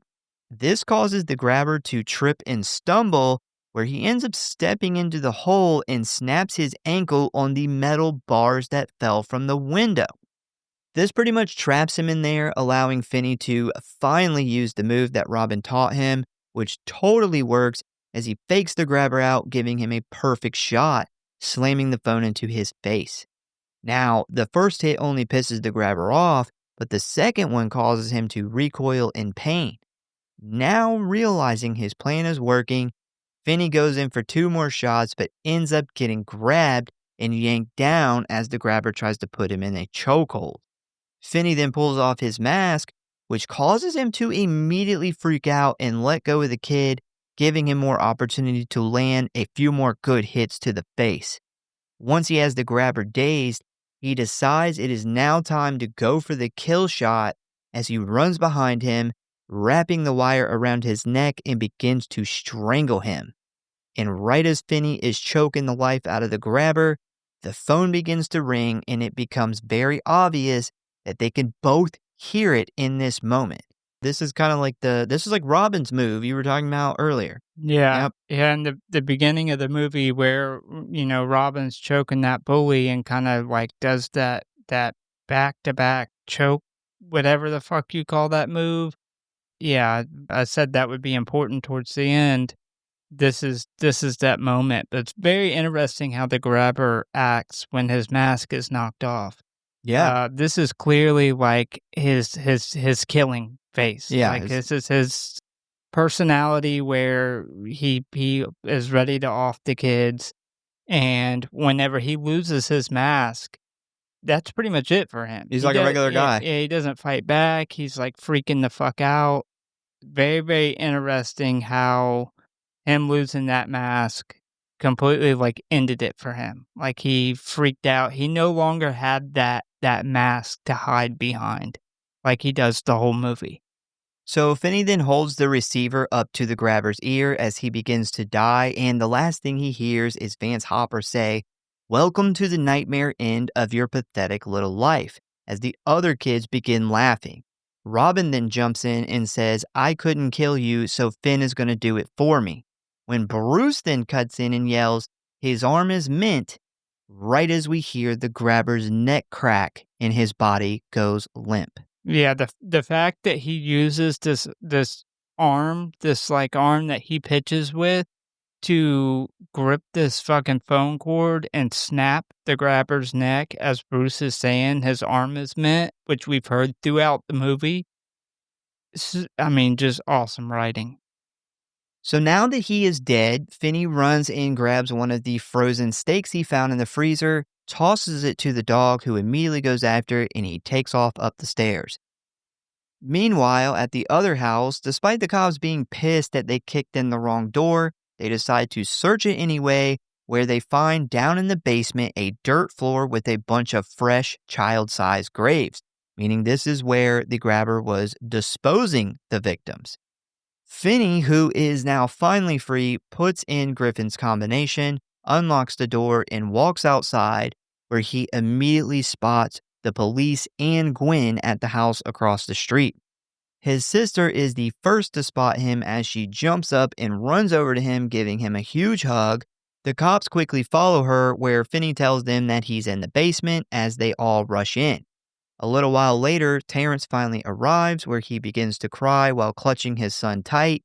Speaker 1: This causes the grabber to trip and stumble, where he ends up stepping into the hole and snaps his ankle on the metal bars that fell from the window. This pretty much traps him in there, allowing Finney to finally use the move that Robin taught him, which totally works as he fakes the grabber out, giving him a perfect shot, slamming the phone into his face. Now, the first hit only pisses the grabber off, but the second one causes him to recoil in pain. Now realizing his plan is working, Finney goes in for 2 more shots, but ends up getting grabbed and yanked down as the grabber tries to put him in a chokehold. Finney then pulls off his mask, which causes him to immediately freak out and let go of the kid, giving him more opportunity to land a few more good hits to the face. Once he has the grabber dazed, he decides it is now time to go for the kill shot as he runs behind him, wrapping the wire around his neck and begins to strangle him. And right as Finney is choking the life out of the grabber, the phone begins to ring and it becomes very obvious that they can both hear it in this moment. This is kind of like this is like Robin's move you were talking about earlier.
Speaker 2: Yeah.
Speaker 1: Yep.
Speaker 2: Yeah, in the beginning of the movie where, Robin's choking that bully and kind of like does that back-to-back choke, whatever the fuck you call that move. Yeah, I said that would be important towards the end. This is that moment. But it's very interesting how the grabber acts when his mask is knocked off.
Speaker 1: Yeah.
Speaker 2: This is clearly like his killing face.
Speaker 1: Yeah,
Speaker 2: Like, this is his personality where he is ready to off the kids, and whenever he loses his mask, that's pretty much it for him.
Speaker 1: He's like a regular guy.
Speaker 2: Yeah, he doesn't fight back. He's like freaking the fuck out. Very, very interesting how him losing that mask completely like ended it for him. Like, he freaked out. He no longer had that mask to hide behind like he does the whole movie.
Speaker 1: So Finney then holds the receiver up to the grabber's ear as he begins to die, and the last thing he hears is Vance Hopper say, "Welcome to the nightmare end of your pathetic little life," as the other kids begin laughing. Robin then jumps in and says, I couldn't kill you, so Finn is going to do it for me. When Bruce then cuts in and yells, his arm is mint, right as we hear the grabber's neck crack and his body goes limp.
Speaker 2: Yeah, the fact that he uses this arm, this like arm that he pitches with to grip this fucking phone cord and snap the grabber's neck as Bruce is saying his arm is mint, which we've heard throughout the movie. I mean, just awesome writing.
Speaker 1: So now that he is dead, Finney runs and grabs one of the frozen steaks he found in the freezer, tosses it to the dog, who immediately goes after it, and he takes off up the stairs. Meanwhile, at the other house, despite the cops being pissed that they kicked in the wrong door, they decide to search it anyway, where they find down in the basement a dirt floor with a bunch of fresh child-sized graves, meaning this is where the grabber was disposing the victims. Finney, who is now finally free, puts in Griffin's combination, unlocks the door, and walks outside, where he immediately spots the police and Gwen at the house across the street. His sister is the first to spot him as she jumps up and runs over to him, giving him a huge hug. The cops quickly follow her, where Finney tells them that he's in the basement as they all rush in. A little while later, Terrence finally arrives, where he begins to cry while clutching his son tight.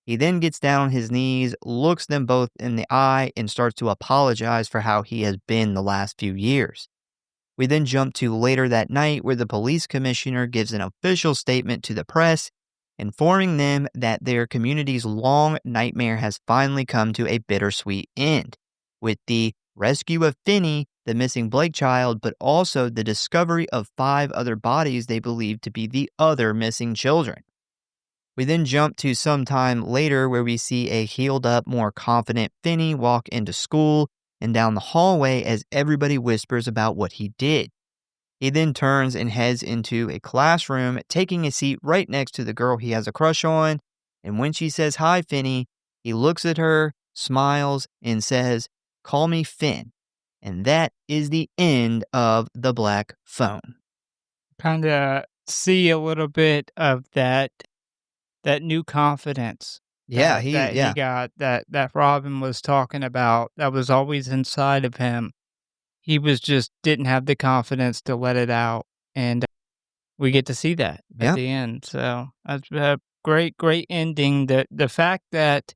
Speaker 1: He then gets down on his knees, looks them both in the eye, and starts to apologize for how he has been the last few years. We then jump to later that night, where the police commissioner gives an official statement to the press, informing them that their community's long nightmare has finally come to a bittersweet end, with the rescue of Finney, the missing Blake child, but also the discovery of 5 other bodies they believe to be the other missing children. We then jump to some time later, where we see a healed up, more confident Finney walk into school and down the hallway as everybody whispers about what he did. He then turns and heads into a classroom, taking a seat right next to the girl he has a crush on, and when she says, "Hi, Finney," he looks at her, smiles, and says, "Call me Finn." And that is the end of The Black Phone.
Speaker 2: Kind of see a little bit of that new confidence
Speaker 1: Yeah,
Speaker 2: he got, that Robin was talking about, that was always inside of him. He was just didn't have the confidence to let it out, and we get to see that at the end. So that's a great ending. The fact that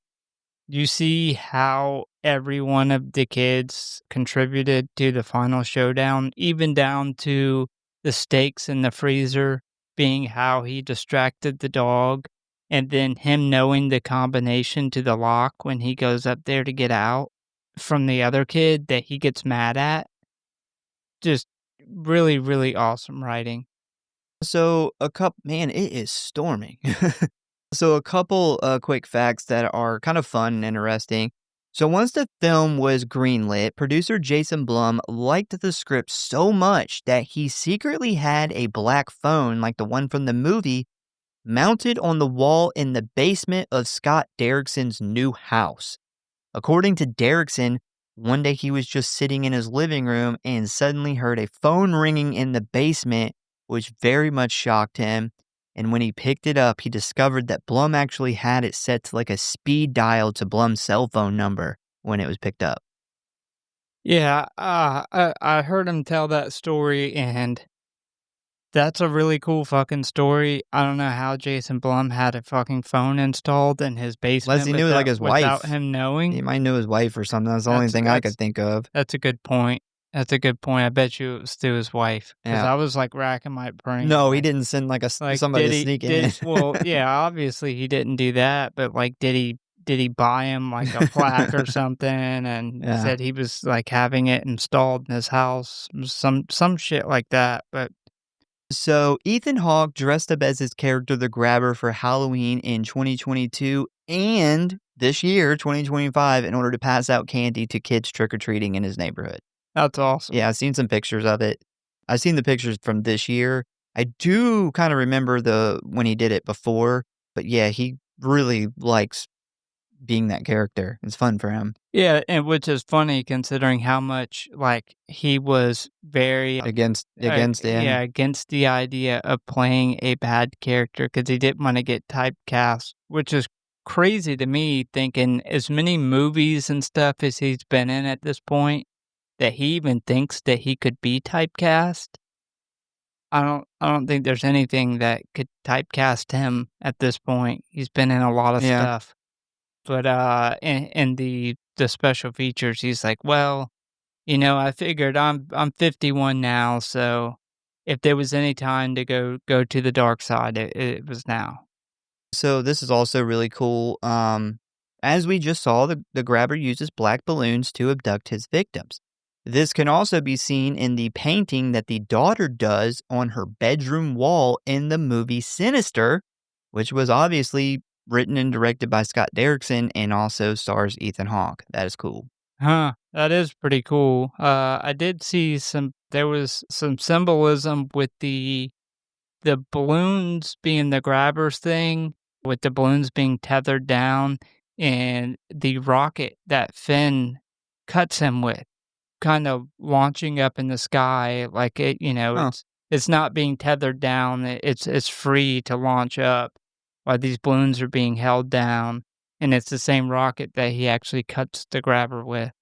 Speaker 2: you see how every one of the kids contributed to the final showdown, even down to the steaks in the freezer being how he distracted the dog, and then him knowing the combination to the lock when he goes up there to get out from the other kid that he gets mad at. Just really awesome writing.
Speaker 1: So man, it is storming. So a couple quick facts that are kind of fun and interesting. So once the film was greenlit, producer Jason Blum liked the script so much that he secretly had a black phone like the one from the movie mounted on the wall in the basement of Scott Derrickson's new house. According to Derrickson, one day he was just sitting in his living room and suddenly heard a phone ringing in the basement, which very much shocked him. And when he picked it up, he discovered that Blum actually had it set to like a speed dial to Blum's cell phone number when it was picked up.
Speaker 2: Yeah, I heard him tell that story, and that's a really cool fucking story. I don't know how Jason Blum had a fucking phone installed in his basement.
Speaker 1: Unless he knew like his wife.
Speaker 2: Without him knowing.
Speaker 1: He might know his wife or something. That's the only thing I could think of.
Speaker 2: That's a good point. That's a good point. I bet you it was through his wife. Because I was like racking my brain.
Speaker 1: No, he didn't send like somebody to sneak in.
Speaker 2: Well, yeah, obviously he didn't do that. But like, did he buy him like a plaque or something and said he was like having it installed in his house? Some shit like that. But
Speaker 1: so Ethan Hawke dressed up as his character, the Grabber, for Halloween in 2022 and this year, 2025, in order to pass out candy to kids trick-or-treating in his neighborhood.
Speaker 2: That's awesome.
Speaker 1: Yeah, I've seen some pictures of it. I've seen the pictures from this year. I do kind of remember when he did it before, but yeah, he really likes being that character. It's fun for him.
Speaker 2: Yeah, and which is funny considering how much, like, he was very,
Speaker 1: Against
Speaker 2: yeah,
Speaker 1: him.
Speaker 2: against the idea of playing a bad character because he didn't wanna get typecast, which is crazy to me thinking as many movies and stuff as he's been in at this point, that he even thinks that he could be typecast. I don't think there's anything that could typecast him at this point. He's been in a lot of
Speaker 1: Yeah.
Speaker 2: stuff. But, in the special features, he's like, "Well, I figured I'm 51 now, so if there was any time to go to the dark side, it was now."
Speaker 1: So this is also really cool. As we just saw, the grabber uses black balloons to abduct his victims. This can also be seen in the painting that the daughter does on her bedroom wall in the movie Sinister, which was obviously written and directed by Scott Derrickson and also stars Ethan Hawke. That is cool.
Speaker 2: Huh, that is pretty cool. I did see there was some symbolism with the balloons being the grabbers thing, with the balloons being tethered down, and the rocket that Finn cuts him with, kind of launching up in the sky like
Speaker 1: Huh.
Speaker 2: it's not being tethered down, it's free to launch up while these balloons are being held down, and it's the same rocket that he actually cuts the grabber with.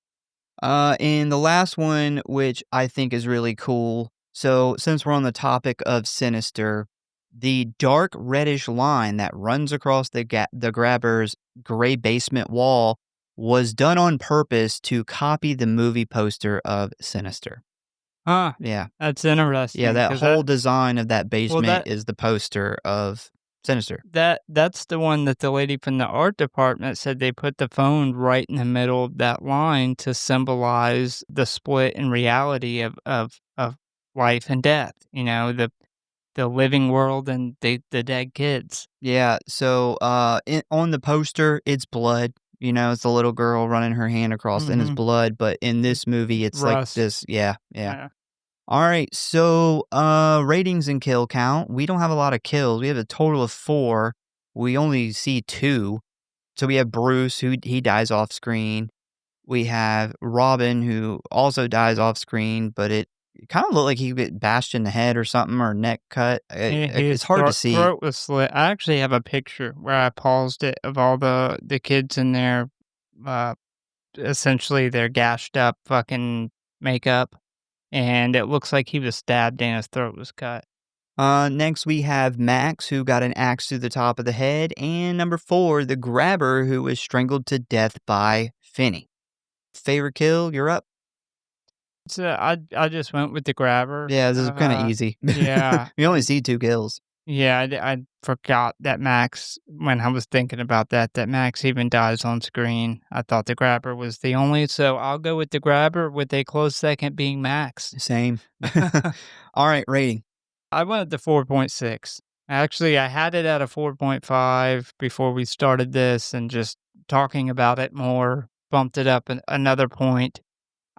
Speaker 1: And the last one, which I think is really cool. So, since we're on the topic of Sinister, the dark reddish line that runs across the grabber's gray basement wall was done on purpose to copy the movie poster of Sinister.
Speaker 2: Huh,
Speaker 1: Yeah.
Speaker 2: that's
Speaker 1: Yeah,
Speaker 2: interesting
Speaker 1: that
Speaker 2: 'cause
Speaker 1: whole design of that
Speaker 2: well,
Speaker 1: basement
Speaker 2: that
Speaker 1: is the poster of Sinister.
Speaker 2: that's the one that the lady from the art department said they put the phone right in the middle of that line to symbolize the split in reality of life and death, the living world and the dead kids.
Speaker 1: Yeah, so on the poster, it's blood. It's a little girl running her hand across, and it's
Speaker 2: Mhm.
Speaker 1: blood. But in this movie, it's like
Speaker 2: Rust.
Speaker 1: this. Yeah, yeah.
Speaker 2: Yeah.
Speaker 1: All right, so ratings and kill count. We don't have a lot of kills. We have a total of 4. We only see 2. So we have Bruce, who he dies off screen. We have Robin, who also dies off screen, but it kind of looked like he get bashed in the head or something, or neck cut. It's
Speaker 2: His
Speaker 1: hard to see.
Speaker 2: throat was slit. I actually have a picture where I paused it of all the kids in their, uh, essentially their gashed up fucking makeup, and it looks like he was stabbed and his throat was cut.
Speaker 1: Next, we have Max, who got an axe to the top of the head, and number 4, the grabber, who was strangled to death by Finney. Favorite kill? You're up.
Speaker 2: So I just went with the grabber.
Speaker 1: Yeah, this is kind of easy.
Speaker 2: Yeah,
Speaker 1: We only see 2 kills.
Speaker 2: yeah, I forgot that Max when I was thinking about that Max even dies on screen. I thought the grabber was the only, so I'll go with the grabber with a close second being Max.
Speaker 1: Same. All right, rating.
Speaker 2: I went at the 4.6. Actually, I had it at a 4.5 before we started this, and just talking about it more bumped it up another point.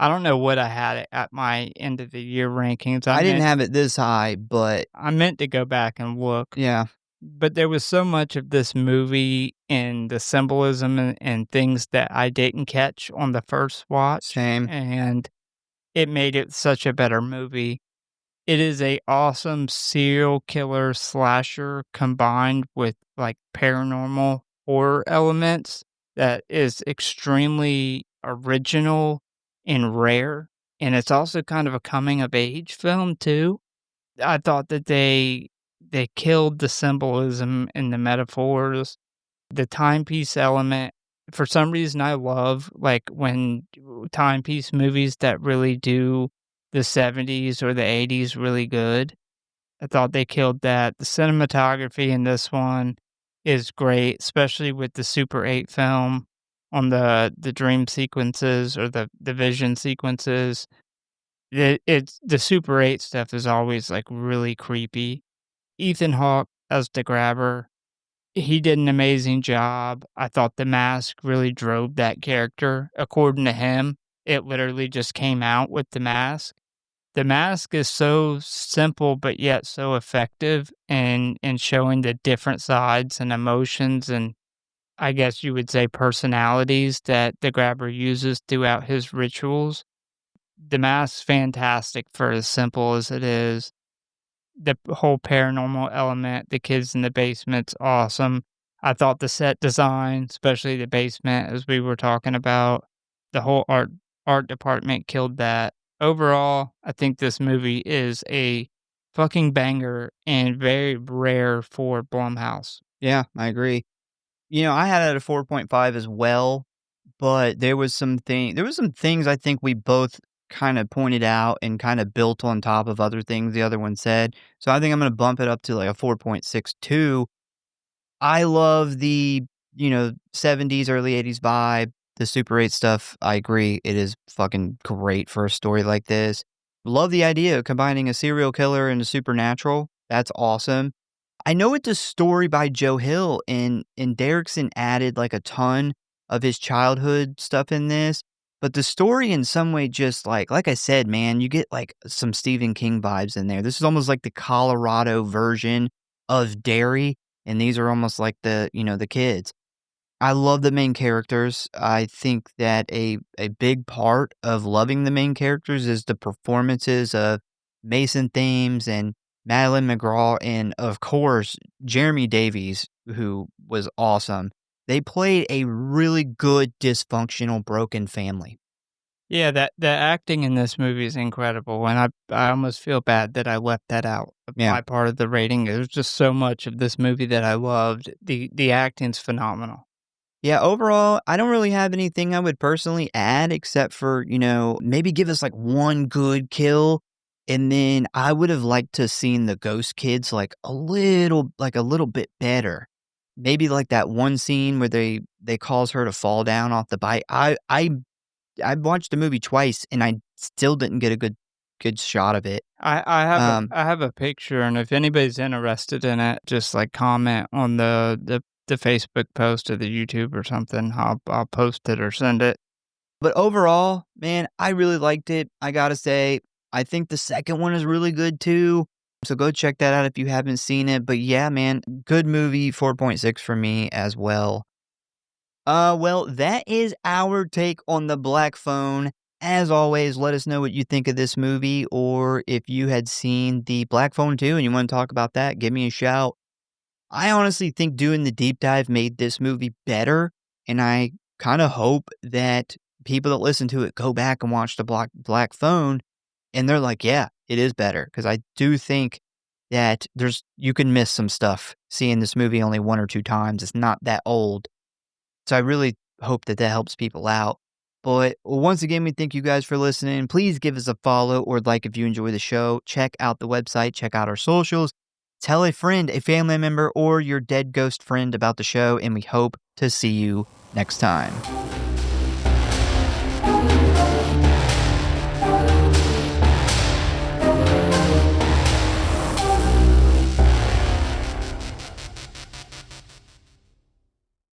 Speaker 2: I don't know what I had it at my end of the year rankings.
Speaker 1: I didn't have it this high, but
Speaker 2: I meant to go back and look,
Speaker 1: yeah,
Speaker 2: but there was so much of this movie and the symbolism and things that I didn't catch on the first watch,
Speaker 1: same.
Speaker 2: and it made it such a better movie. It is a awesome serial killer slasher combined with, like, paranormal horror elements that is extremely original and rare, and it's also kind of a coming of age film too. I thought that they killed the symbolism and the metaphors, the timepiece element. For some reason, I love, like, when timepiece movies that really do the '70s or the '80s really good. I thought they killed that. The cinematography in this one is great, especially with the Super 8 film on the dream sequences or the vision sequences. It's the Super 8 stuff is always, like, really creepy. Ethan Hawke as the grabber, he did an amazing job. I thought the mask really drove that character. According to him, it literally just came out with the mask. The mask is so simple, but yet so effective in showing the different sides and emotions and I guess you would say, personalities that the grabber uses throughout his rituals. The mask's fantastic for as simple as it is. The whole paranormal element, the kids in the basement's awesome. I thought the set design, especially the basement, as we were talking about, the whole art department killed that. Overall, I think this movie is a fucking banger and very rare for Blumhouse.
Speaker 1: Yeah, I agree. I had it at a 4.5 as well, but there was some things I think we both kinda pointed out and kinda built on top of other things the other one said. So I think I'm gonna bump it up to, like, a 4.62. I love the, 70s, early 80s vibe, the Super 8 stuff. I agree. It is fucking great for a story like this. Love the idea of combining a serial killer and a supernatural. That's awesome. I know it's a story by Joe Hill, and Derrickson added, like, a ton of his childhood stuff in this, but the story in some way just, like I said, man, you get, like, some Stephen King vibes in there. This is almost like the Colorado version of Derry, and these are almost like the kids. I love the main characters. I think that a big part of loving the main characters is the performances of Mason Thames and Madeline McGraw, and of course, Jeremy Davies, who was awesome. They played a really good dysfunctional broken family.
Speaker 2: Yeah, that the acting in this movie is incredible, and I almost feel bad that I left that out of
Speaker 1: Yeah.
Speaker 2: my part of the rating. There's just so much of this movie that I loved. The acting's phenomenal.
Speaker 1: Yeah, overall, I don't really have anything I would personally add except for, maybe give us like one good kill. And then I would have liked to seen the ghost kids like a little bit better. Maybe like that one scene where they cause her to fall down off the bike. I watched the movie twice and I still didn't get a good shot of it.
Speaker 2: I have a picture, and if anybody's interested in it, just like comment on the Facebook post or the YouTube or something. I'll post it or send it.
Speaker 1: But overall, man, I really liked it. I gotta say, I think the second one is really good too. So go check that out if you haven't seen it. But yeah, man, good movie, 4.6 for me as well. Well, that is our take on The Black Phone. As always, let us know what you think of this movie, or if you had seen The Black Phone too and you want to talk about that, give me a shout. I honestly think doing the deep dive made this movie better, and I kind of hope that people that listen to it go back and watch The Black Phone, and they're like, yeah, it is better, because I do think that you can miss some stuff seeing this movie only one or two times. It's not that old. So I really hope that helps people out. But once again, we thank you guys for listening. Please give us a follow or like if you enjoy the show. Check out the website, check out our socials. Tell a friend, a family member, or your dead ghost friend about the show, and we hope to see you next time.